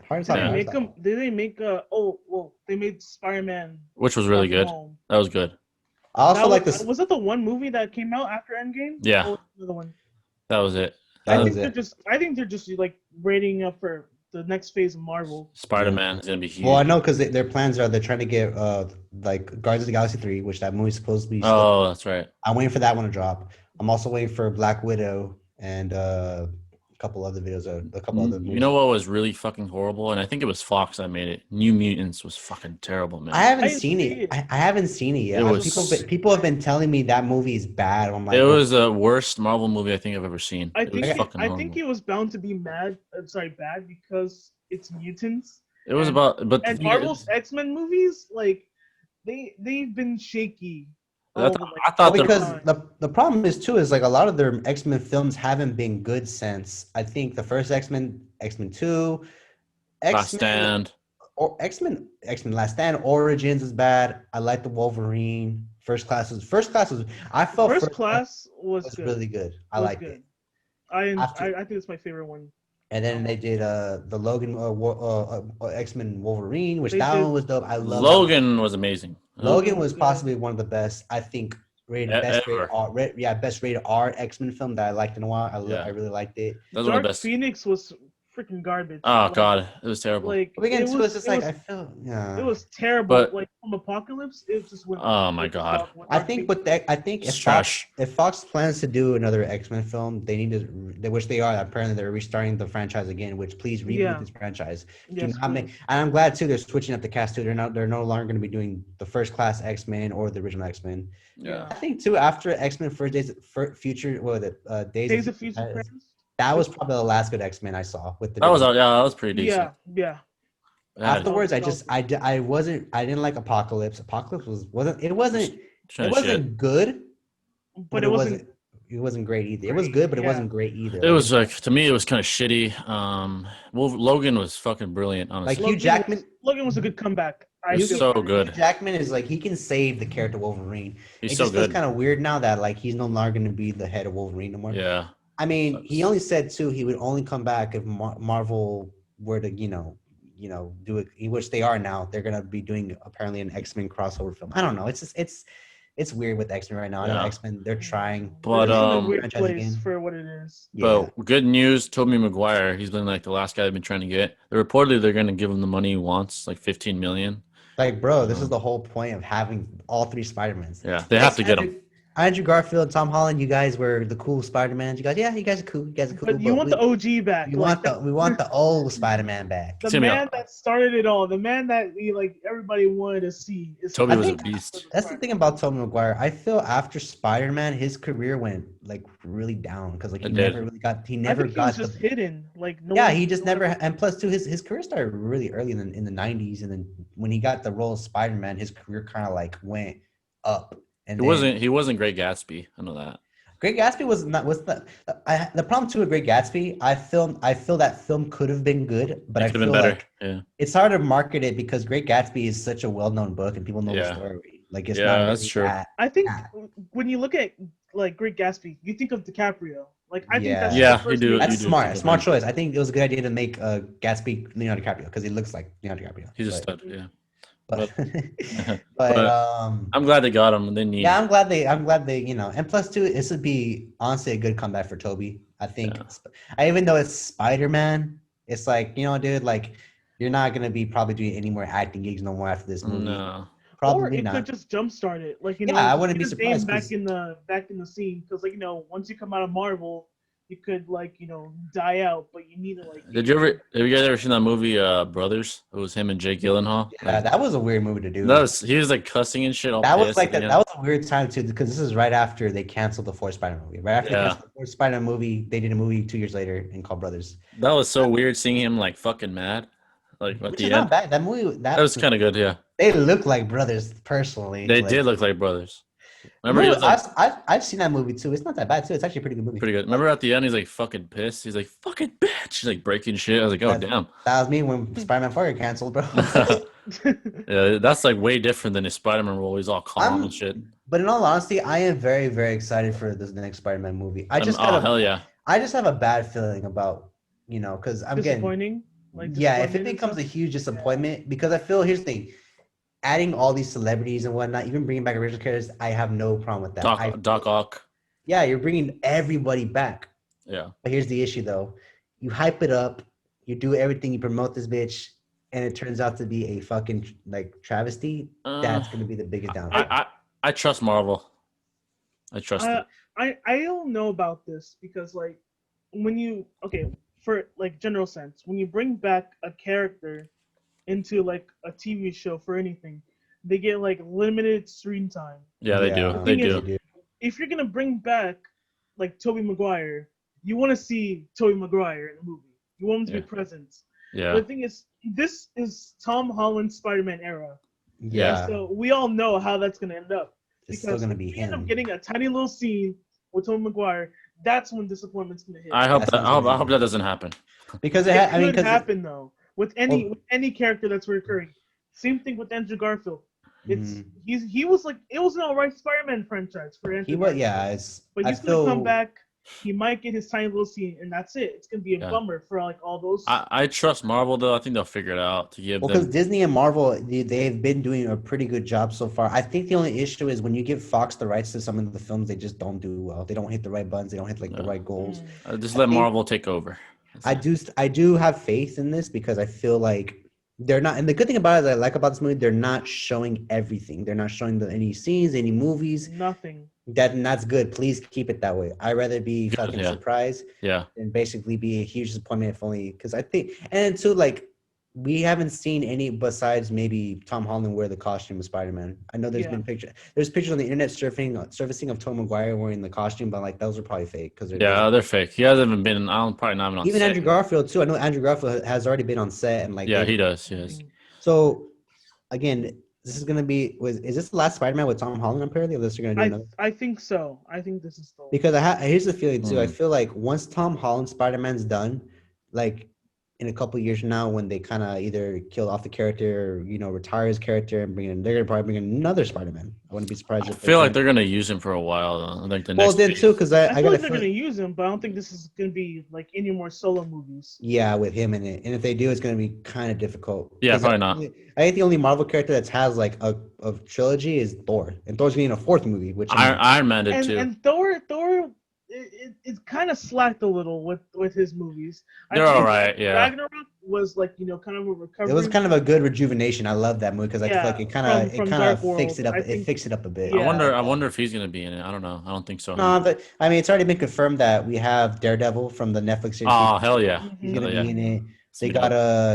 They made Spider-Man, which was really good. Home. That was good. I also like this. Was that the one movie that came out after Endgame? Yeah. Or another one. That was it. I think they're just like rating up for the next phase of Marvel. Spider-Man is gonna be huge. Well, I know because their plans are they're trying to get like Guardians of the Galaxy 3, which that movie's supposed to be. Oh, that's right. I'm waiting for that one to drop. I'm also waiting for Black Widow and a couple other videos, a couple other movies. You know what was really fucking horrible, and I think it was Fox that made it. New Mutants was fucking terrible, man. I haven't seen it. I haven't seen it yet. People have been telling me that movie is bad. I'm like, it was the worst Marvel movie I think I've ever seen. I think it was bound to be bad because it's mutants. It was Marvel's X-Men movies, like they've been shaky. I thought because the problem is like a lot of their X-Men films haven't been good since I think the first X-Men 2, Last Stand, or X-Men Last Stand, Origins is bad. I like the Wolverine. First Class was I felt First Class was really good. I liked it. I think it's my favorite one. And then they did the Logan X-Men Wolverine, which one was dope. I love Logan was amazing. Logan was possibly one of the best, I think, best rated R X-Men film that I liked in a while. I really liked it. Dark Phoenix was freaking garbage. Oh god, it was terrible. Like it was terrible. But, like from Apocalypse, it just went. Oh my god. I think if Fox plans to do another X-Men film, they need to, which they are. Apparently, they're restarting the franchise again. Which please reboot this franchise. Yes, and I'm glad too. They're switching up the cast too. They're no longer going to be doing the First Class X-Men or the original X-Men. Yeah. I think too after X-Men Days of Future Past. That was probably the last good X-Men I saw. That was pretty decent. Yeah. Afterwards, I didn't like Apocalypse. Apocalypse wasn't good, but it wasn't great either. It was good, but it wasn't great either. It was like, to me, it was kind of shitty. Logan was fucking brilliant, honestly. Like Hugh Jackman. Logan was a good comeback. He's so good. Hugh Jackman is like, he can save the character Wolverine. He's so good. It just feels kind of weird now that like he's no longer going to be the head of Wolverine anymore. Yeah. I mean, he only said too he would only come back if Marvel were to do it, which they are now. They're gonna be doing apparently an X-Men crossover film. I don't know. It's weird with X-Men right now. I know X-Men, they're trying, but a weird place for what it is. Yeah. But good news, Tobey Maguire. He's been like the last guy they've been trying to get. Reportedly, they're gonna give him the money he wants, like $15 million. Like, bro, this is the whole point of having all three Spider-Mans. Yeah, they have to get him. Andrew Garfield and Tom Holland, you guys were the cool Spider-Mans. You guys are cool. But you want the OG back. We want the old Spider-Man back. The man that started it all. The man that everybody wanted to see. Tobey was a beast. That's the thing about Tobey Maguire. I feel after Spider-Man, his career went like really down because like he never got. He was just hidden. Like he just never. And plus, too, his career started really early in the '90s, and then when he got the role of Spider-Man, his career kind of like went up. And he wasn't Great Gatsby. I know that. Great Gatsby the problem too with Great Gatsby. I feel that film could have been good, but I feel like it's hard to market it because Great Gatsby is such a well-known book and people know the story. Like it's not really that's true. I think when you look at like Great Gatsby, you think of DiCaprio. Like I think that's Yeah, the first you do. movie. That's smart. Smart choice. I think it was a good idea to make Gatsby Leonardo DiCaprio because he looks like Leonardo DiCaprio. He's a stud. Yeah, But but I'm glad they got him. They need. Yeah, I'm glad they and plus too, this would be honestly a good comeback for Toby. I think. I even though it's Spider-Man, it's like dude, like you're not gonna be probably doing any more acting gigs no more after this movie. No. Probably or it not. could just jumpstart it, like I wouldn't be get his name surprised. back in the scene, because once you come out of Marvel, you could die out, but you need to Have you guys ever seen that movie Brothers? It was him and Jake Gyllenhaal. Yeah, that was a weird movie to do. He was like cussing and shit. That was like that was a weird time too, because this is right after they canceled the fourth Spider-Man movie. Right after they canceled the fourth Spider-Man movie, they did a movie 2 years later and called Brothers. That was so weird seeing him like fucking mad. Like at the end. Not bad. That movie that was kind of good, yeah. They look like brothers personally. They did look like brothers. Remember, I've seen that movie too. It's not that bad too. It's actually a pretty good movie. Pretty good. Remember at the end, he's like fucking pissed. He's like fucking bitch. He's like breaking shit. I was like, oh damn. That was me when Spider-Man 4 got canceled, bro. Yeah, that's like way different than his Spider-Man role. He's all calm and shit. But in all honesty, I am very, very excited for this next Spider-Man movie. Hell yeah. I just have a bad feeling about because I'm disappointing. If it becomes a huge disappointment, because I feel here's the thing. Adding all these celebrities and whatnot, even bringing back original characters, I have no problem with that. Doc Ock. Yeah, you're bringing everybody back. Yeah. But here's the issue, though. You hype it up, you do everything, you promote this bitch, and it turns out to be a fucking travesty. That's going to be the biggest downfall. I trust Marvel. I trust it. I don't know about this because for general sense, when you bring back a character into a TV show for anything, they get limited screen time. Yeah, they do. They do. If you're gonna bring back Tobey Maguire, you want to see Tobey Maguire in the movie. You want him to be present. Yeah. But the thing is, this is Tom Holland's Spider-Man era. Yeah. So we all know how that's gonna end up. It's still gonna be him. End up getting a tiny little scene with Tobey Maguire. That's when disappointment's gonna hit. I hope that doesn't happen. Because it could happen though. With any character that's recurring. Same thing with Andrew Garfield. It was an alright Spider-Man franchise for Andrew. But he's gonna come back. He might get his tiny little scene, and that's it. It's gonna be a bummer for all those. I trust Marvel though. I think they'll figure it out to give them. Because Disney and Marvel, they've been doing a pretty good job so far. I think the only issue is when you give Fox the rights to some of the films, they just don't do well. They don't hit the right buttons. They don't hit the right goals. Just let Marvel take over. I do have faith in this because I feel like they're not, and the good thing about it that I like about this movie, they're not showing everything. They're not showing any scenes, any movies. Nothing. That's good. Please keep it that way. I'd rather be fucking surprised than basically be a huge disappointment if only because I think, and too, we haven't seen any besides maybe Tom Holland wear the costume of Spider-Man. I know there's been there's pictures on the internet surfacing of Tom Maguire wearing the costume, but those are probably fake because they're fake. He hasn't even been. Probably not even on. Even set. Andrew Garfield too. I know Andrew Garfield has already been on set and he does. Yes. So again, this is gonna be. Is this the last Spider-Man with Tom Holland apparently, or this are gonna do another? I think so. I think this is the because here's the feeling too. I feel like once Tom Holland Spider-Man's done, in a couple of years from now, when they kind of either kill off the character or retire his character and they're gonna probably bring in another Spider-Man. I wouldn't be surprised. I feel like they're gonna use him for a while though. Too, because I feel like they're gonna use him, but I don't think this is gonna be any more solo movies. Yeah, with him in it, and if they do, it's gonna be kind of difficult. Yeah, probably not. I think the only Marvel character that has a trilogy is Thor, and Thor's getting a fourth movie, which Iron Man did too. And Thor. It kind of slacked a little with his movies. They're all right, yeah. Ragnarok was kind of a recovery. It was kind of a good rejuvenation. I love that movie because I feel like it kind of fixed it up. It fixed it up a bit. Yeah. I wonder if he's gonna be in it. I don't know. I don't think so. No, but it's already been confirmed that we have Daredevil from the Netflix series. Oh hell yeah, he's gonna be in it. They got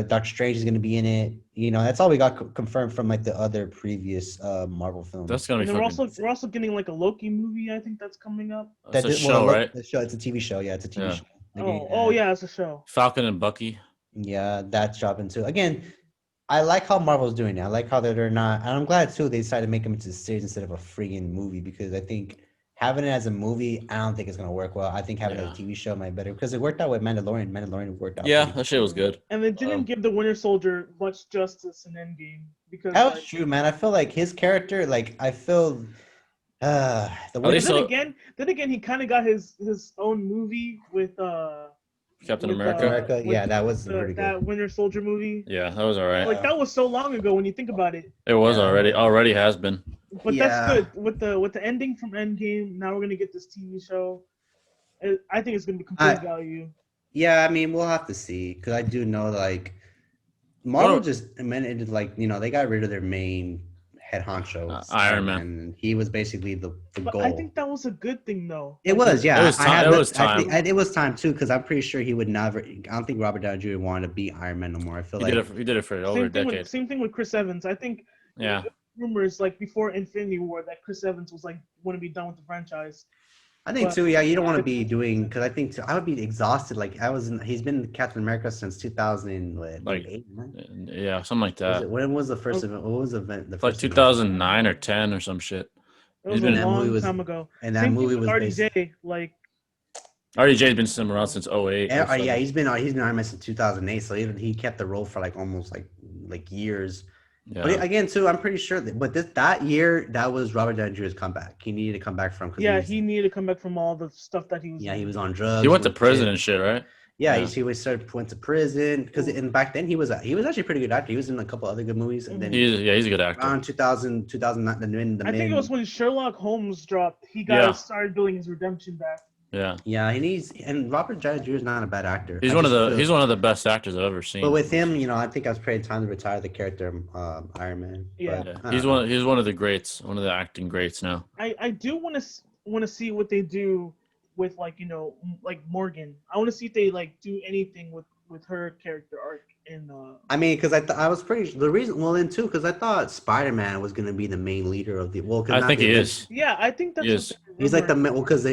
Doctor Strange is gonna be in it. That's all we got confirmed from the other previous Marvel films. That's gonna be. We're also getting a Loki movie. I think that's coming up. That's a show, right? It's a TV show. Yeah, it's a TV show. It's a show. Falcon and Bucky. Yeah, that's dropping too. Again, I like how Marvel's doing it. I like how they're not, and I'm glad too they decided to make them into a series instead of a freaking movie because I think having it as a movie, I don't think it's gonna work well. I think having it as a TV show might better because it worked out with Mandalorian. Mandalorian worked out. Yeah, that shit was good. And they didn't give the Winter Soldier much justice in Endgame because that was true, man. I feel like his character, The At least then again, he kind of got his own movie with Captain with, America. Yeah, that was pretty good. That Winter Soldier movie. Yeah, that was all right. Like that was so long ago when you think about it. It was already has been. But that's good with the ending from Endgame. Now we're gonna get this TV show. I think it's gonna be complete value. Yeah, I mean we'll have to see because I do know like Marvel just amended like they got rid of their main head honcho, Iron Man, and he was basically the goal. I think that was a good thing though. It was, yeah. It was time. It was time too because I'm pretty sure he would never. I don't think Robert Downey Jr. wanted to be Iron Man no more. I feel he did it for over a decade. Same thing with Chris Evans. I think. Yeah. Rumors like before Infinity War that Chris Evans was like want to be done with the franchise. I think too. Yeah, you don't want to be doing because I think I would be exhausted. Like he's been Captain America since 2008. Yeah, something like that. When was the first event? What was the event? The first 2009 or 10 or some shit. It was a long time ago. And that movie was RDJ. Like RDJ's been around since 08. Yeah, he's been Iron Man since 2008. So even he kept the role for like almost like years. Yeah. But again, too, I'm pretty sure that year that was Robert Downey Jr.'s comeback. He needed to come back from. He needed to come back from all the stuff that he was. Yeah, he was on drugs. He went to prison and shit, right? Yeah, he went to prison because back then he was actually a pretty good actor. He was in a couple other good movies, and then he's a good actor. Around 2000, 2009, I think it was when Sherlock Holmes dropped. He started building his redemption back. Yeah. Yeah, and Robert Downey Jr. is not a bad actor. He's one of the best actors I've ever seen. But with him, I think I was pretty time to retire the character Iron Man. Yeah. He's one of the greats, one of the acting greats now. I do want to see what they do with like Morgan. I want to see if they like do anything with her character arc in I mean, because I was because I thought Spider-Man was going to be the main leader of the I think he is. Yeah, I think that's he's like because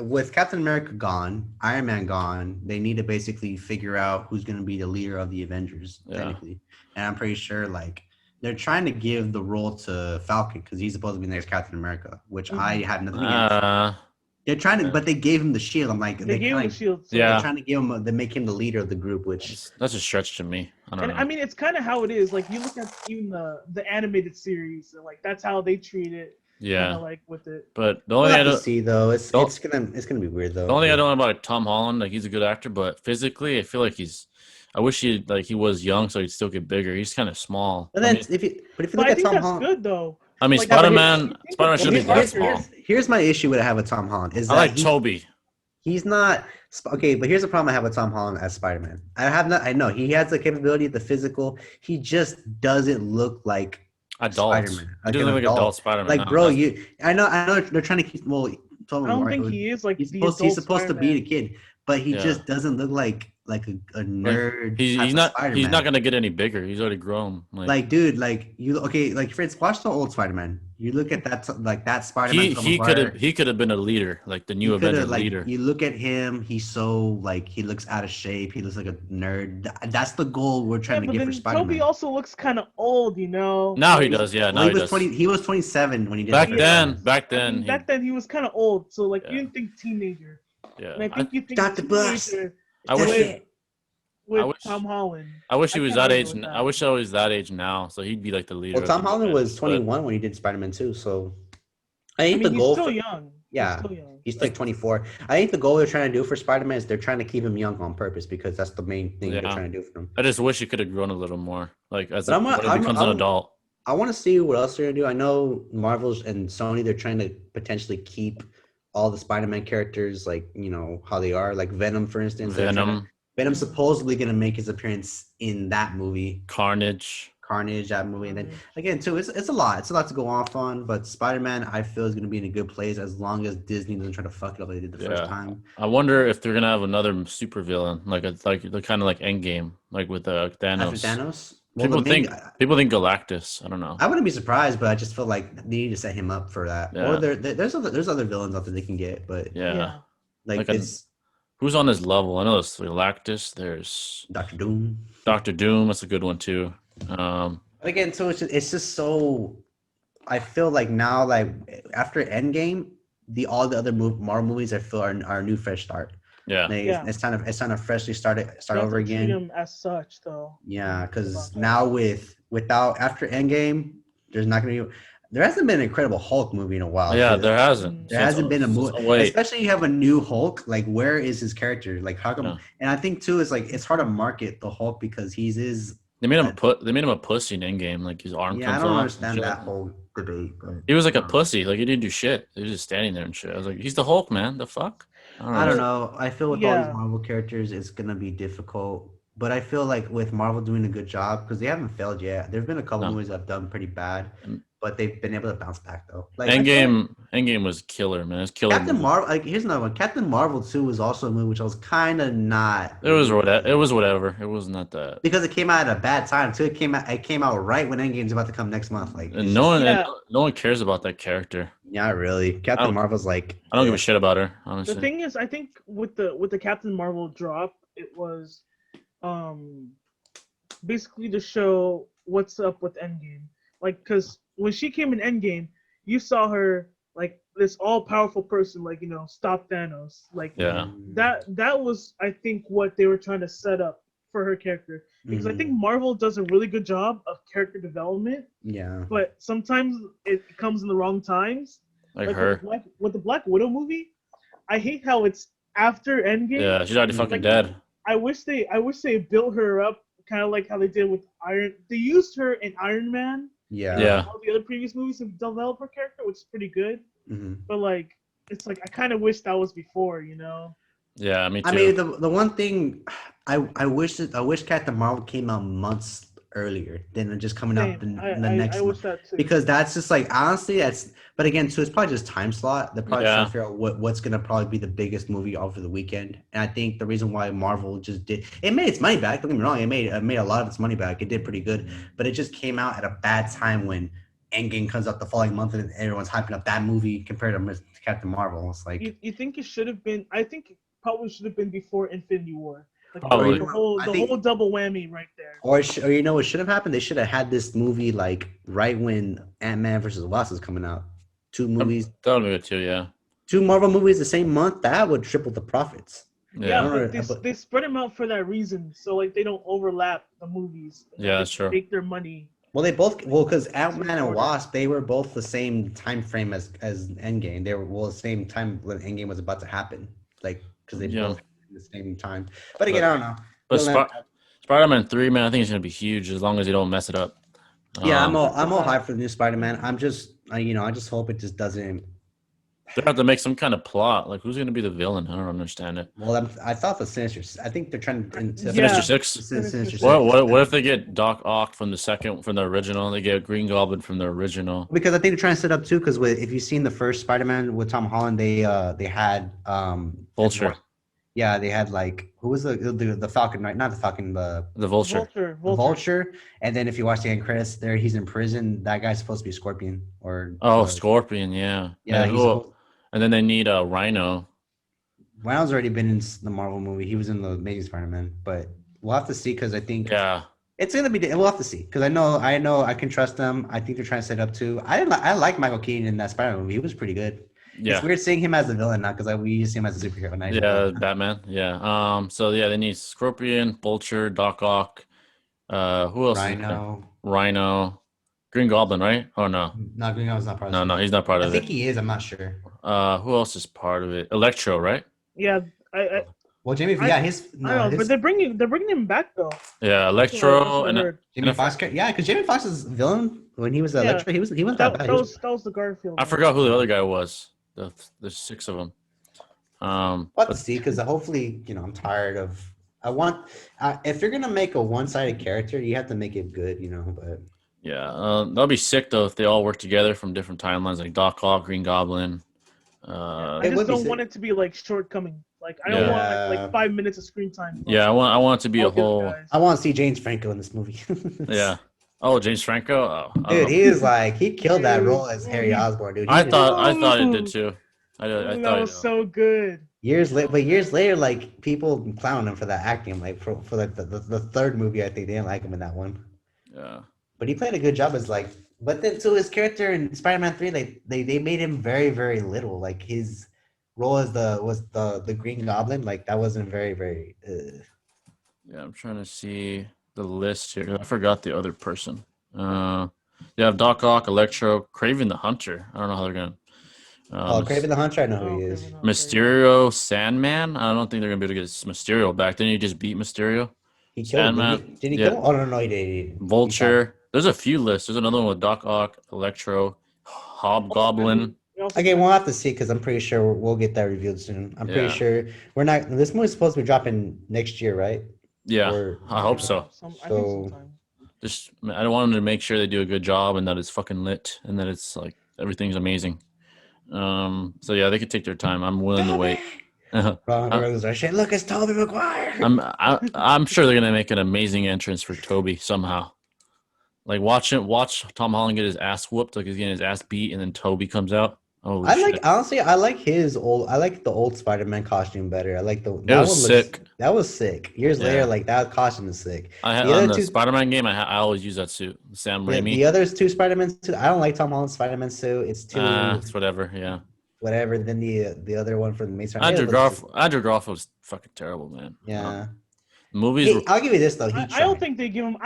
with Captain America gone, Iron Man gone, they need to basically figure out who's going to be the leader of the Avengers technically. And I'm pretty sure like they're trying to give the role to Falcon because he's supposed to be the next Captain America, which I had nothing against. They're trying to, but they gave him the shield. I'm like, they gave him the shield. So they're trying to give him, they make him the leader of the group, which that's a stretch to me. I don't know. I mean, it's kind of how it is. Like you look at even the animated series, and like that's how they treat it. Yeah, like with it. But the only I don't see though, it's gonna be weird though. The only I don't know about Tom Holland, like he's a good actor, but physically, I feel like I wish he was young so he'd still get bigger. He's kind of small. But then if you look at Tom Holland, good though. I mean, Spider-Man should be that small. Here's my issue with having Tom Holland is I like Toby. He's not okay, but here's the problem I have with Tom Holland as Spider-Man. I know he has the capability, the physical. He just doesn't look like Spider-Man. He doesn't look like adult Spider-Man. Like, bro, I know they're trying to keep. Well, I don't think he is like he's supposed to be the kid, but he just doesn't look like a nerd. He's not gonna get any bigger. He's already grown. Like dude, like Fritz, watch the old Spider-Man. You look at that that Spider-Man. He could have been a leader, like the new Avenger leader. You look at him. He's so he looks out of shape. He looks like a nerd. That's the goal we're trying to get for Spider-Man. Toby also looks kind of old, Now he does, yeah. Now he was 20. He was 27 when he did. Back then, he was kind of old. So you didn't think teenager. Yeah. And I think you think Dr. Bus. With Tom Holland. I wish he was that age. I wish I was that age now, so he'd be like the leader. Well, Tom Holland was 21 when he did Spider-Man 2, so I think the goal. He's still young. Yeah, he's like 24. I think the goal they're trying to do for Spider-Man is they're trying to keep him young on purpose because that's the main thing they're trying to do for him. I just wish he could have grown a little more, like when he becomes an adult. I want to see what else they're gonna do. I know Marvel's and Sony, they're trying to potentially keep all the Spider-Man characters, like how they are, like Venom, for instance. Venom's supposedly going to make his appearance in that movie. Carnage, that movie. And then, again, too, it's a lot. It's a lot to go off on. But Spider-Man, I feel, is going to be in a good place as long as Disney doesn't try to fuck it up like they did the first time. I wonder if they're going to have another supervillain, like kind of like Endgame, like with Thanos. After Thanos? Well, people think Galactus. I don't know. I wouldn't be surprised, but I just feel like they need to set him up for that. Yeah. Or there's other villains out there they can get, but like it's... Who's on his level? I know there's Galactus. There's Doctor Doom. That's a good one too. Again, so it's just so. I feel like now, like after Endgame, all the other Marvel movies I feel are a new fresh start. Yeah. It's kind of freshly start over again. Treat them as such, though. Yeah, because now after Endgame, there's not gonna be. There hasn't been an Incredible Hulk movie in a while. Yeah, too. there hasn't. There hasn't been a movie. Wait. Especially you have a new Hulk. Like, where is his character? Like, how come? Yeah. And I think too is like it's hard to market the Hulk because he's is. They made him a pussy in Endgame. Like his arm comes off. Yeah, I don't understand that whole debate. But, he was like a pussy. Like he didn't do shit. He was just standing there and shit. I was like, he's the Hulk, man. The fuck? I don't know. I feel with all these Marvel characters, it's gonna be difficult. But I feel like with Marvel doing a good job because they haven't failed yet. There've been a couple movies that have done pretty bad, but they've been able to bounce back though. Like Endgame was killer, man. It's killer. Captain Marvel. Like here's another one. Captain Marvel 2 was also a movie which I was kind of not. It was whatever. It was not that because it came out at a bad time too. It came out right when Endgame's about to come next month. Like and no one cares about that character. Yeah, really. Captain Marvel's like I don't give a shit about her. Honestly, the thing is, I think with the Captain Marvel drop, it was basically to show what's up with Endgame. Like, because when she came in Endgame, you saw her like this all-powerful person, like, stop Thanos. Like, that was, I think, what they were trying to set up for her character. Because I think Marvel does a really good job of character development. Yeah. But sometimes it comes in the wrong times. Like her. With the Black Widow movie, I hate how it's after Endgame. Yeah, she's already fucking dead. I wish they built her up kind of like how they did with Iron. They used her in Iron Man. Yeah. All the other previous movies to develop her character, which is pretty good. Mm-hmm. But like, it's like I kind of wish that was before, Yeah, me too. I mean, the one thing I wish Captain Marvel came out months earlier than just coming out the next month. Wish that too. Because that's just like honestly but again too it's probably just time slot. They're probably trying to figure out what's gonna probably be the biggest movie over the weekend. And I think the reason why Marvel just made its money back, don't get me wrong, it made a lot of its money back. It did pretty good, but it just came out at a bad time when Endgame comes out the following month and everyone's hyping up that movie compared to Captain Marvel. It's like you think it should have been. I think it probably should have been before Infinity War. Like probably. the whole double whammy right there. Or you know what should have happened? They should have had this movie like right when Ant-Man versus Wasp is coming out. 2 movies. That would be good too, yeah. 2 Marvel movies the same month. That would triple the profits. Yeah, but they spread them out for that reason, so like they don't overlap the movies. Yeah, that's true. Make their money. Well, because Ant-Man and Wasp, they were both the same time frame as Endgame. They were the same time when Endgame was about to happen, like because they both at the same time. But again, I don't know. But Spider-Man 3, man, I think it's gonna be huge as long as you don't mess it up. Yeah, I'm all hyped for the new Spider-Man. I just hope it just doesn't. They have to make some kind of plot. Like, who's gonna be the villain? I don't understand it. Well, I thought the Sinister. I think they're trying to. Sinister Six. Sinister Six. What if they get Doc Ock from the original? They get Green Goblin from the original. Because I think they're trying to set up too. Because if you've seen the first Spider-Man with Tom Holland, they had Vulture. Yeah, they had like who was the Falcon, right? Not the Falcon, the Vulture. Vulture. And then if you watch the end credits, there he's in prison. That guy's supposed to be Scorpion or Scorpion, yeah. Yeah. And then they need a Rhino. Rhino's already been in the Marvel movie. He was in the Amazing Spider-Man, but we'll have to see because I think it's gonna be. We'll have to see because I know I can trust them. I think they're trying to set it up too. I like Michael Keaton in that Spider-Man movie. He was pretty good. Yeah. It's weird seeing him as a villain now because we used to see him as a superhero. Now. Batman. Yeah. So they need Scorpion, Vulture, Doc Ock. Who else? Rhino. Green Goblin, right? Oh no. No, Green Goblin's not part of it. No, he's not part of it. I think he is. I'm not sure. Who else is part of it? Electro, right? Yeah. But they're bringing him back though. Yeah, Electro and Jamie Foxx. Yeah, because Jamie Foxx's villain when he was Electro, he wasn't that bad. That was the Garfield. I forgot who the other guy was. There's 6 of them. We'll have to see because hopefully, I'm tired of. I want if you're gonna make a one-sided character, you have to make it good, But yeah, that'll be sick though if they all work together from different timelines, like Doc Ock, Green Goblin. I just don't want it to be like shortcoming. Like I don't want like 5 minutes of screen time. Yeah, I want it to be a whole. I want to see James Franco in this movie. Yeah. Oh, James Franco. Dude, he killed that role as Harry Osborn, dude. I thought it did too. I thought that was so good. Years later, like people clowning him for that acting. Like for like the third movie, I think they didn't like him in that one. Yeah. But he played a good job as like. But then so his character in Spider-Man 3, they made him very, very little. Like his role as the Green Goblin, like that wasn't very, very. Yeah, I'm trying to see the list here. I forgot the other person. They have Doc Ock, Electro, Craven the Hunter. I don't know how they're gonna. Craven the Hunter, I know who he is. Mysterio, Sandman. I don't think they're gonna be able to get Mysterio back. Didn't he just beat Mysterio? He killed him. Did he kill him? Oh no, he did. Vulture. There's a few lists. There's another one with Doc Ock, Electro, Hobgoblin. Okay, we'll have to see because I'm pretty sure we'll get that revealed soon. I'm pretty sure we're not. This movie's supposed to be dropping next year, right? Yeah, I hope so. I want them to make sure they do a good job and that it's fucking lit and that it's like everything's amazing. So yeah, they could take their time. I'm willing to wait. Look, it's Tobey Maguire. I'm sure they're gonna make an amazing entrance for Toby somehow. Like watch Tom Holland get his ass whooped, like he's getting his ass beat, and then Toby comes out. Oh, honestly, I like the old Spider-Man costume better. I like that was sick. That was sick. Years later, like that costume is sick. I had on the Spider-Man game. I always use that suit. Sam Raimi. The other two Spider-Man suit. I don't like Tom Holland's Spider-Man suit. It's too. It's whatever. Yeah. Whatever. Then the other one from the Mason. Andrew Garfield was fucking terrible, man. Yeah. Movies. I'll give you this though. I don't think they give him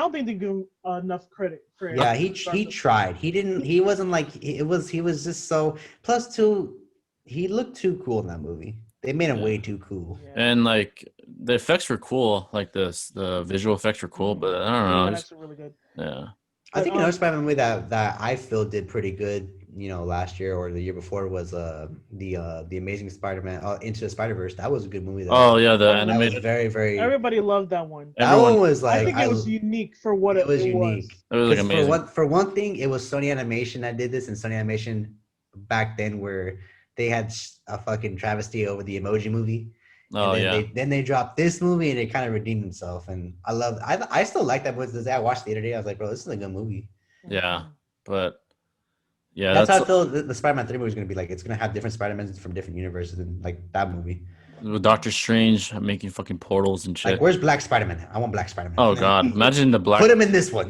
enough credit for it. Yeah, he tried. He didn't. He wasn't like it was. He was just so. Plus two, he looked too cool in that movie. They made him way too cool. Yeah. And like the effects were cool. Like the visual effects were cool, but I don't know. That's really good. Yeah. I think another Spider-Man movie that I feel did pretty good, last year or the year before was the Amazing Spider-Man Into the Spider-Verse. That was a good movie. The animated. Very, very. Everybody loved that one. That one was like. I think it was unique for what it was. Unique. It was like amazing. For one thing, it was Sony Animation that did this, and Sony Animation back then where they had a fucking travesty over the Emoji Movie. Then they dropped this movie and it kind of redeemed themselves, and I still like that movie. I watched it the other day. I was like, bro, this is a good movie. Yeah, but yeah, that's how I feel. The Spider-Man 3 movie is gonna be like. It's gonna have different Spider-Mans from different universes, and like that movie. With Doctor Strange making fucking portals and shit. Like, where's Black Spider-Man? I want Black Spider-Man. Oh god, imagine the black. Put him in this one.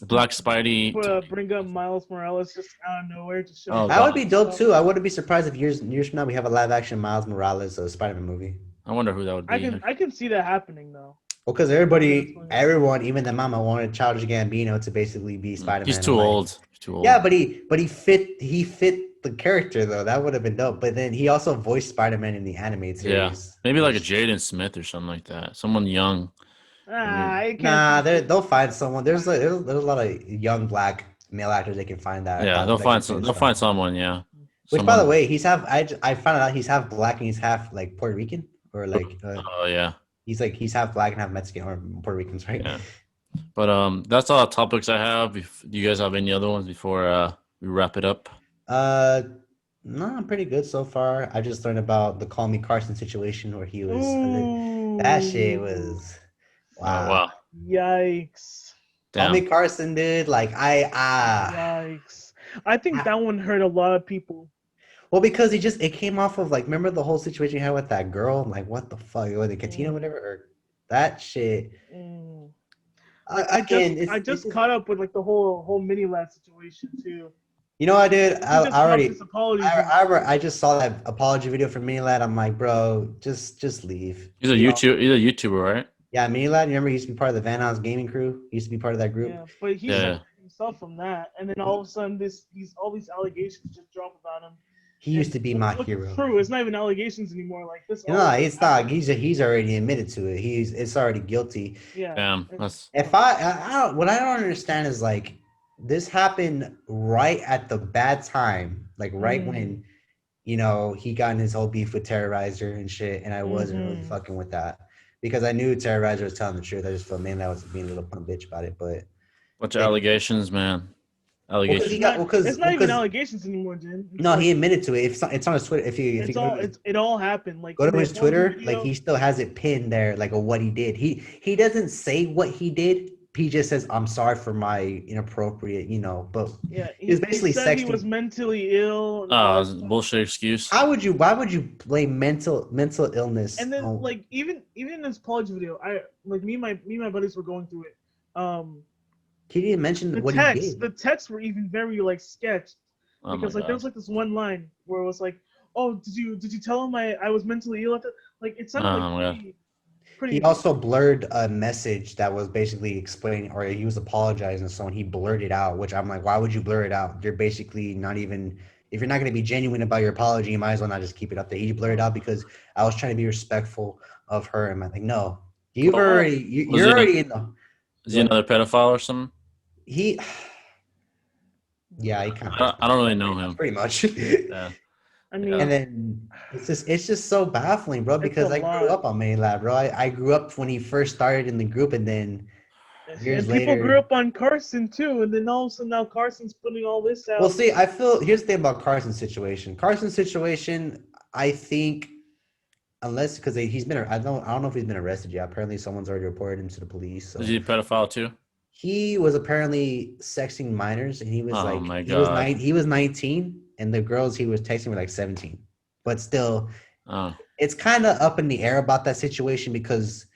Black Spidey. Bring up Miles Morales just out of nowhere to show. That would be dope too. I wouldn't be surprised if years from now we have a live action Miles Morales Spider-Man movie. I wonder who that would be. I can see that happening though. Well, because everyone, even the mama, wanted Childish Gambino to basically be Spider-Man. He's too old. Yeah, but he fit the character though. That would have been dope. But then he also voiced Spider-Man in the animated series. Yeah, maybe like a Jaden Smith or something like that. Someone young. They'll find someone. There's a lot of young black male actors they can find that. Yeah, they'll find someone. Yeah. Which, by the way, I found out he's half black and he's half like Puerto Rican or like. Yeah. He's half black and half Mexican or Puerto Ricans, right? Yeah. But that's all the topics I have. Do you guys have any other ones before we wrap it up? No, I'm pretty good so far. I just learned about the Call Me Carson situation where he was. That shit was. Wow. Oh, wow. Yikes. Call Me Carson, dude. Like Yikes. I think that one hurt a lot of people. Well, because it came off of like, remember the whole situation you had with that girl? I'm like, what the fuck? Or the Katina, whatever, or that shit. I just caught up with like the whole mini lab situation too. You know, I did. I just saw that apology video from Minilad. I'm like, bro, just leave. He's a YouTuber, right? Yeah, Minilad. Remember, he used to be part of the Van House gaming crew. He used to be part of that group. Yeah, but he's himself from that, and then all of a sudden, all these allegations just drop about him. He used to be my hero. True, it's not even allegations anymore. Like this. No, it's not. He's already admitted to it. It's already guilty. Yeah. Damn. What I don't understand is like this happened right at the bad time, like right when he got in his whole beef with Terrorizer and shit, and I wasn't really fucking with that because I knew Terrorizer was telling the truth. I just felt that was being a little punk bitch about it, but bunch of allegations, man. Allegations. It's not even allegations anymore, Jen. No, he admitted to it. It's on his Twitter. It all happened. Like go to his Twitter, like he still has it pinned there, like what he did. He doesn't say what he did. He just says, "I'm sorry for my inappropriate," But he was basically sexting. He was mentally ill. Bullshit excuse. Why would you blame mental illness? And then like even in this apology video, me and my buddies were going through it. He didn't mention what he did. The texts were even very like sketched because there was like this one line where it was like, "Oh, did you tell him I was mentally ill at the?" Like it sounded He also blurred a message that was basically explaining, or he was apologizing to someone. He blurred it out, which I'm like, why would you blur it out? You're basically not even, if you're not going to be genuine about your apology, you might as well not just keep it up there. He blurred it out because I was trying to be respectful of her. And I'm like, no, you're already in the. Is he another pedophile or something? Yeah, he kind of. I don't really know him. Pretty much. Yeah. I mean, and then it's just so baffling, bro, because I grew up on Mini Lab, bro. I grew up when he first started in the group, and then years later, people grew up on Carson too, and then all of a sudden now Carson's putting all this out. Well, see, I feel here's the thing about Carson's situation. I think, unless because he's been, I don't know if he's been arrested yet. Apparently, someone's already reported him to the police. So. Is he a pedophile too? He was apparently sexting minors, and he was he was 19, and the girls he was texting were like 17. But still, it's kind of up in the air about that situation because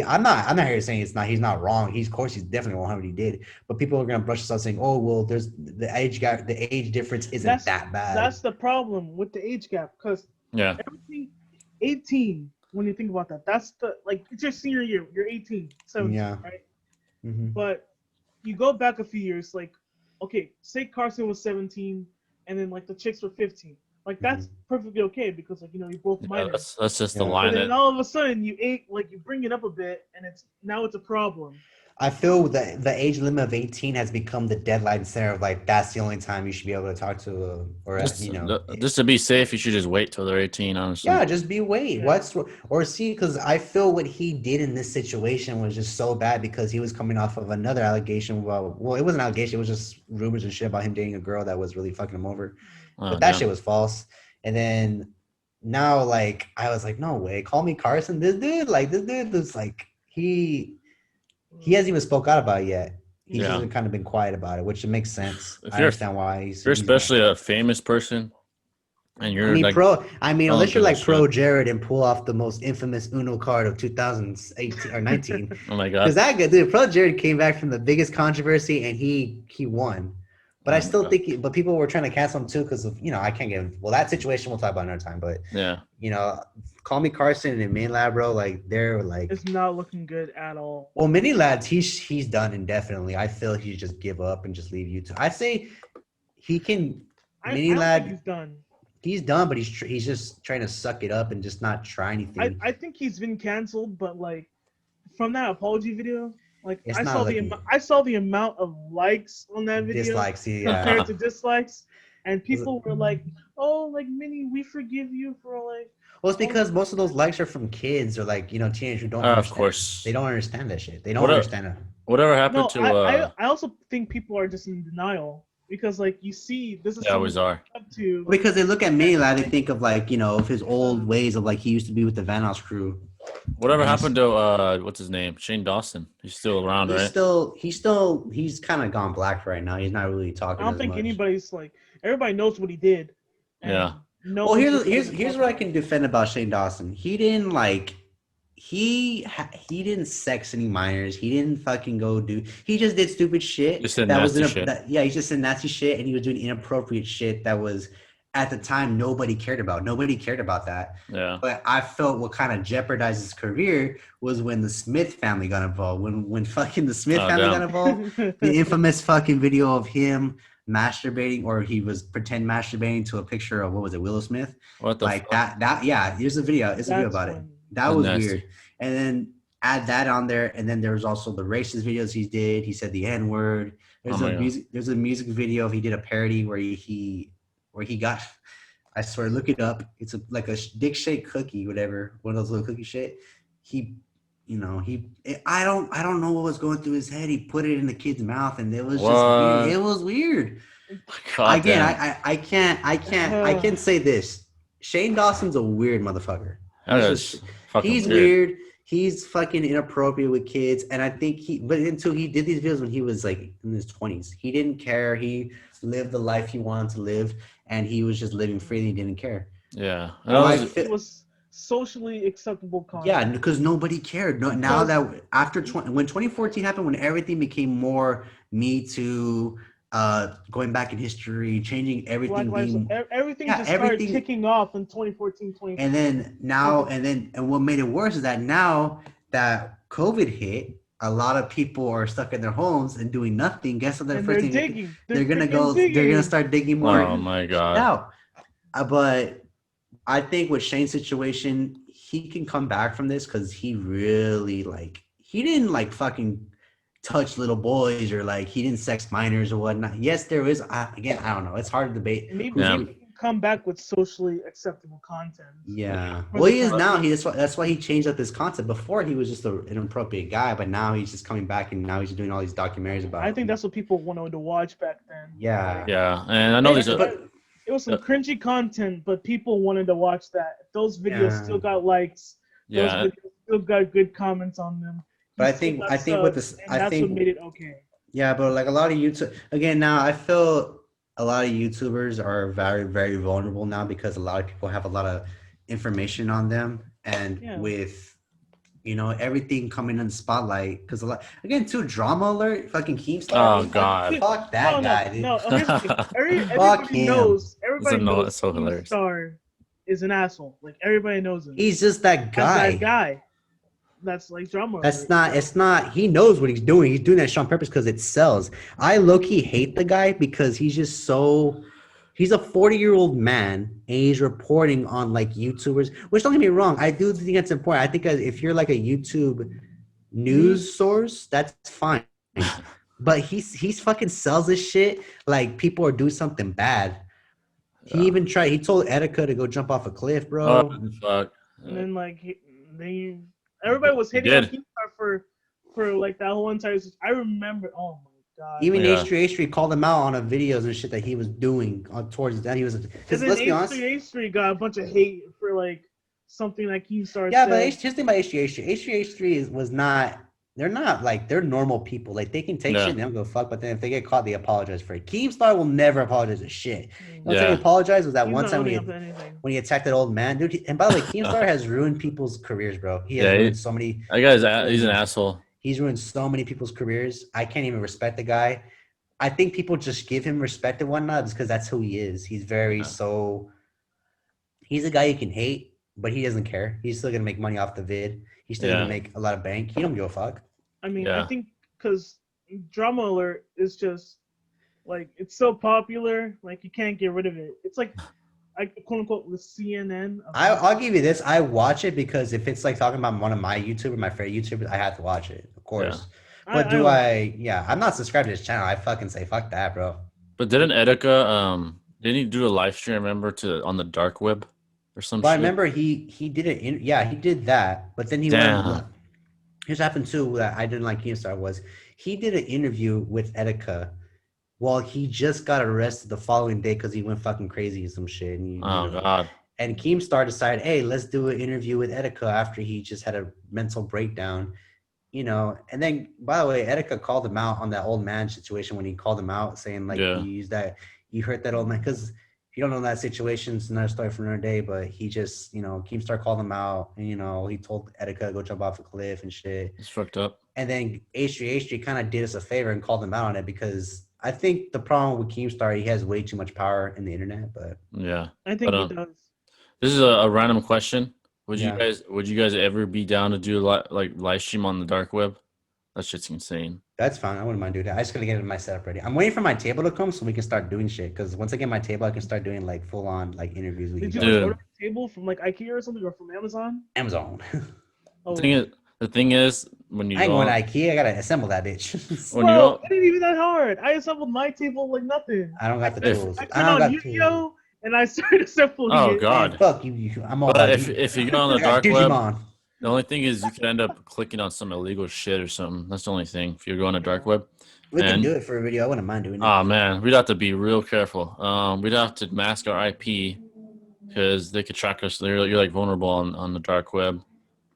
I'm not here to saying he's not wrong. Of course he's definitely wrong what he did. But people are gonna brush this out saying, oh well, there's the age gap, the age difference isn't that bad. That's the problem with the age gap because everything 18 when you think about that, that's it's your senior year. You're 18, 17, right? Mm-hmm. But you go back a few years, okay, say Carson was 17, and then the chicks were 15. That's perfectly okay because you're both minors. That's just the line. And then all of a sudden you bring it up a bit, and it's a problem. I feel that the age limit of 18 has become the deadline center of that's the only time you should be able to talk to just to be safe, you should just wait till they're 18, honestly. Yeah, just wait. Because I feel what he did in this situation was just so bad because he was coming off of another allegation. Well, it wasn't an allegation, it was just rumors and shit about him dating a girl that was really fucking him over. But that shit was false. And then now I was like, no way, call me Carson. This dude was he hasn't even spoke out about it yet. He's just kind of been quiet about it, which makes sense. I understand why. If you're especially a famous person, and you're unless you're Pro Jared and pull off the most infamous Uno card of 2018 or 19. Oh my god! Because that guy, dude, Pro Jared came back from the biggest controversy and he won. But I still think, but people were trying to cancel him too because of I can't get him. Well, that situation we'll talk about another time. But call me Carson and Mini Lad, bro. They're it's not looking good at all. Well, Mini Lad's he's done indefinitely. I feel he just give up and just leave YouTube. I say he can. Mini Lad, he's done. He's done, but he's just trying to suck it up and just not try anything. I think he's been canceled, but from that apology video. I saw the amount of likes on that video dislikes, compared to dislikes, and people were like, "Oh, Minnie, we forgive you for Well, it's because most of those likes are from kids or teenagers who don't. Of course, they don't understand that shit. They don't understand it. Whatever happened to? I also think people are just in denial because you see this is always are because they look at Mini Lad, they think of of his old ways of he used to be with the Van House crew. Whatever happened to what's his name? Shane Dawson. He's still around, right? He's kind of gone black right now. He's not really talking. I don't think anybody's everybody knows what he did. Yeah. Well, here's what I can defend about Shane Dawson. He didn't he didn't sex any minors. He didn't fucking go do. He just did stupid shit. He just said nasty shit, and he was doing inappropriate shit that was. At the time, nobody cared about. Nobody cared about that. Yeah. But I felt what kind of jeopardized his career was when the Smith family got involved. When fucking the Smith family got involved, the infamous fucking video of him masturbating, or he was pretend masturbating to a picture of Willow Smith. What the fuck? that? Yeah, here's a video. There's a video about it. That was weird. And then add that on there, and then there was also the racist videos he did. He said the N-word. There's a music video. He did a parody where he got, I swear, look it up. It's a dick shaped cookie, whatever, one of those little cookie shit. I don't know what was going through his head. He put it in the kid's mouth, and it was just weird. It was weird. God Again, damn. I can't say this. Shane Dawson's a weird motherfucker. He's weird. He's fucking inappropriate with kids, and I think but until he did these videos when he was in his 20s, he didn't care. He lived the life he wanted to live, and he was just living freely. He didn't care. Yeah, it was socially acceptable content. Yeah, because nobody cared. No, now that after when 2014 happened, when everything became more Me Too, going back in history, changing everything, Black Lives, being everything yeah, just started everything. kicking off in 2014, 2015. And then now, and what made it worse is that now that COVID hit, a lot of people are stuck in their homes and doing nothing. Guess what? The And first they're thing digging. they're gonna freaking go, they're digging. gonna start digging more Oh my shit god. out. But I think with Shane's situation, he can come back from this because he really he didn't fucking touch little boys or he didn't sex minors or whatnot. Yes, there is. Again, I don't know. It's hard to debate. Maybe he can come back with socially acceptable content. Yeah. Well, he is now. That's why he changed up his concept. Before he was just an inappropriate guy, but now he's just coming back and now he's doing all these documentaries about. I think that's what people wanted to watch back then. Yeah. Yeah, and I know there's it was some cringy content, but people wanted to watch that. Those videos still got likes. Those videos still got good comments on them. But I think with this, that's what made it okay. Yeah, but a lot of YouTube now, I feel a lot of YouTubers are very, very vulnerable now because a lot of people have a lot of information on them, and with everything coming in the spotlight, because drama alert, fucking Keemstar. Oh god, fuck that guy, dude. No, everybody knows. Everybody knows. So hilarious. Keemstar is an asshole. Everybody knows him. He's just that guy. That guy. That's drama. It's not. He knows what he's doing. He's doing that shit on purpose because it sells. I low-key hate the guy because he's just so. He's a 40-year-old man and he's reporting on YouTubers. Which, don't get me wrong, I do think it's important. I think if you're a YouTube news source, that's fine. But he's fucking sells this shit people are doing something bad. He even tried. He told Etika to go jump off a cliff, bro. Oh, fuck. And then everybody was hitting on Keemstar for that whole entire. I remember. Oh my god. Even H3 called him out on the videos and shit that he was doing towards that. He was. Because let's be honest, H3 got a bunch of hate for something that Keemstar. Yeah, but his thing about H3 was not. They're not they're normal people. They can take shit and they don't go fuck. But then if they get caught, they apologize for it. Keemstar will never apologize for shit. The only time he apologized was that one time when he attacked that old man, dude. And by the way, Keemstar has ruined people's careers, bro. He has ruined so many. That guy's he's an asshole. He's ruined so many people's careers. I can't even respect the guy. I think people just give him respect and whatnot because that's who he is. He's very he's a guy you can hate, but he doesn't care. He's still gonna make money off the vid. He's still gonna make a lot of bank. He don't give a fuck. I mean, I think because Drama Alert is just it's so popular, you can't get rid of it. It's quote unquote the CNN. I'll give you this. I watch it because if it's talking about one of my YouTubers, my favorite YouTubers, I have to watch it, of course. Yeah. But I'm not subscribed to his channel. I fucking say fuck that, bro. But didn't Etika didn't he do a live stream, remember, on the dark web or something? But I remember he did it he did that, but then he went. Here's what happened too that I didn't like Keemstar was he did an interview with Etika while he just got arrested the following day because he went fucking crazy and some shit. And God. And Keemstar decided, hey, let's do an interview with Etika after he just had a mental breakdown, And then, by the way, Etika called him out on that old man situation when he called him out, saying you hurt that old man. Because if you don't know that situation, it's another story for another day. But he just, Keemstar called him out, and he told Etika to go jump off a cliff and shit. It's fucked up. And then H3 kind of did us a favor and called him out on it because I think the problem with Keemstar, he has way too much power in the internet. But I think he does. This is a random question. Would you guys ever be down to do live stream on the dark web? That shit's insane. That's fine. I wouldn't mind doing that. I just gotta get my setup ready. I'm waiting for my table to come so we can start doing shit. Because once I get my table, I can start doing full on interviews. Did you order a table from IKEA or something, or from Amazon? Amazon. The thing is, when you I ain't going to IKEA, I gotta assemble that bitch. It ain't even that hard. I assembled my table like nothing. I don't got the tools. I don't got Yu-Gi-Oh! And I started assembling it. Oh god. Fuck you. I'm all about if you go on the dark Digimon. Web, the only thing is you could end up clicking on some illegal shit or something. That's the only thing. If you're going to dark web. We can do it for a video. I wouldn't mind doing it. Oh man, we'd have to be real careful. We'd have to mask our IP because they could track us. You're vulnerable on the dark web.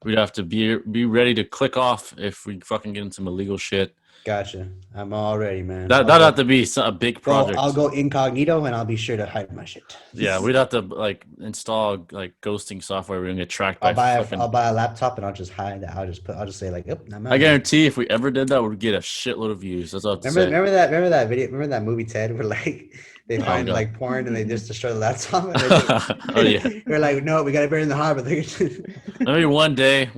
we'd have to be ready to click off if we fucking get into some illegal shit. Gotcha. I'm all ready, man. That'd have to be a big project. I'll go incognito and I'll be sure to hide my shit. Yeah, we'd have to like install like ghosting software. We're gonna get tracked by. I'll buy a laptop and I'll just hide. I'll just say like, yep. I guarantee if we ever did that, we'd get a shitload of views. That's all. Remember that video? Remember that movie Ted where like they find like porn and they just destroy the laptop. And oh yeah. We're like, no, we gotta bury it in the harbor. Maybe one day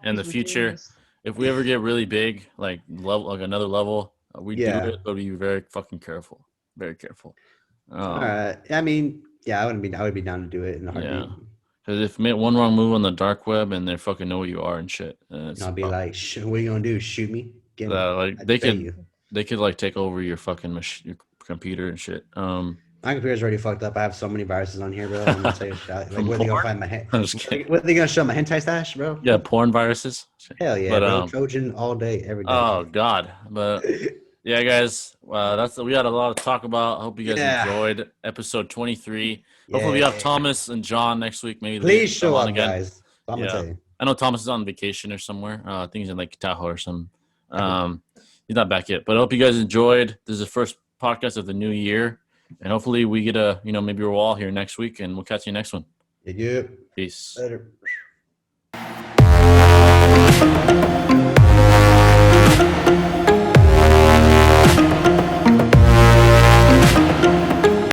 in the future, if we ever get really big, like another level, we do it, but be very fucking careful. Very careful. All right. I mean, yeah, I would be down to do it in a heartbeat. Yeah. Because if you make one wrong move on the dark web and they fucking know who you are and shit, and I'll be like, what are you gonna do? Shoot me? They could like take over your fucking your computer and shit. My computer's already fucked up. I have so many viruses on here, bro. I'm gonna tell you a shot. Like, where they gonna find my what are they gonna show my hentai stash, bro? Yeah, porn viruses. Hell yeah, bro. Trojan all day, every day. Oh god, but yeah, guys, we had a lot to talk about. I hope you guys enjoyed episode 23. Hopefully, we have Thomas and John next week. Maybe please show up, guys. I'm gonna tell you. I know Thomas is on vacation or somewhere. I think he's in like Tahoe or something. He's not back yet, but I hope you guys enjoyed. This is the first podcast of the new year. And hopefully we get maybe we're all here next week and we'll catch you next one. Yeah. Peace. Later.